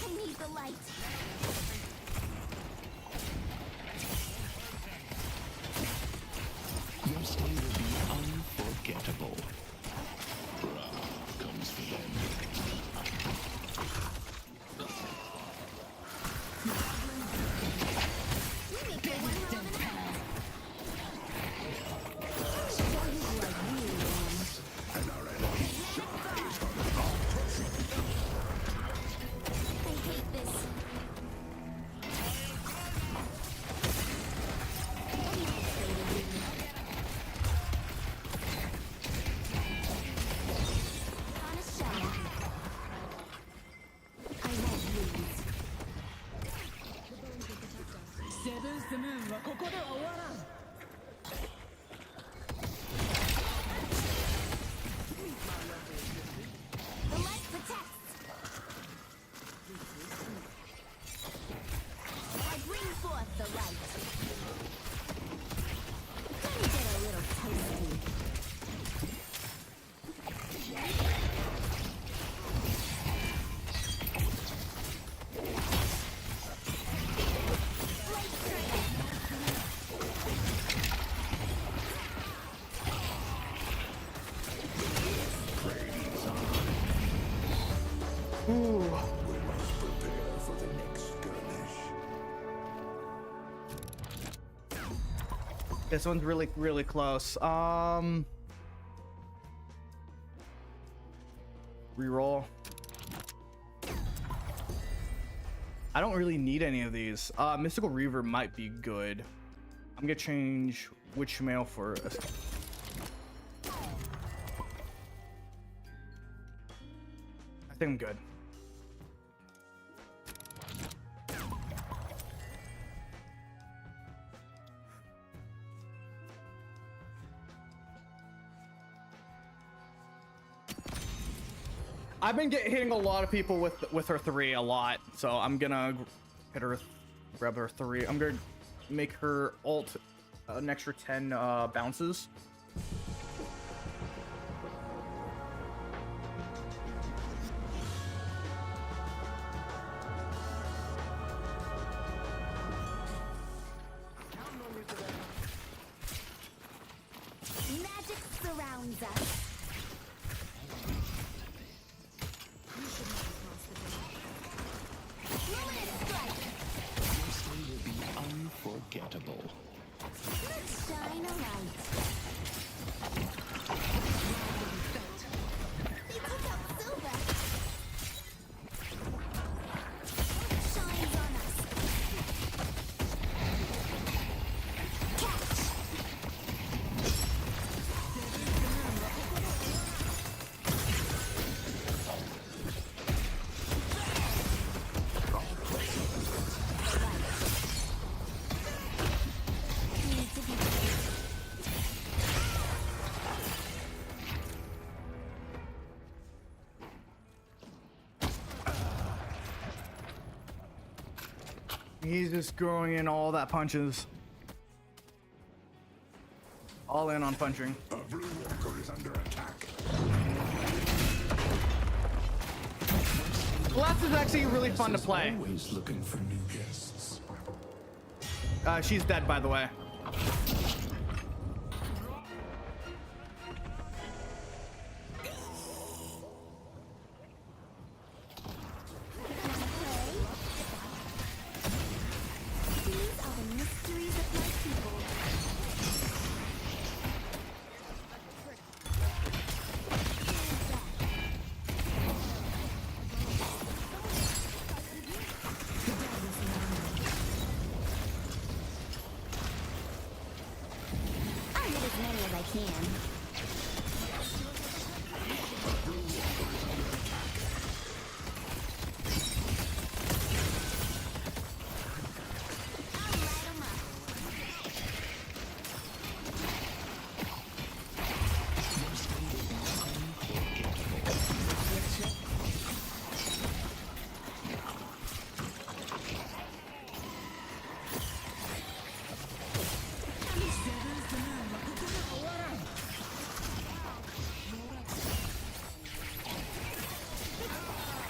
I need the light. Your stay will be unforgettable. The light protects. I bring forth the light. Let me get a little toasty. Ooh. We must prepare for the next skirmish. This one's really close. Reroll. I don't really need any of these. Mystical Reaver might be good. I'm gonna change Witch Mail for a... I think I'm good. I've been hitting a lot of people with her 3 a lot, so I'm gonna hit her, grab her 3. I'm gonna make her ult an extra 10 bounces. Magic surrounds us. This day will be unforgettable. Let's shine a light. They took out Silver. Shines on us. Catch. Need to be He's just throwing in all that punches. All in on punching. A blue walker is under attack. Left is actually really fun to play. Always looking for new guests. She's dead, by the way. These are the mysteries of my people. I'll hit as many as I can. I'll light 'em up.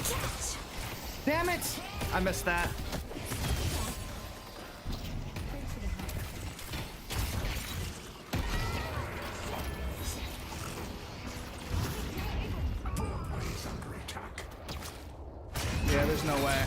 Catch! Damn it! I missed that. Broadway's under attack. Yeah, there's no way.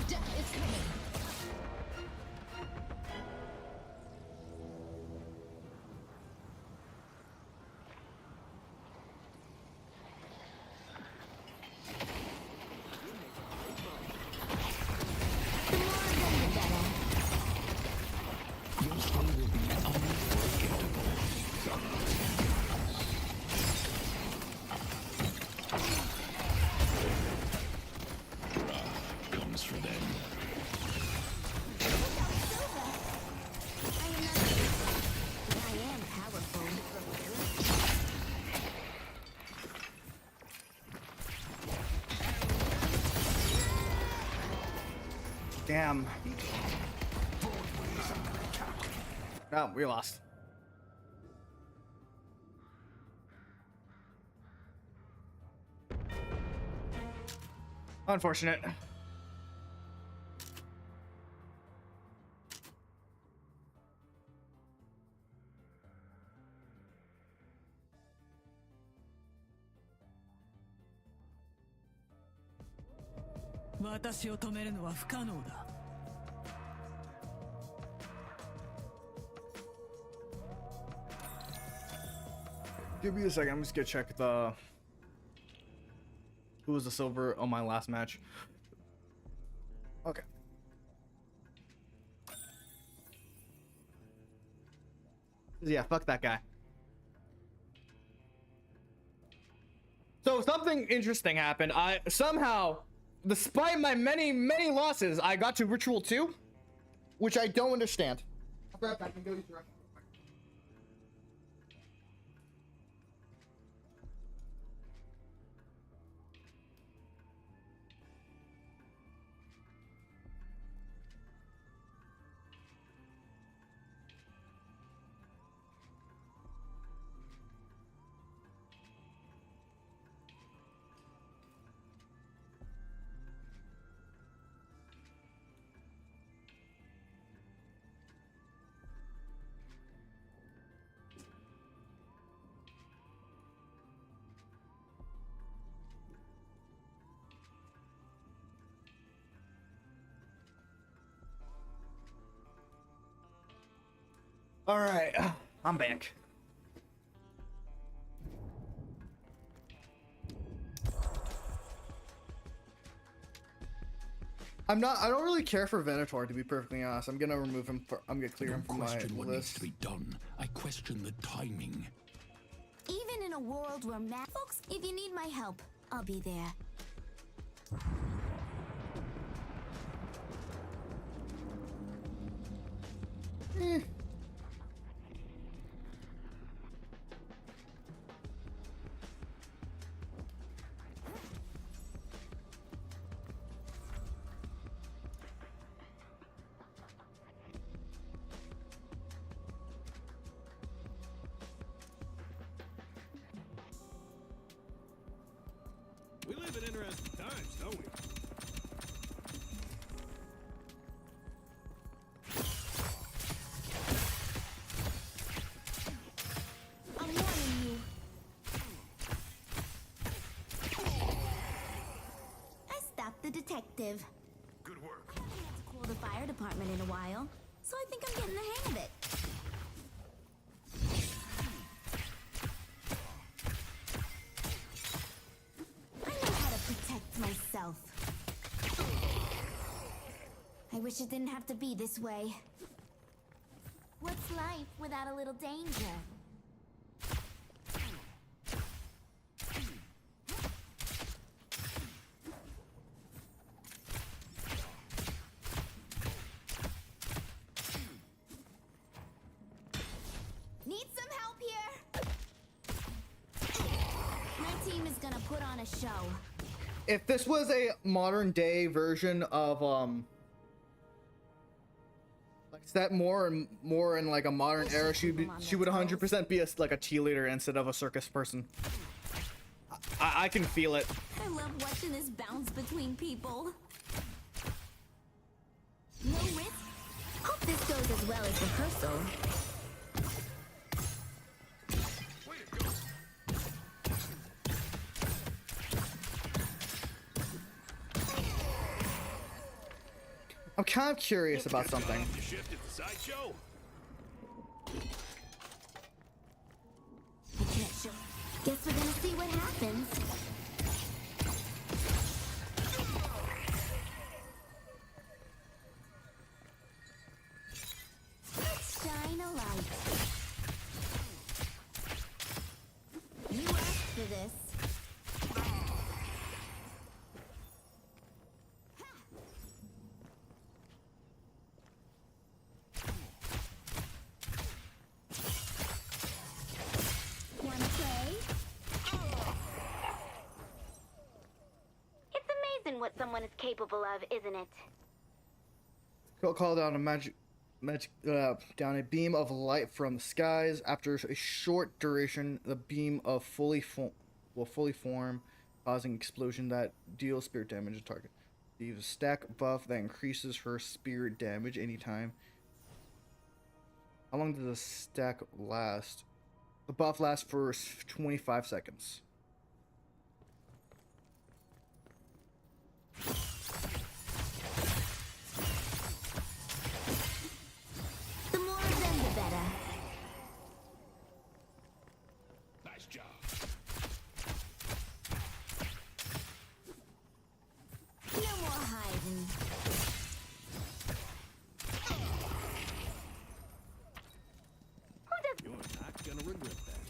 Death is coming. Damn. No, we lost. Unfortunate. Give me a second. I'm just gonna check the who was the silver on my last match. Okay. Yeah, fuck that guy. So something interesting happened. I somehow, despite my many losses, I got to Ritual 2, which I don't understand. I'll be right back and go use the restroom. All right, I'm back. I don't really care for Venator, to be perfectly honest. I'm gonna remove him. I'm gonna clear him from my question what needs list. to be done. I question the timing. Even in a world where folks, if you need my help, I'll be there. We live in interesting times, don't we? I'm warning you. I stopped the detective. Good work. I haven't had to call the fire department in a while, so I think I'm getting the hang of it. I know how to protect myself. I wish it didn't have to be this way. What's life without a little danger? Need some help here? My team is gonna put on a show. If this was a modern day version of like set more in like a modern era, she would 100% be like a cheerleader instead of a circus person. I can feel it. I love watching this bounce between people. No risk. Hope this goes as well as rehearsal. I'm kind of curious about something. You shift at the sideshow? I can't show. Guess we're gonna see what happens. Let's shine a light. You asked for this. Wanna play? It's amazing what someone is capable of, isn't it? Call down down a beam of light from the skies. After a short duration, the beam of will fully form, causing explosion that deals spirit damage to target. Use a stack buff that increases her spirit damage anytime. How long does the stack last? The buff lasts for 25 seconds. The more of them, the better. Nice job. No more hiding. You're not gonna regret that.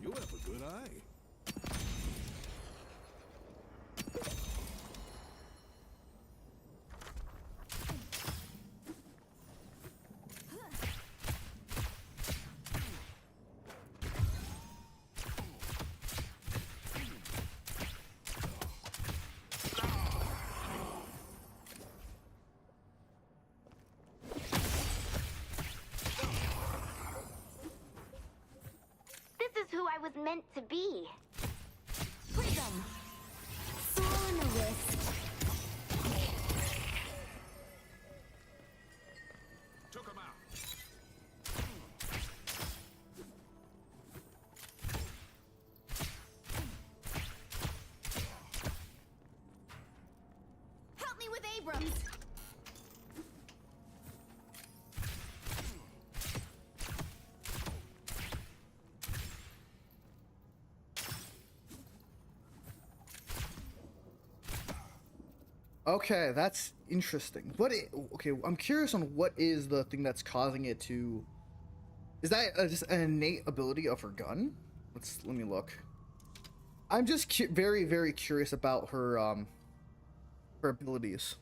You have a good eye. This is who I was meant to be. Prism. Soul in the wrist. Took him out. Help me with Abrams. Okay, that's interesting. Okay, I'm curious on what is the thing that's causing it to. Is that just an innate ability of her gun? Let me look. I'm just very, very curious about her her abilities.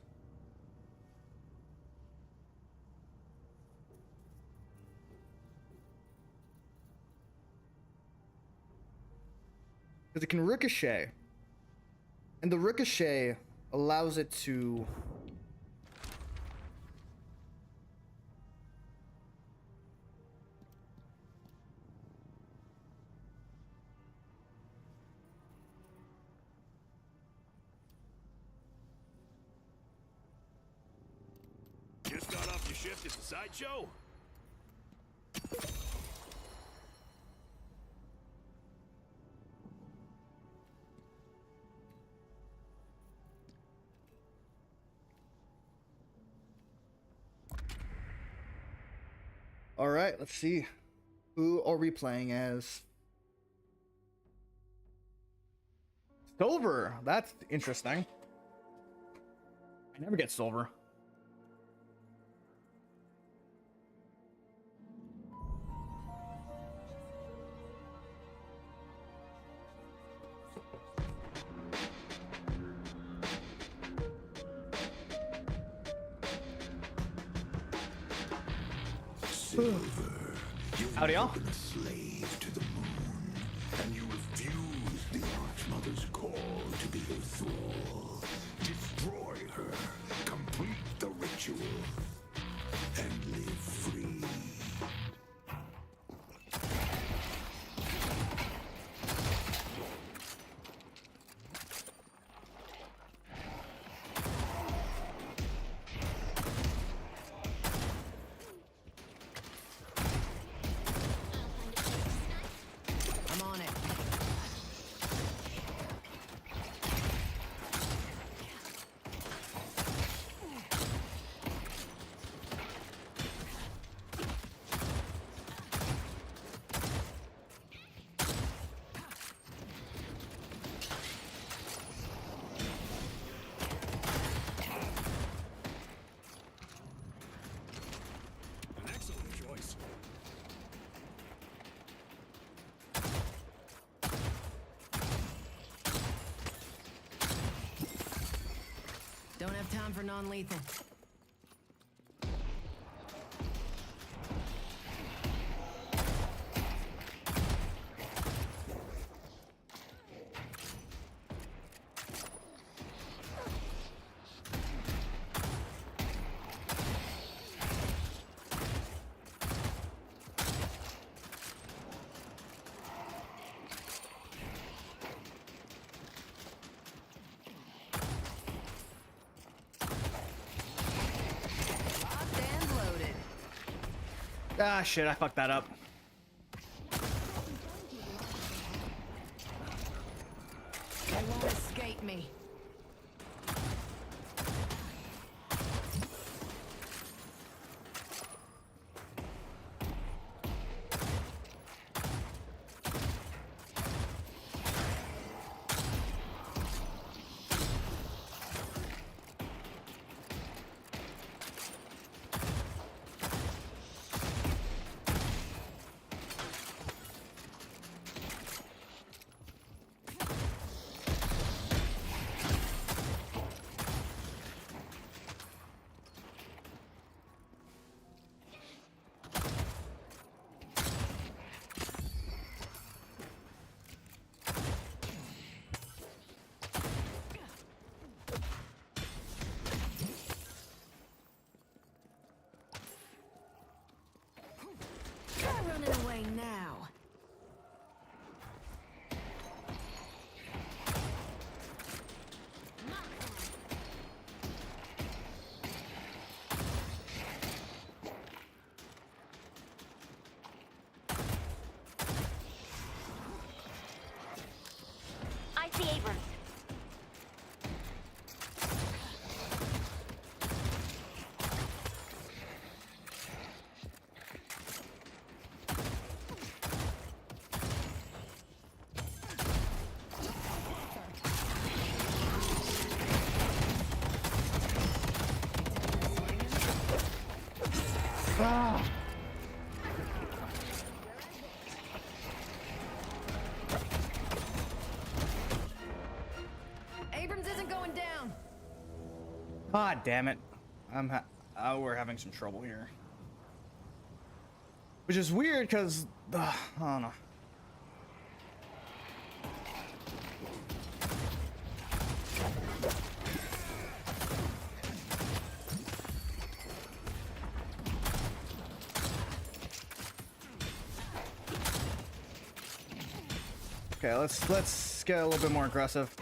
Because it can ricochet, and the ricochet allows it to Just got off your shift at the sideshow? All right, let's see. Who are we playing as? Silver. That's interesting. I never get silver. Silver, Howdy, y'all. been a slave to the moon, and you refuse the Archmother's call to be her thrall. Destroy her, complete the ritual, and live free. I'm on it. An excellent choice. Don't have time for non-lethal. Ah, shit, I fucked that up. They won't escape me. Running away now. I see Abrams. Ah. Abrams isn't going down. God damn it. We're having some trouble here. Which is weird because I don't know. Okay, let's get a little bit more aggressive.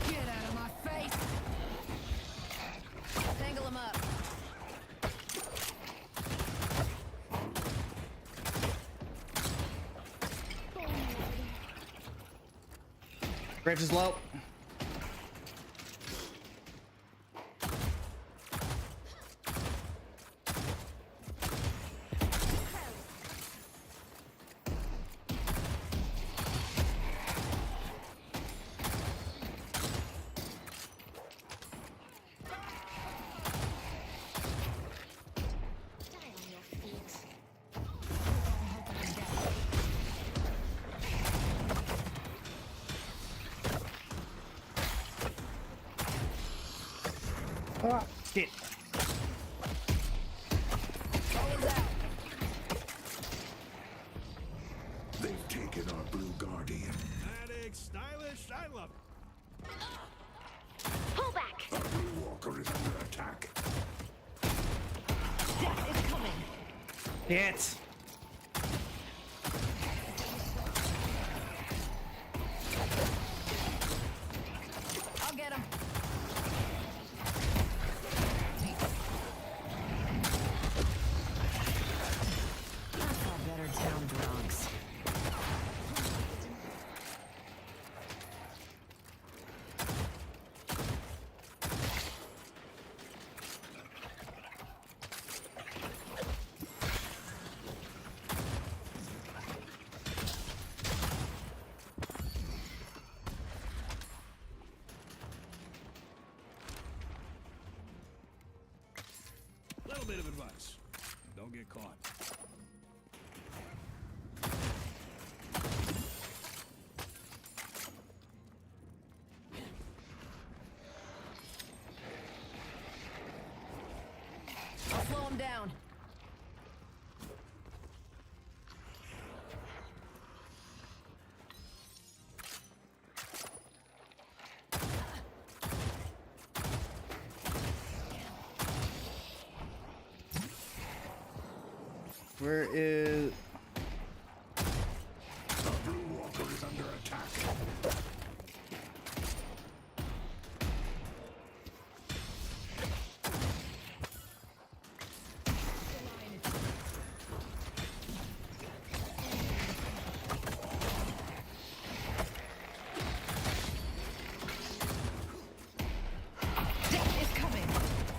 Get out of my face. Tangle him up. Graves is low. Ah, shit. They've taken our blue guardian. Dramatic, stylish, I love it. Pull back. Our blue walker is under attack. Death is coming. Shit. I'll get him. I saw better town drugs. Little bit of advice. Don't get caught. I'll slow him down. Where is... Our blue walker is under attack.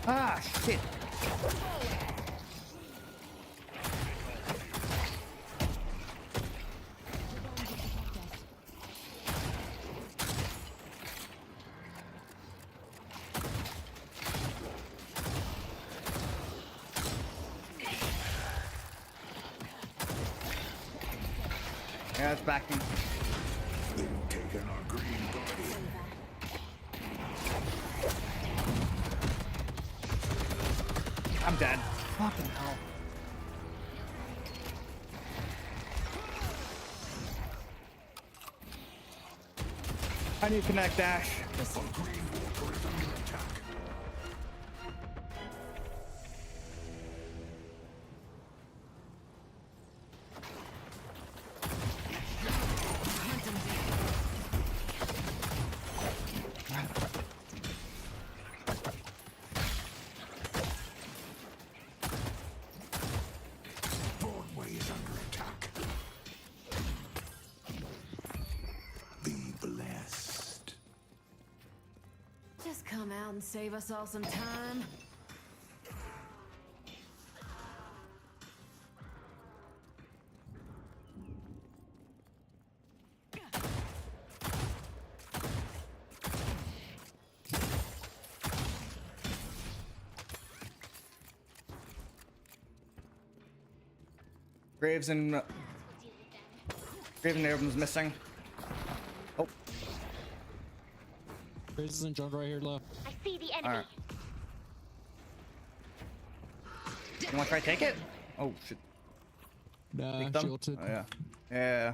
Ah, shit. Yeah, it's backing. They've taken our green guardian. I'm dead. Fucking hell. I need to connect dash. Broadway is under attack. Be blessed. Just come out and save us all some time. Graves and Abrams missing. Oh. Graves isn't jumped right here left. I see the enemy. Alright. You wanna try to take it? Oh shit. Nah, Take them? she ulted. Oh, yeah. Yeah.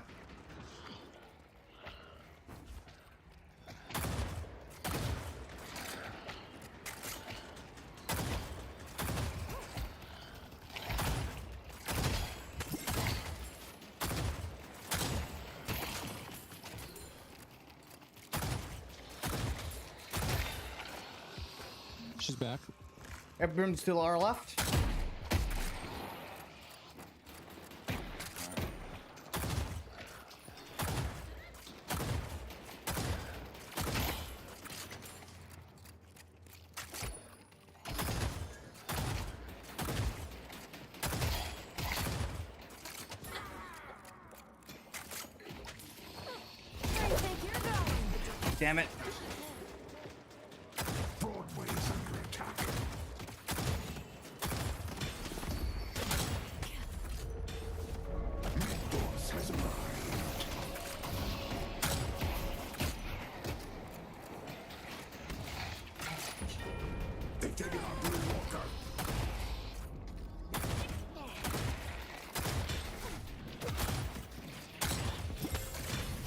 She's back. Everyone's still our left. Damn it. Broadway is under attack. Mid-boss has arrived. They've taken our blue walker.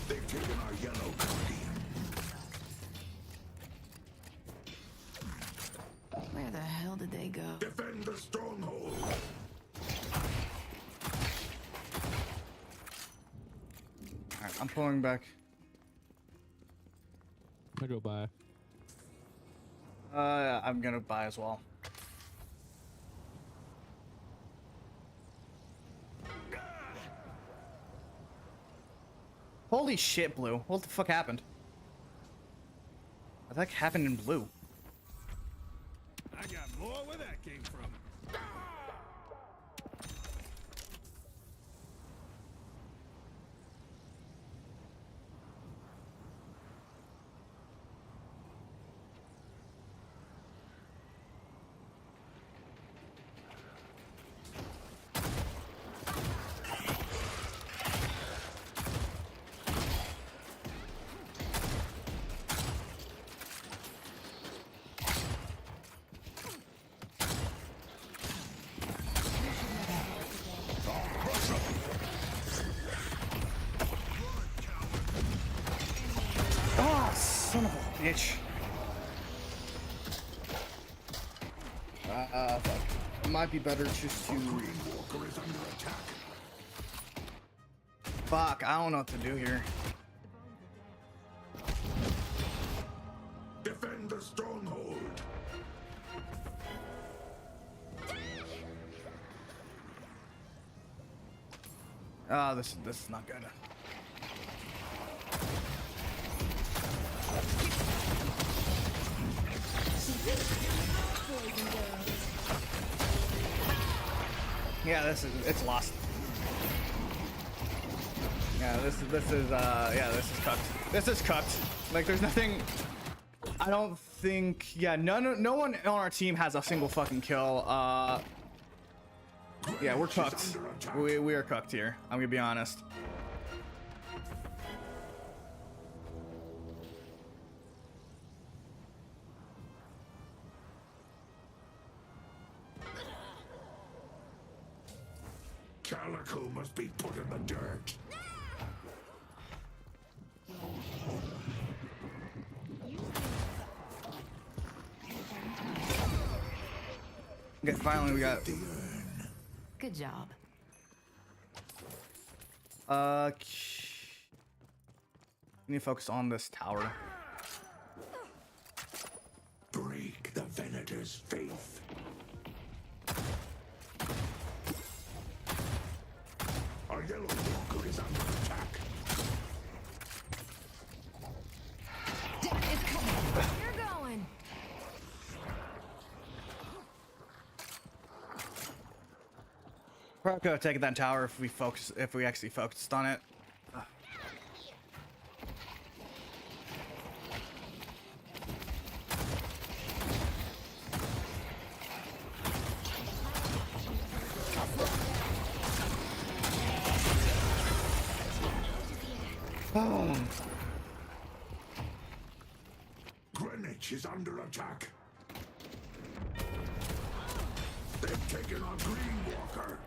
They've taken our yellow guardian. Where the hell did they go? Defend the stronghold. Alright, I'm pulling back. I go by. I'm gonna buy as well. Holy shit, Blue. What the fuck happened? What the heck happened in Blue? I got more where that came from. Oh, son of a bitch. Fuck. It might be better just to... Fuck, I don't know what to do here. Defend the stronghold. Ah, this is not good. Poison Yeah, it's lost. Yeah, this is cooked. This is cooked. Like, there's nothing. I don't think. Yeah, no one on our team has a single fucking kill. Yeah, we're cooked. We are cooked here. I'm gonna be honest. Calico must be put in the dirt. Okay, finally we got. Good job. We need to focus on this tower. Break the Venator's faith. Our yellow walker is under attack. Death is coming. You're going. Probably could have taken that tower if we actually focused on it. Greenwich is under attack. They've taken our green walker.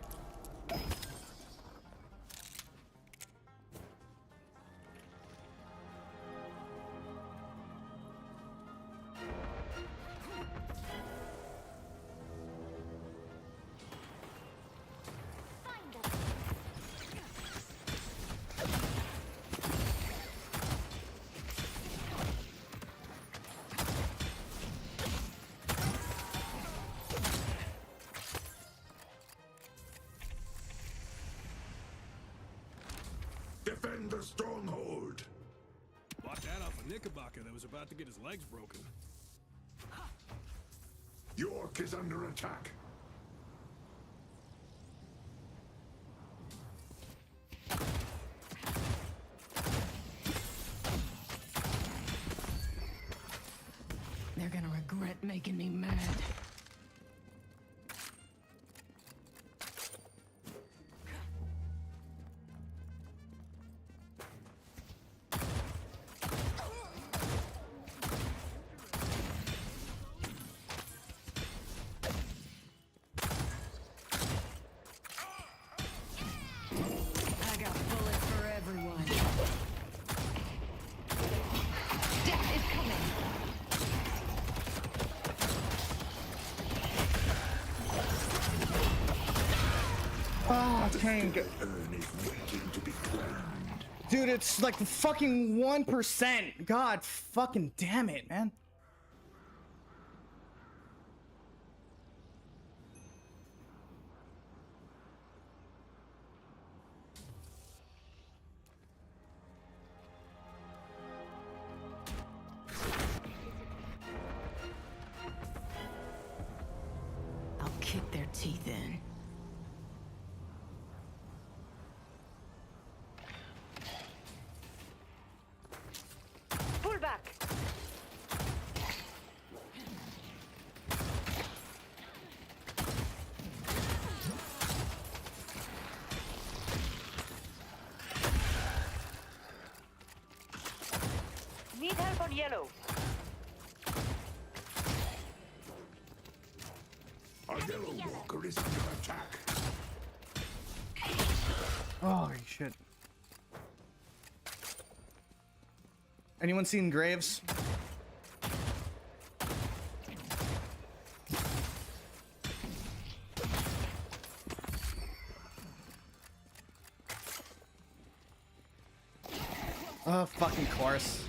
Defend the stronghold. Bought that off a Knickerbocker that was about to get his legs broken. York is under attack. They're gonna regret making me mad. I got bullets for everyone. Death is coming. Oh, dang. Urn is waiting to be claimed. Dude, it's like fucking 1%. God fucking damn it, man. I'll kick their teeth in. Pull back. Need help on yellow. Our yellow walker is under attack. Oh shit. Anyone seen Graves? Oh, fucking course.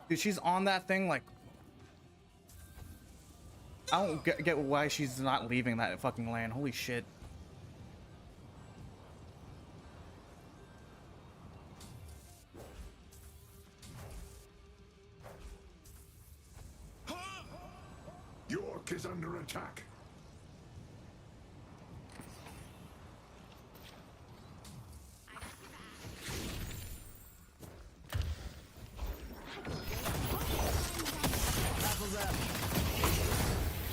Dude, she's on that thing like... I don't get why she's not leaving that fucking land. Holy shit. Deadlock is under attack.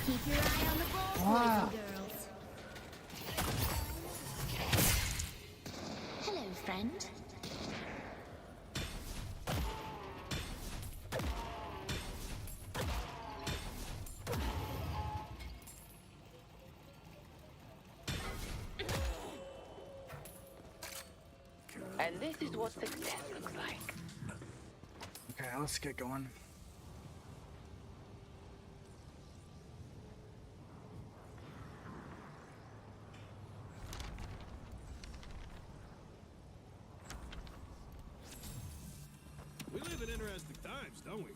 Keep your eye on the ball, Wow. boys and girls. Hello, friend. And this is what success looks like. Okay, let's get going. We live in interesting times, don't we?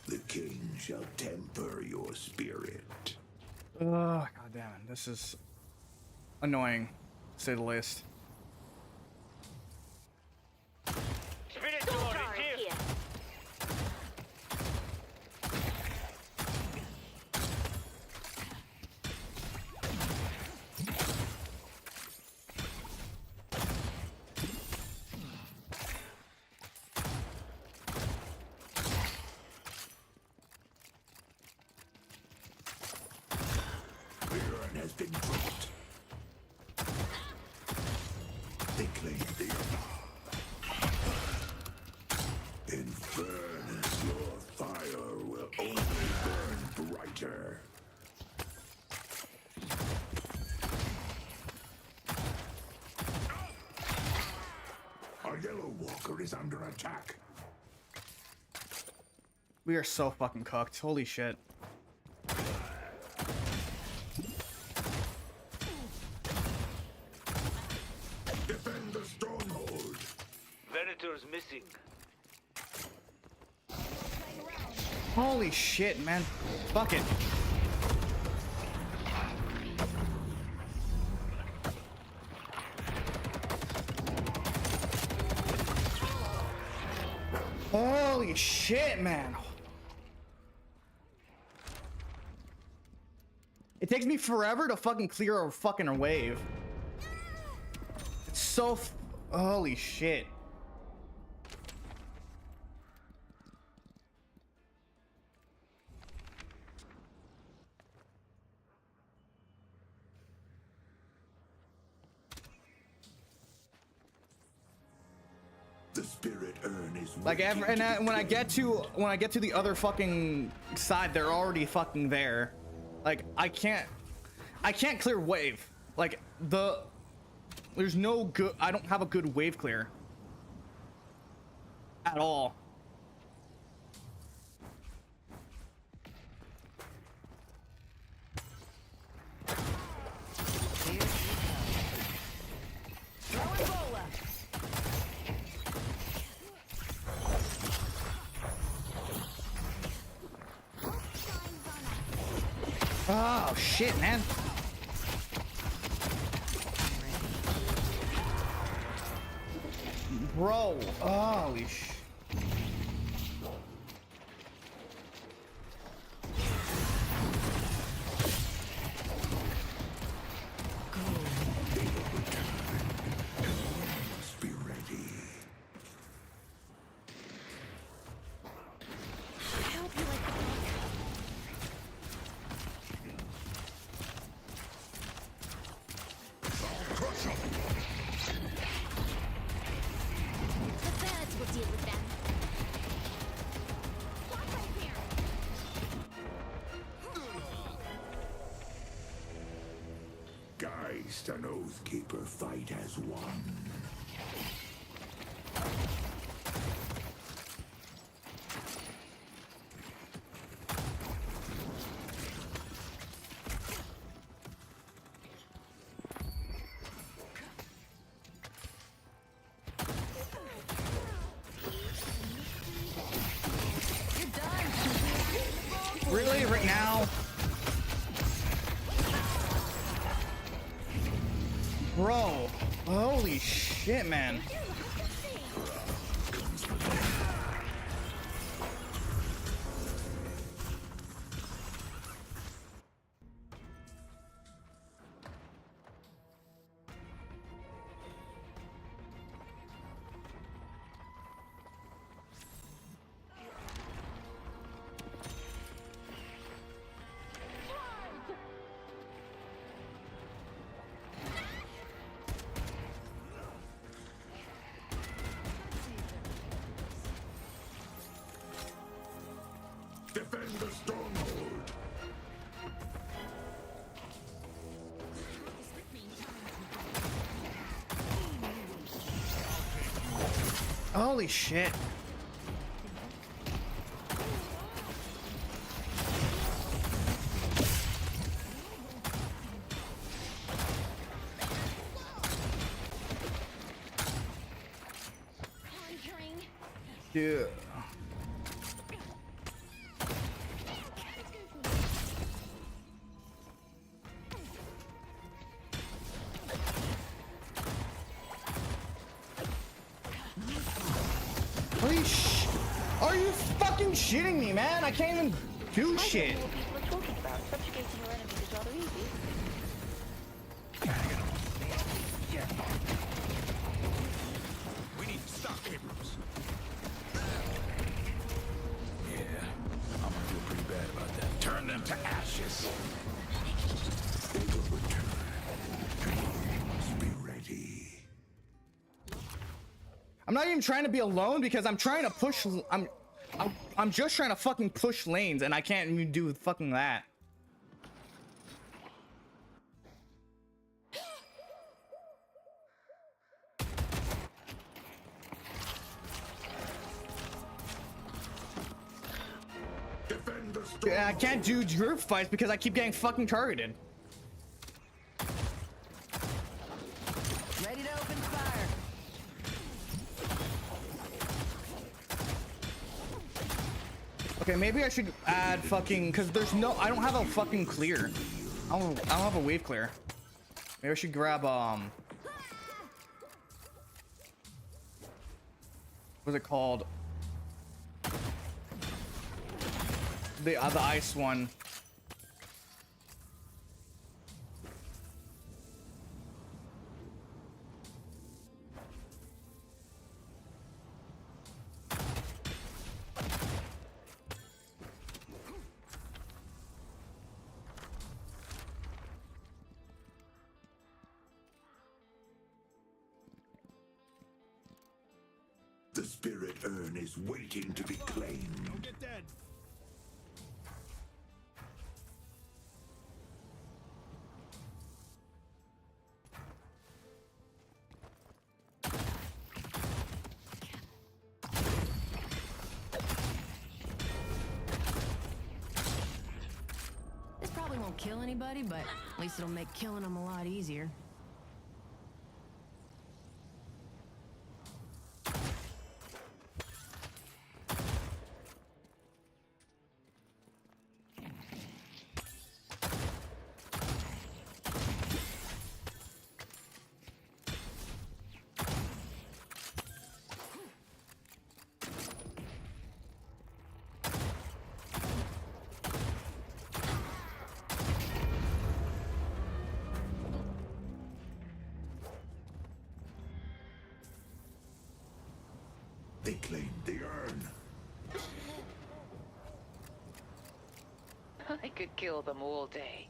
The king shall temper your spirit. Ugh, god damn it. This is annoying, to say the least. Spirit door is here. The urn has been dropped. They claim the in fairness, your fire will only burn brighter. Our yellow walker is under attack. We are so fucking cooked. Holy shit. Defend the stronghold. Venator's missing. Holy shit, man. Fuck it. Holy shit, man. It takes me forever to fucking clear a fucking wave. It's so holy shit. The spirit urn is Like waiting when to I get to the other fucking side, they're already fucking there. Like I can't clear wave. Like there's no good. I don't have a good wave clear at all. Oh shit, man. Bro, holy sh. be ready. I hope you like the book. Crush 'em. The birds will deal with them. Watch right here. Geist and Oathkeeper fight as one. Bro, holy shit, man. Defend the stronghold. Holy shit. Dude. Holy sh! Are you fucking shitting me, man? I can't even do shit. We need to stop Abrams. Yeah, I'm gonna feel pretty bad about that. Turn them to ashes. They will return. Please be ready. I'm not even trying to be alone because I'm trying to push. I'm just trying to fucking push lanes and I can't even do fucking that. Defend the Dude, I can't do group fights because I keep getting fucking targeted. Ready to open fire. Okay, maybe I should add fucking because there's no. I don't have a fucking clear. I don't have a wave clear. Maybe I should grab what's it called? The ice one. The spirit urn is waiting to be claimed. Don't get dead. This probably won't kill anybody, but at least it'll make killing them a lot easier. They claimed the urn. I could kill them all day.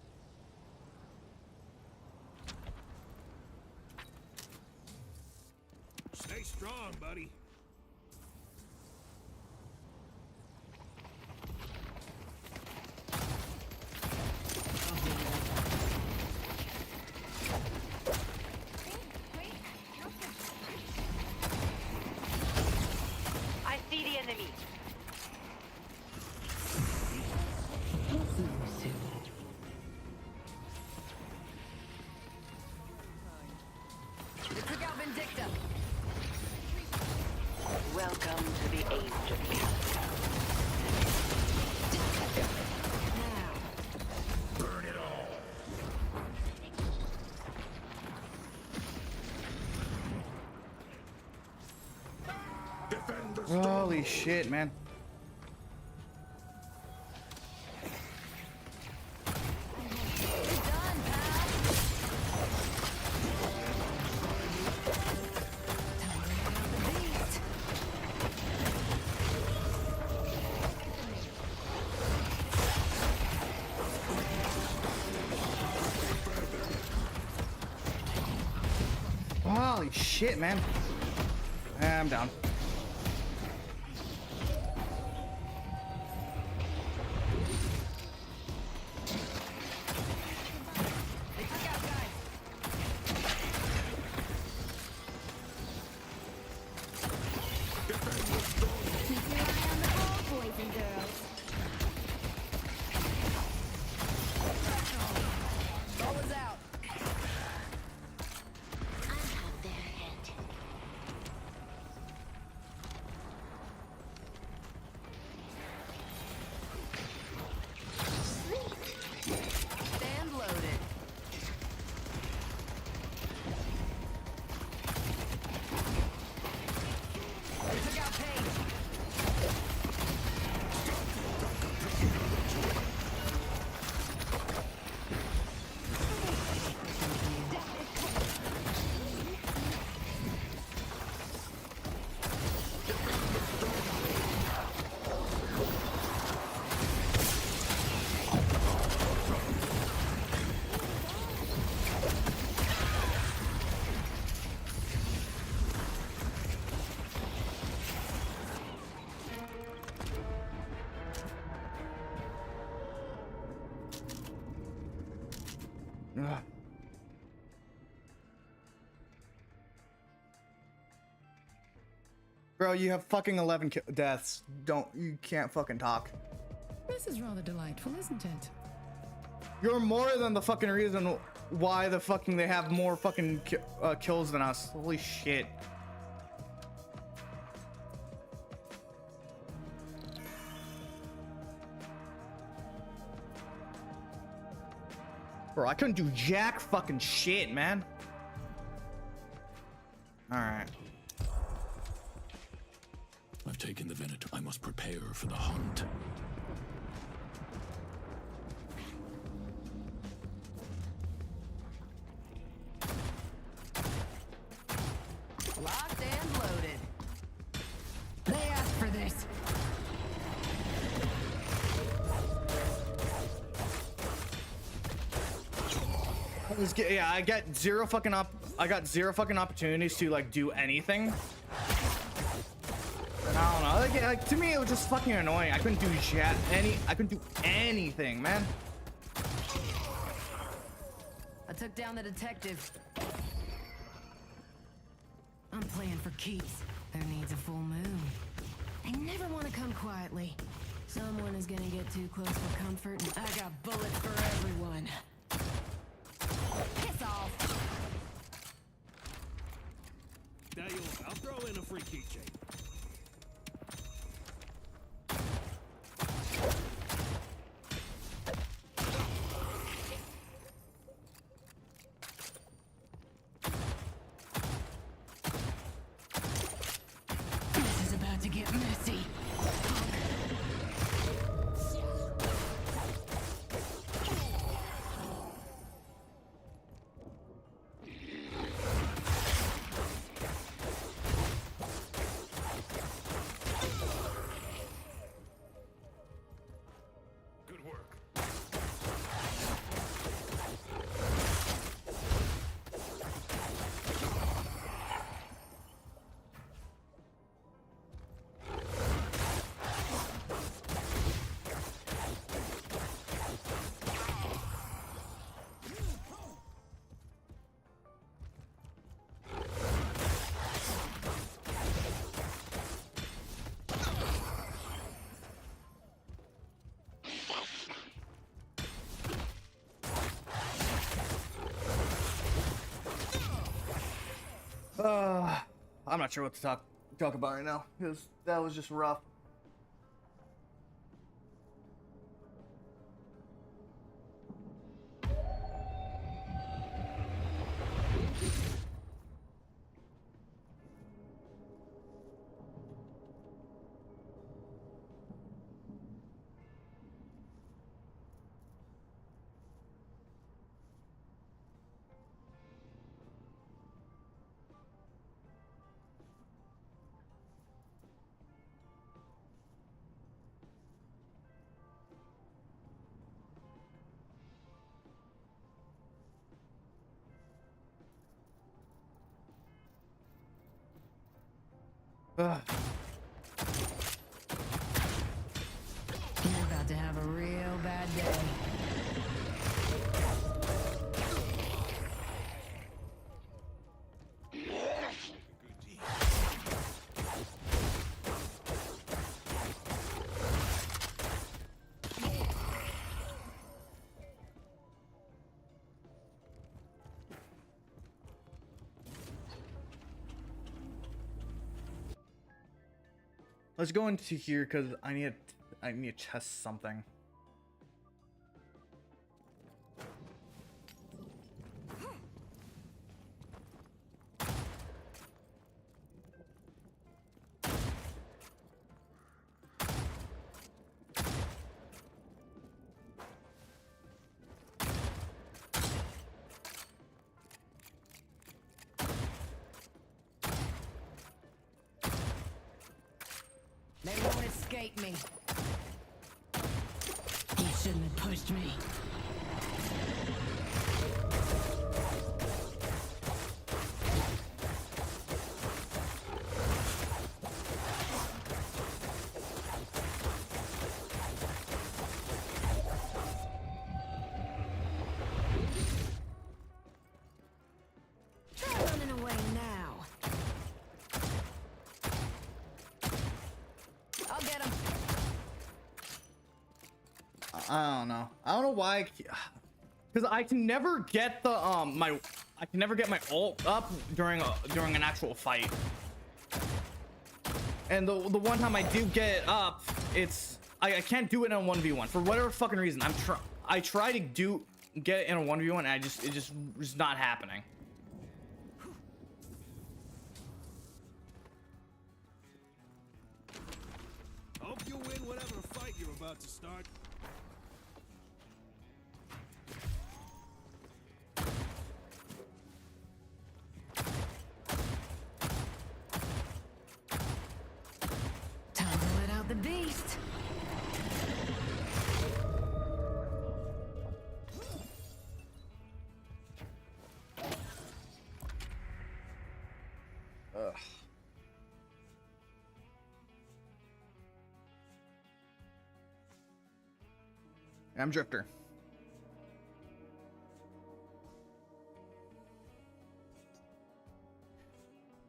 Stay strong, buddy. I see the enemy. They took out Vindicta. Welcome to the age of Casca. Burn it all. Holy shit, man. Holy shit, man. I'm down. Keep your eye on the ball, boys and girls. Ball is out. Stand loaded. Took out Paige. Ugh. Bro, you have fucking 11 deaths. You can't fucking talk. This is rather delightful, isn't it? You're more than the fucking reason why the fucking they have more fucking kills than us. Holy shit. Bro, I couldn't do jack fucking shit, man. Alright. I've taken the Venator. I must prepare for the hunt. Locked and loaded. They asked for this. Yeah, I got zero fucking opportunities to like do anything. And I don't know. Like to me, it was just fucking annoying. I couldn't do I couldn't do anything, man. I took down the detective. I'm playing for keeps. There needs a full moon. They never want to come quietly. Someone is gonna get too close for comfort, and I got bullets for everyone. Piss off! I'll throw in a free keychain. This is about to get messy. Good work. I'm not sure what to talk about right now because that was just rough. Ugh. You're about to have a real bad day. Let's go into here because I need to test something. They won't escape me. You shouldn't have pushed me. Try running away now. I'll get him. I don't know. I don't know why. Because I can never get the I can never get my ult up during an actual fight. And the one time I do get it up, it's I can't do it in a 1v1 for whatever fucking reason. I try to get it in a 1v1 and it's just not happening. Hope you win whatever fight you're about to start. Time to let out the beast. Ugh. I'm Drifter.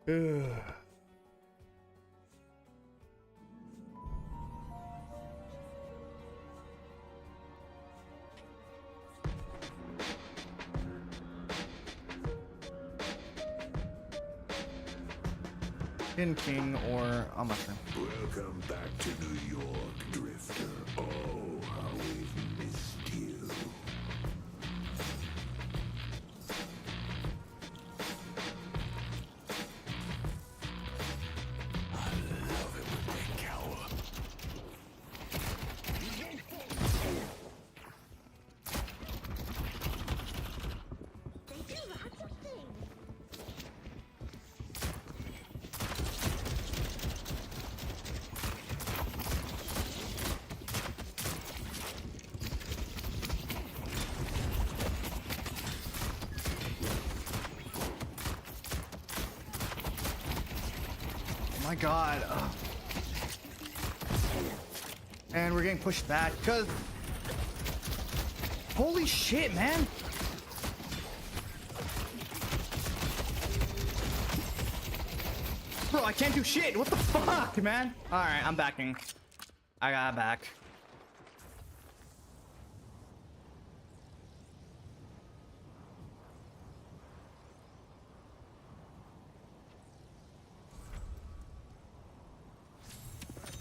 Ugh. King or a mushroom. Welcome back to New York, Drifter. Oh, how we've missed you. I love it when they cower. They do lots of things. My God. Ugh. And we're getting pushed back because holy shit, man. Bro, I can't do shit. What the fuck, man? All right, I'm backing. I got back.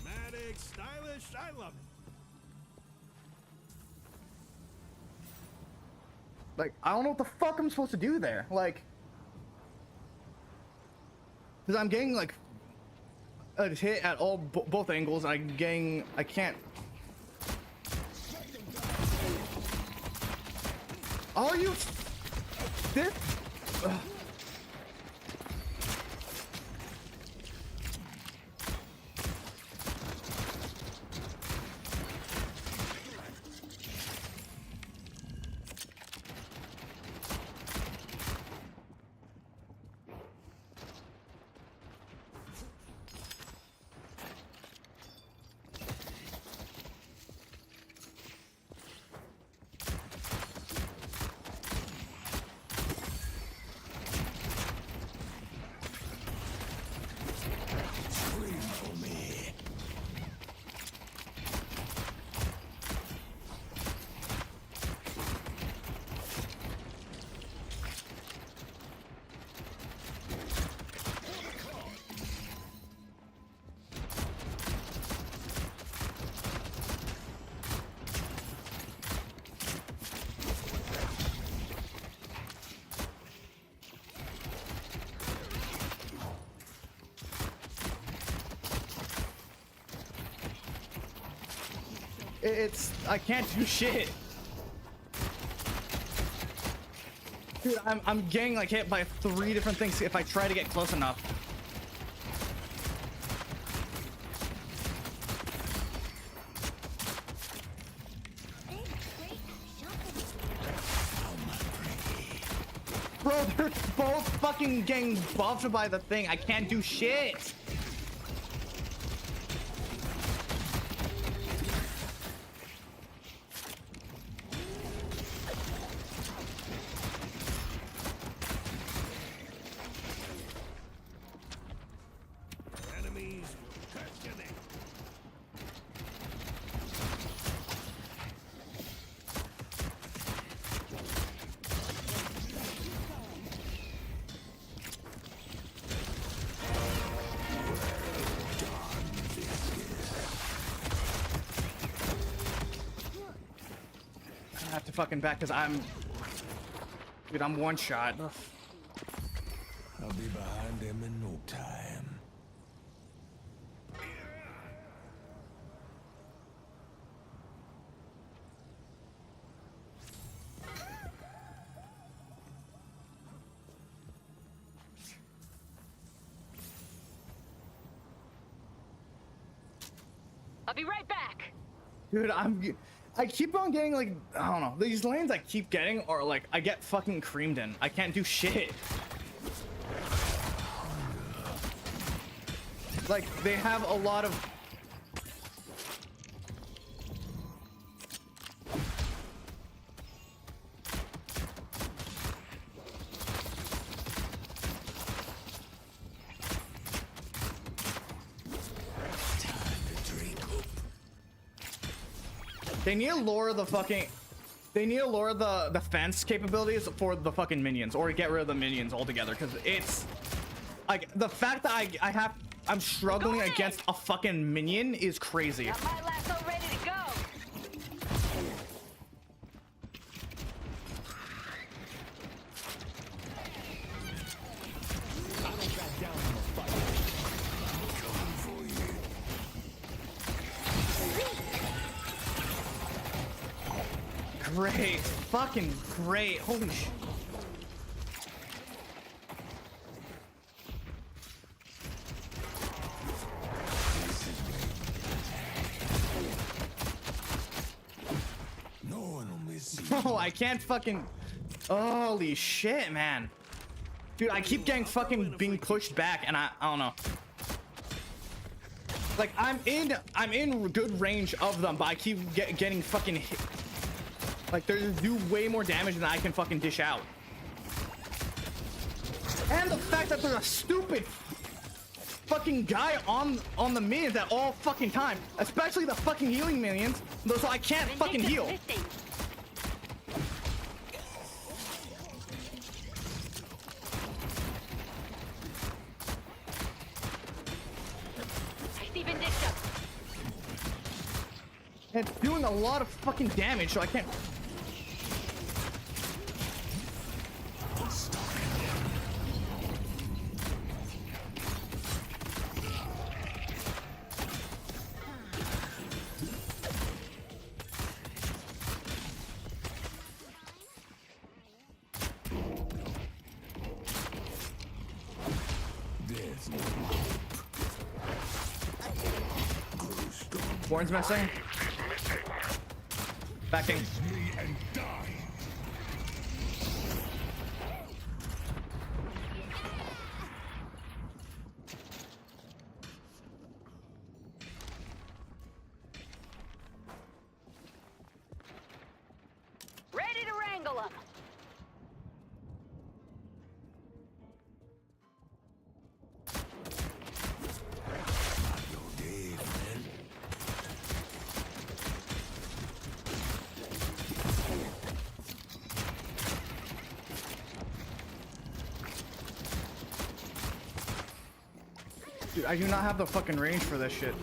Dramatic, stylish, I love it. Like, I don't know what the fuck I'm supposed to do there. Like, because I'm getting like a hit at all both angles. And I can't. Are you this? Ugh. I can't do shit. Dude, I'm getting like hit by 3 different things if I try to get close enough. Bro, they're both fucking getting buffed by the thing. I can't do shit. Enemies will cut your neck. I have to fucking back because dude, I'm one shot. Ugh. I'll be behind them in no time. I'll be right back. Dude, I keep on getting like, I don't know, these lanes I keep getting are like, I get fucking creamed in. I can't do shit. Like, they have a lot of... They need to lower the fucking... They need to lower the fence capabilities for the fucking minions, or get rid of the minions altogether, because it's... Like, the fact that I'm struggling against a fucking minion is crazy. Got my lasso ready to go. Great. Fucking great. Holy sh... No one will miss you. Oh, I can't fucking... Holy shit, man. Dude, I keep getting fucking being pushed back, and I don't know. Like, I'm in good range of them, but I keep getting fucking hit. Like, they do way more damage than I can fucking dish out. And the fact that there's a stupid fucking guy on the minions at all fucking time, especially the fucking healing minions, so I can't fucking heal. It's doing a lot of fucking damage, so I can't. Warren's missing. Backing. Ready to wrangle them. Dude, I do not have the fucking range for this shit.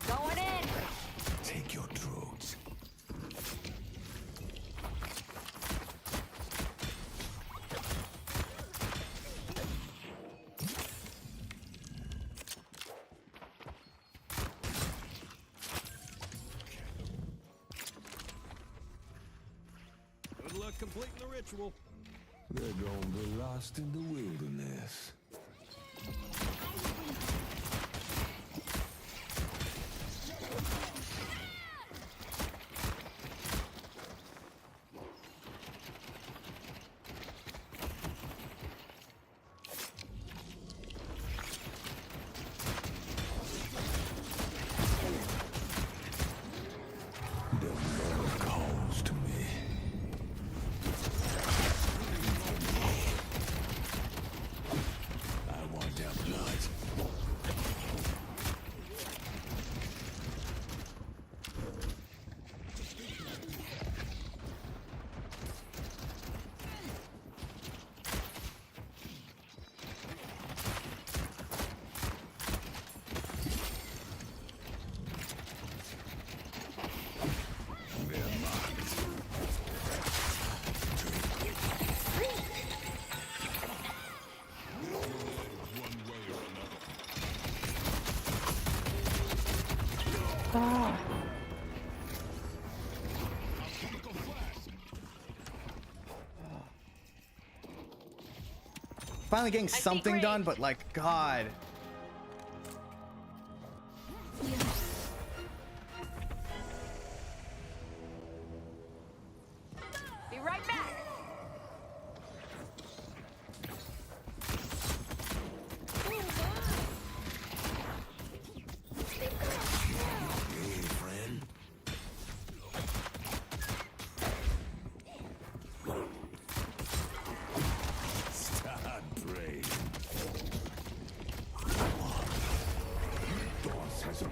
Going in. Take your throats. completing the ritual. They're gonna be lost in the wilderness. The Lord calls to me. I want their blood. Finally getting something done, but like, God. Be right back. Hey, friend. Stop praying. Boss has a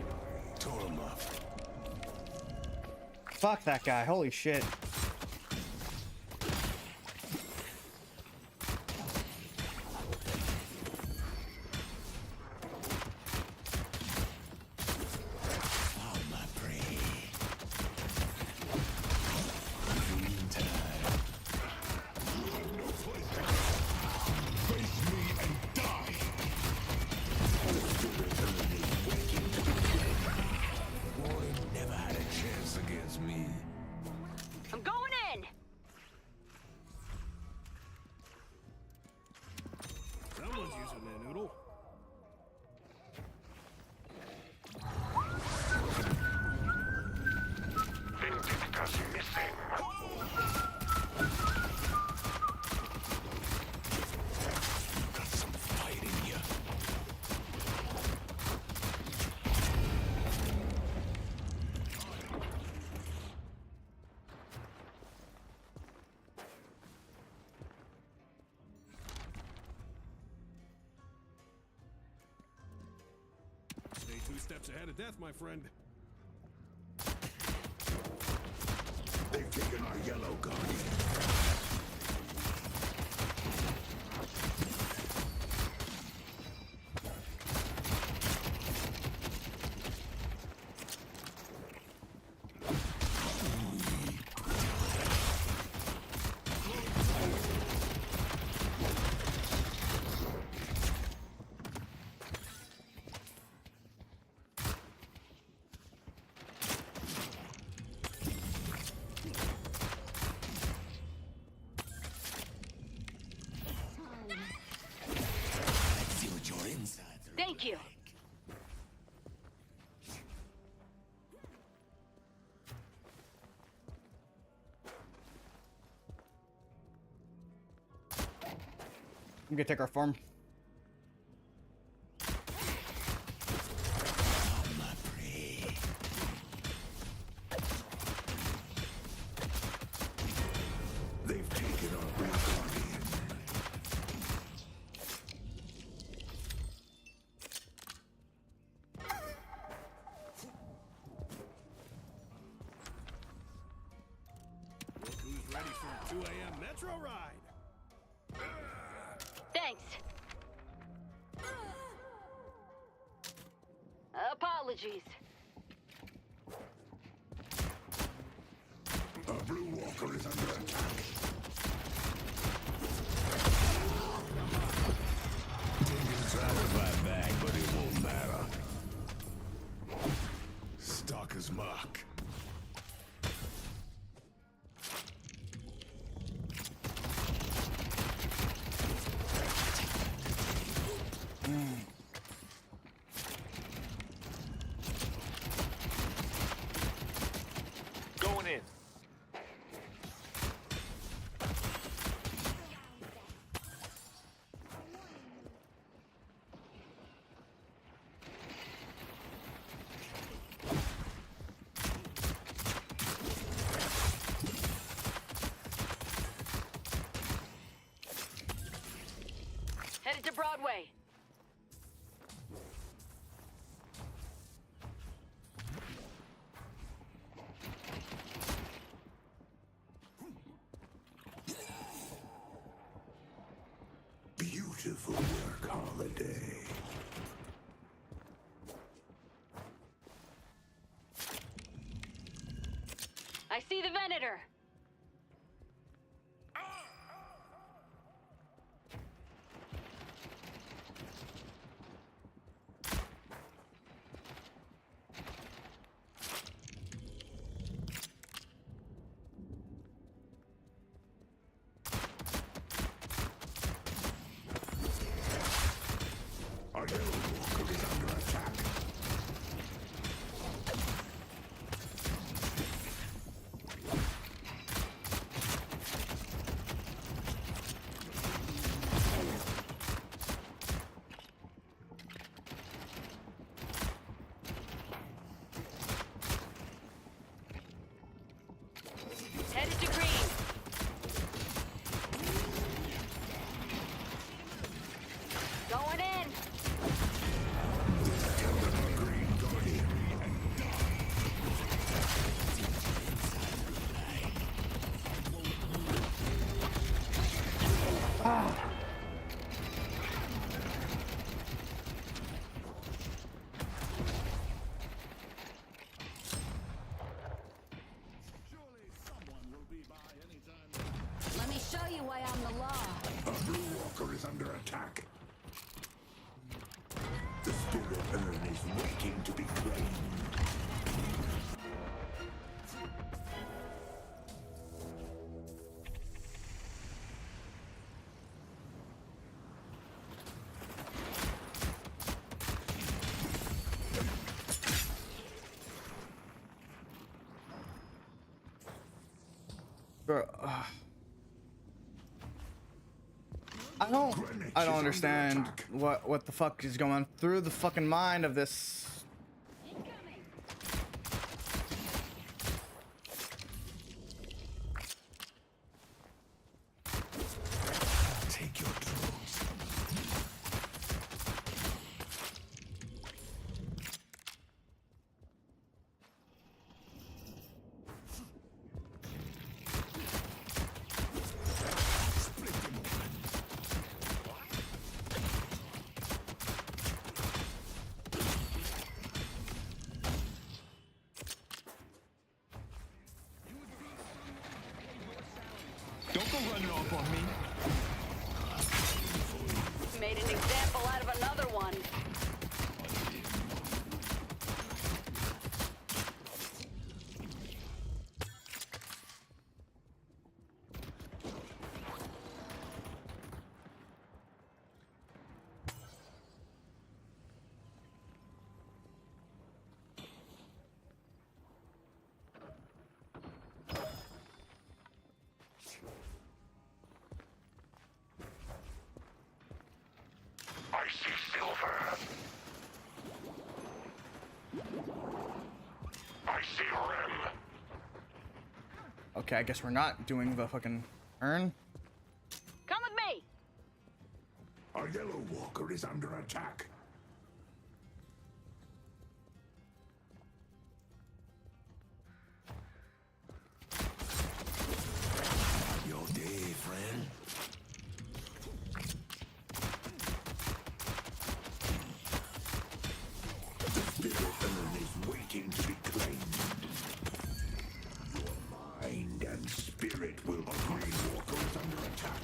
tore him up. Fuck that guy. Holy shit. Oh, my prey. Meantime, you have no place to go. Face me and die. Warren never had a chance against me. I'm going in. Someone's using their noodle. Vindicta's missing. Got some fight in you. Stay 2 steps ahead of death, my friend. They've taken our yellow guardian. See what your insides are. Thank you. I'm gonna take our farm. Oh, my prey. They've taken our blue guardian. Look who's ready for a 2 a.m. metro ride. Thanks. Apologies. A blue walker is under attack. Try to fight back, but it won't matter. Stalker's mark. Broadway. Beautiful work, Holiday. I see the Venator. Our Yellow Walker is under attack. Headed to green. Going in. Let me show you why I'm the law. Our Blue Walker is under attack. The Spirit Urn is waiting to be claimed. Bro, I don't understand what the fuck is going through the fucking mind of this. Take your drones. Don't go running off on me. Made an example out of another one. I see silver. I see rim. Okay, I guess we're not doing the fucking urn. Come with me. Our Yellow Walker is under attack. Your day, friend. The Spirit Urn is waiting to be claimed. Your mind and spirit will. A Green Walker is under attack.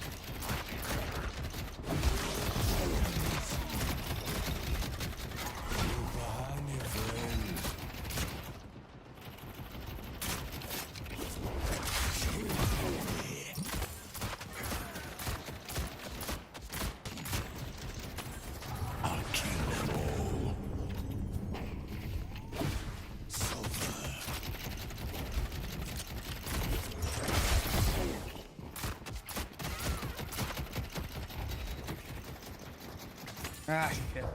Look behind you, friend. I'll kill them all. Silver. Ah, shit.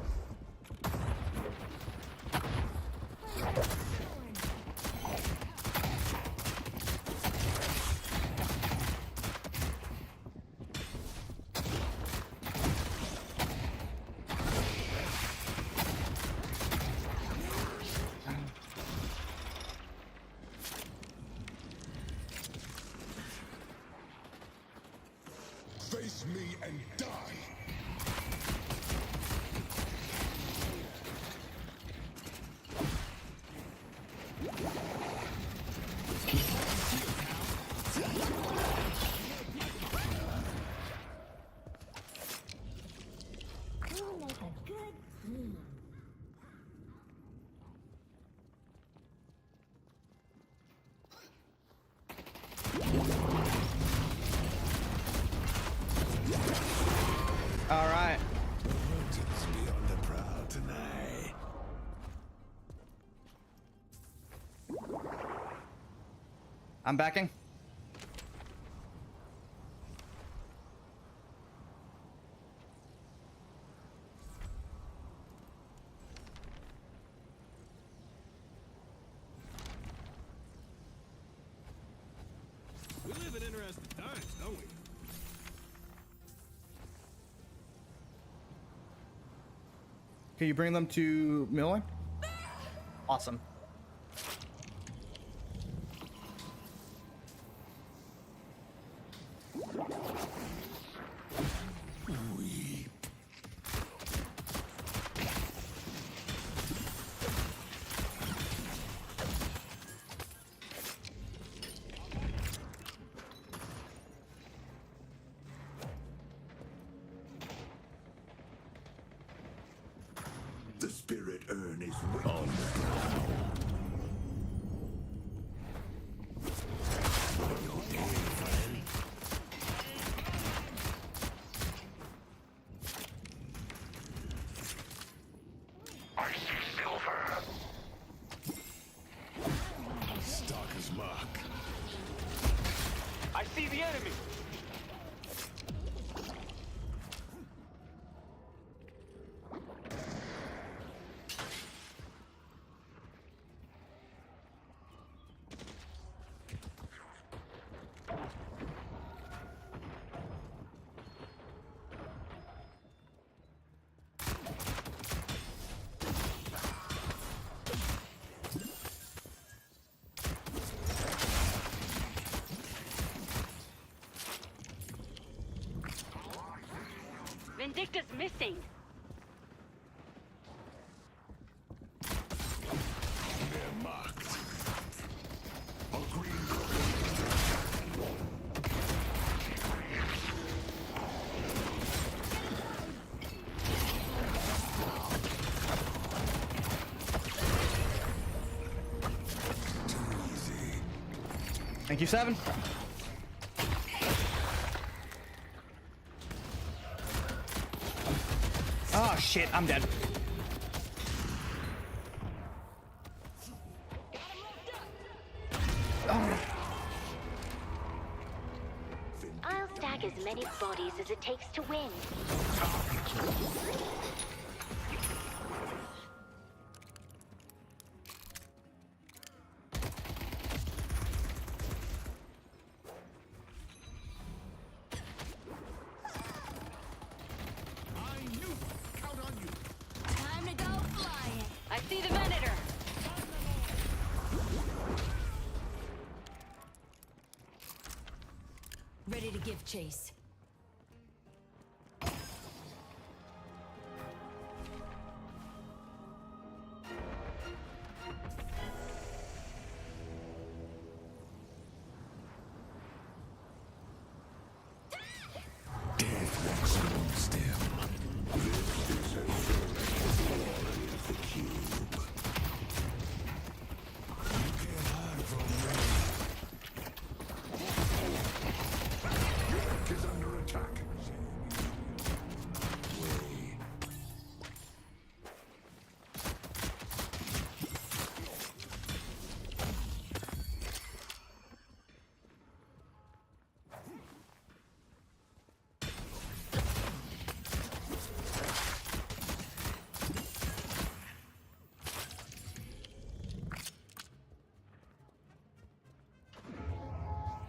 me and die. We'll make a good team. All right. Just be on the prowl tonight. I'm backing. We live in interesting times, don't we? Can you bring them to Milling? Awesome. The spirit urn is waiting now. Your day, friend. I see silver. Stalker's mark. I see the enemy. Vindicta's missing. They're marked. A green Thank you, Seven. Oh shit, I'm dead. I'll stack as many bodies as it takes to win. Time to go flying. I see the Venator. Ready to give chase.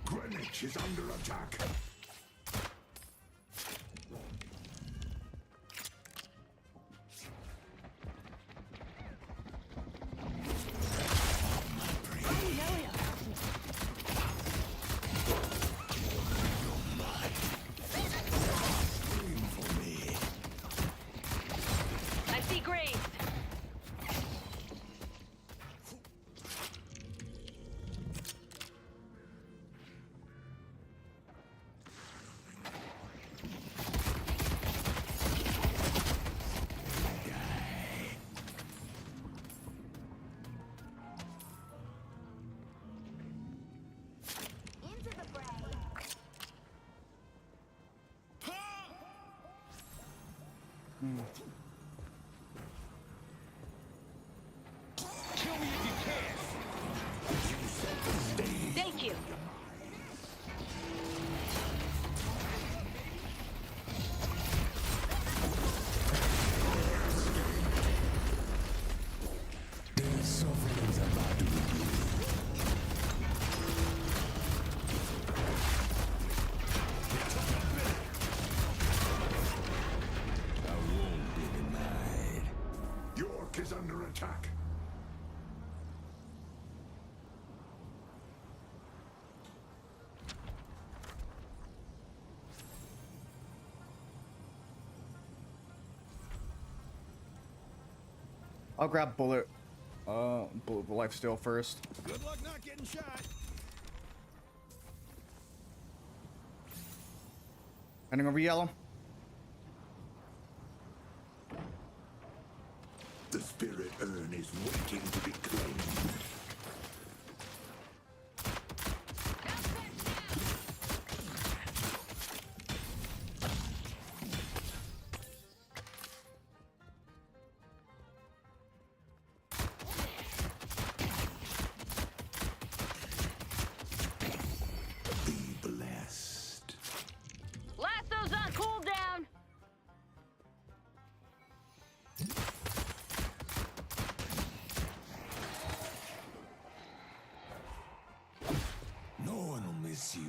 Greenwich is under attack. Kill me if you can. Thank you. There's sufferings about to begin. I won't be denied. York is under attack. I'll grab bullet. Bullet lifesteal first. Good luck not getting shot. Heading over yellow. The spirit urn is waiting to be claimed. Be blessed. Lasso's on cooldown. No one will miss you.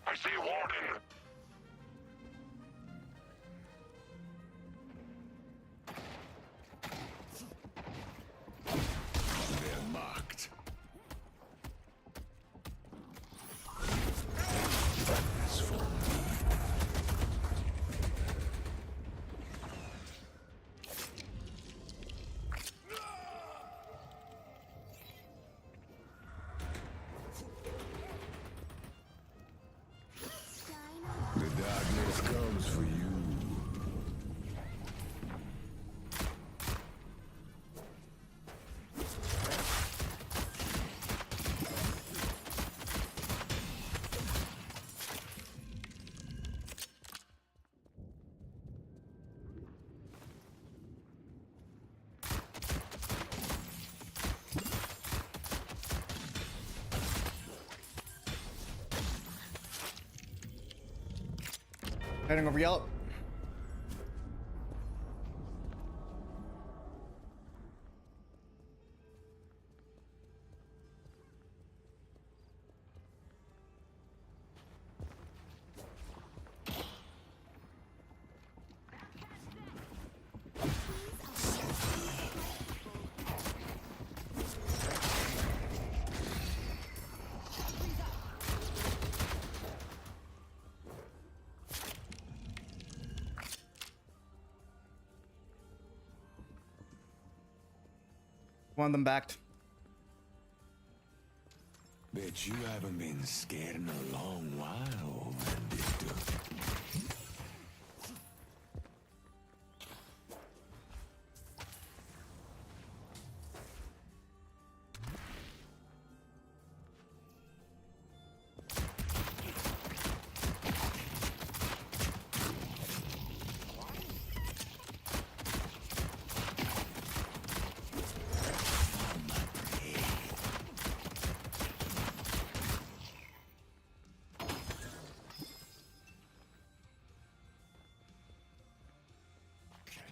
I see a warning. They're marked. As for me. The darkness comes for you. Heading over yellow. One of them backed. Bet you haven't been scared in a long while, Vendetta.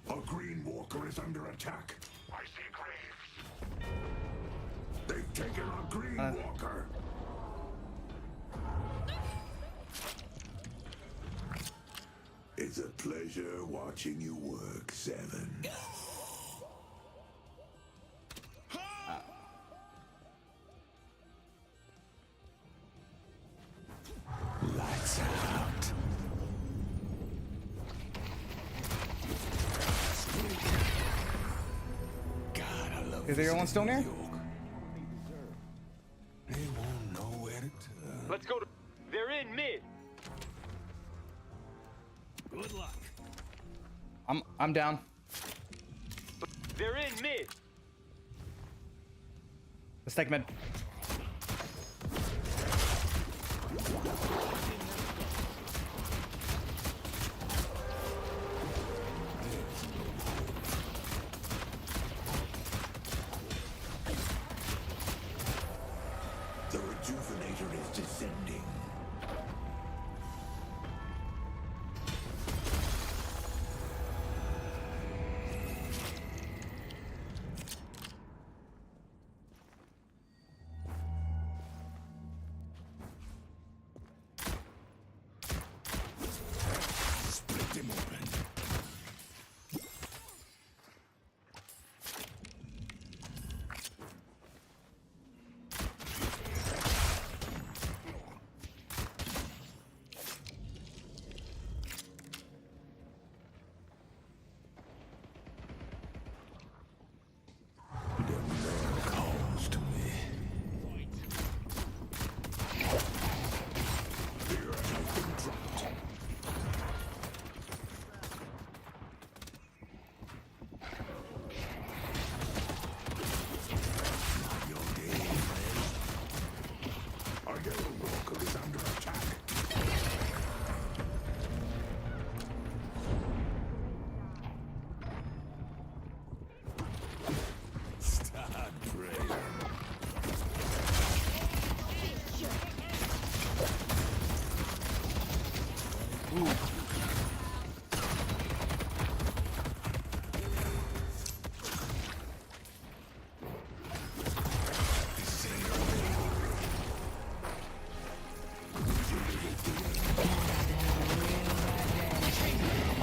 A green walker is under attack. I see graves. They've taken a green walker. It's a pleasure watching you work, Seven. Lights out. God, I love Is there one still near? They won't know where to turn. Let's go to. They're in mid. Good luck. I'm down. They're in mid. Let's take mid. The rejuvenator is descending. Split him open. Calls to me. Fear has been dropped. Not your game, friend. Our yellow walker is under attack. Stop praying.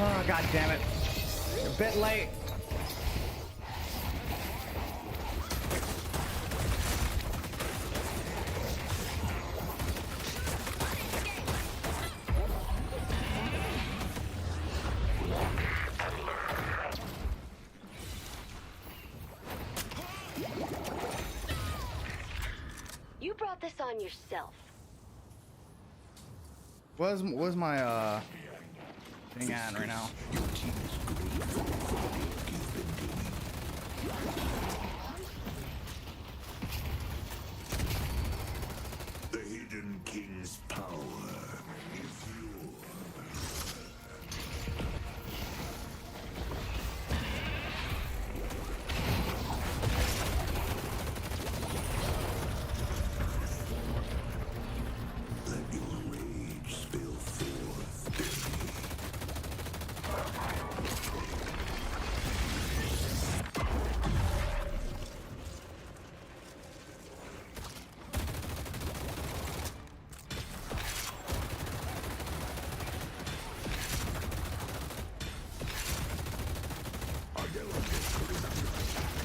Oh, god damn it. You're a bit late. You brought this on yourself. Where's my thing at right now? The hidden king's power is yours. Let your rage spill forth, baby. Our yellow walker is under attack.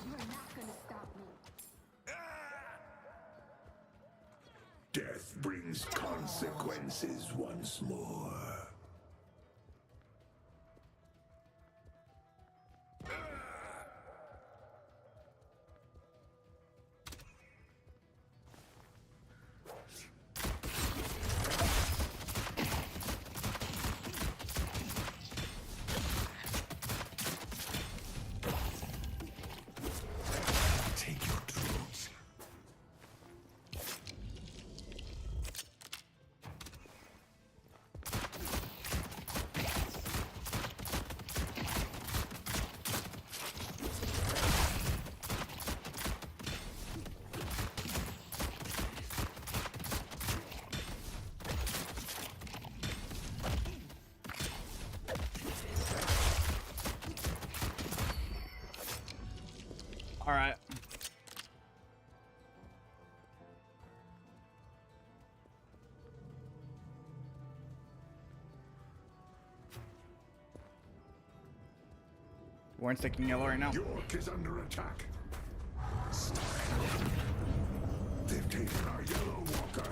You're not gonna stop me. Death brings consequences once more. Take your tools. All right. Warren's taking yellow right now. York is under attack. They've taken our yellow walker.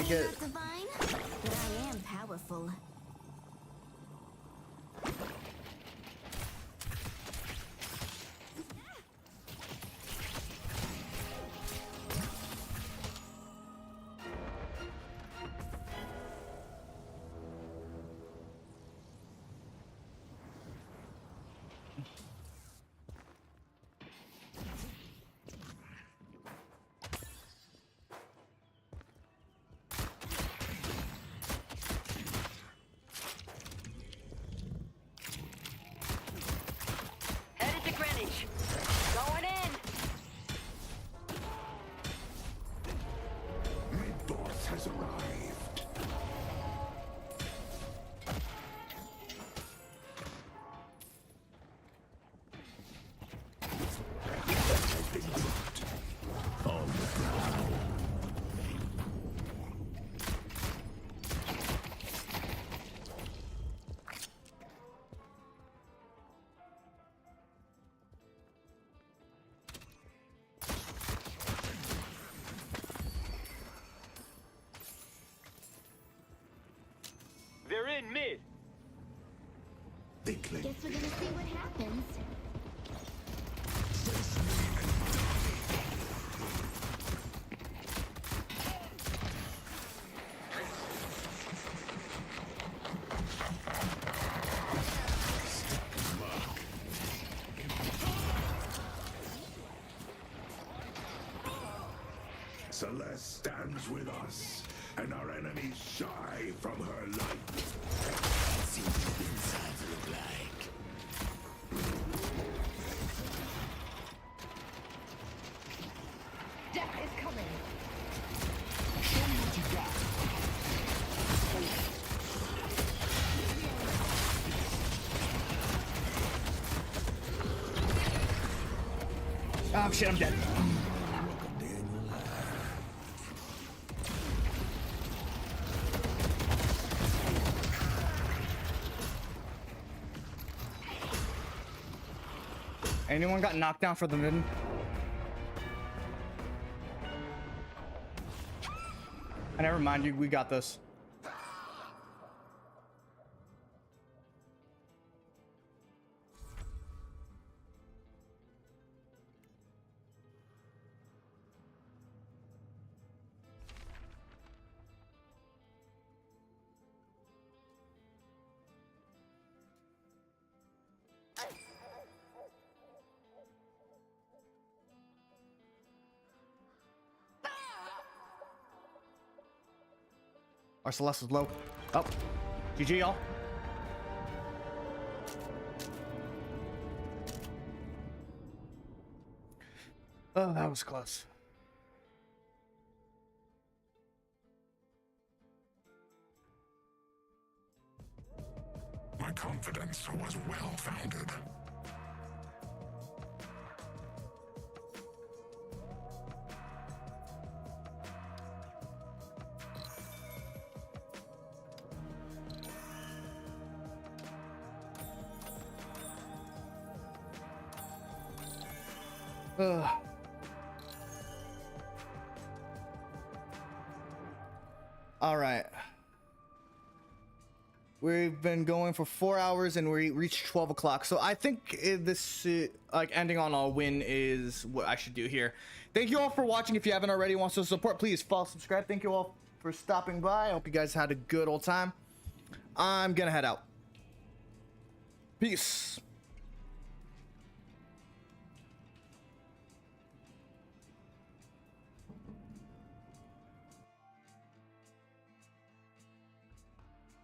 to get. Not divine, but I am powerful. Headed to Greenwich. Going in. Mid-boss has arrived. Has been dropped. On the ground. They're in mid. They claim Guess we're gonna see what happens. Celeste stands with us, and our enemies shy from her light. See what the insides look like. Death is coming. Show me what you got. Oh shit, I'm dead. Anyone got knocked down for the mid? Never mind, you. We got this. Our Celeste is low. Oh, GG, y'all. Oh, that was close. My confidence was well-founded. Ugh. All right. We've been going for 4 hours and we reached 12 o'clock. So I think this like ending on a win is what I should do here. Thank you all for watching. If you haven't already, want to support, please follow, subscribe. Thank you all for stopping by. I hope you guys had a good old time. I'm gonna head out. Peace.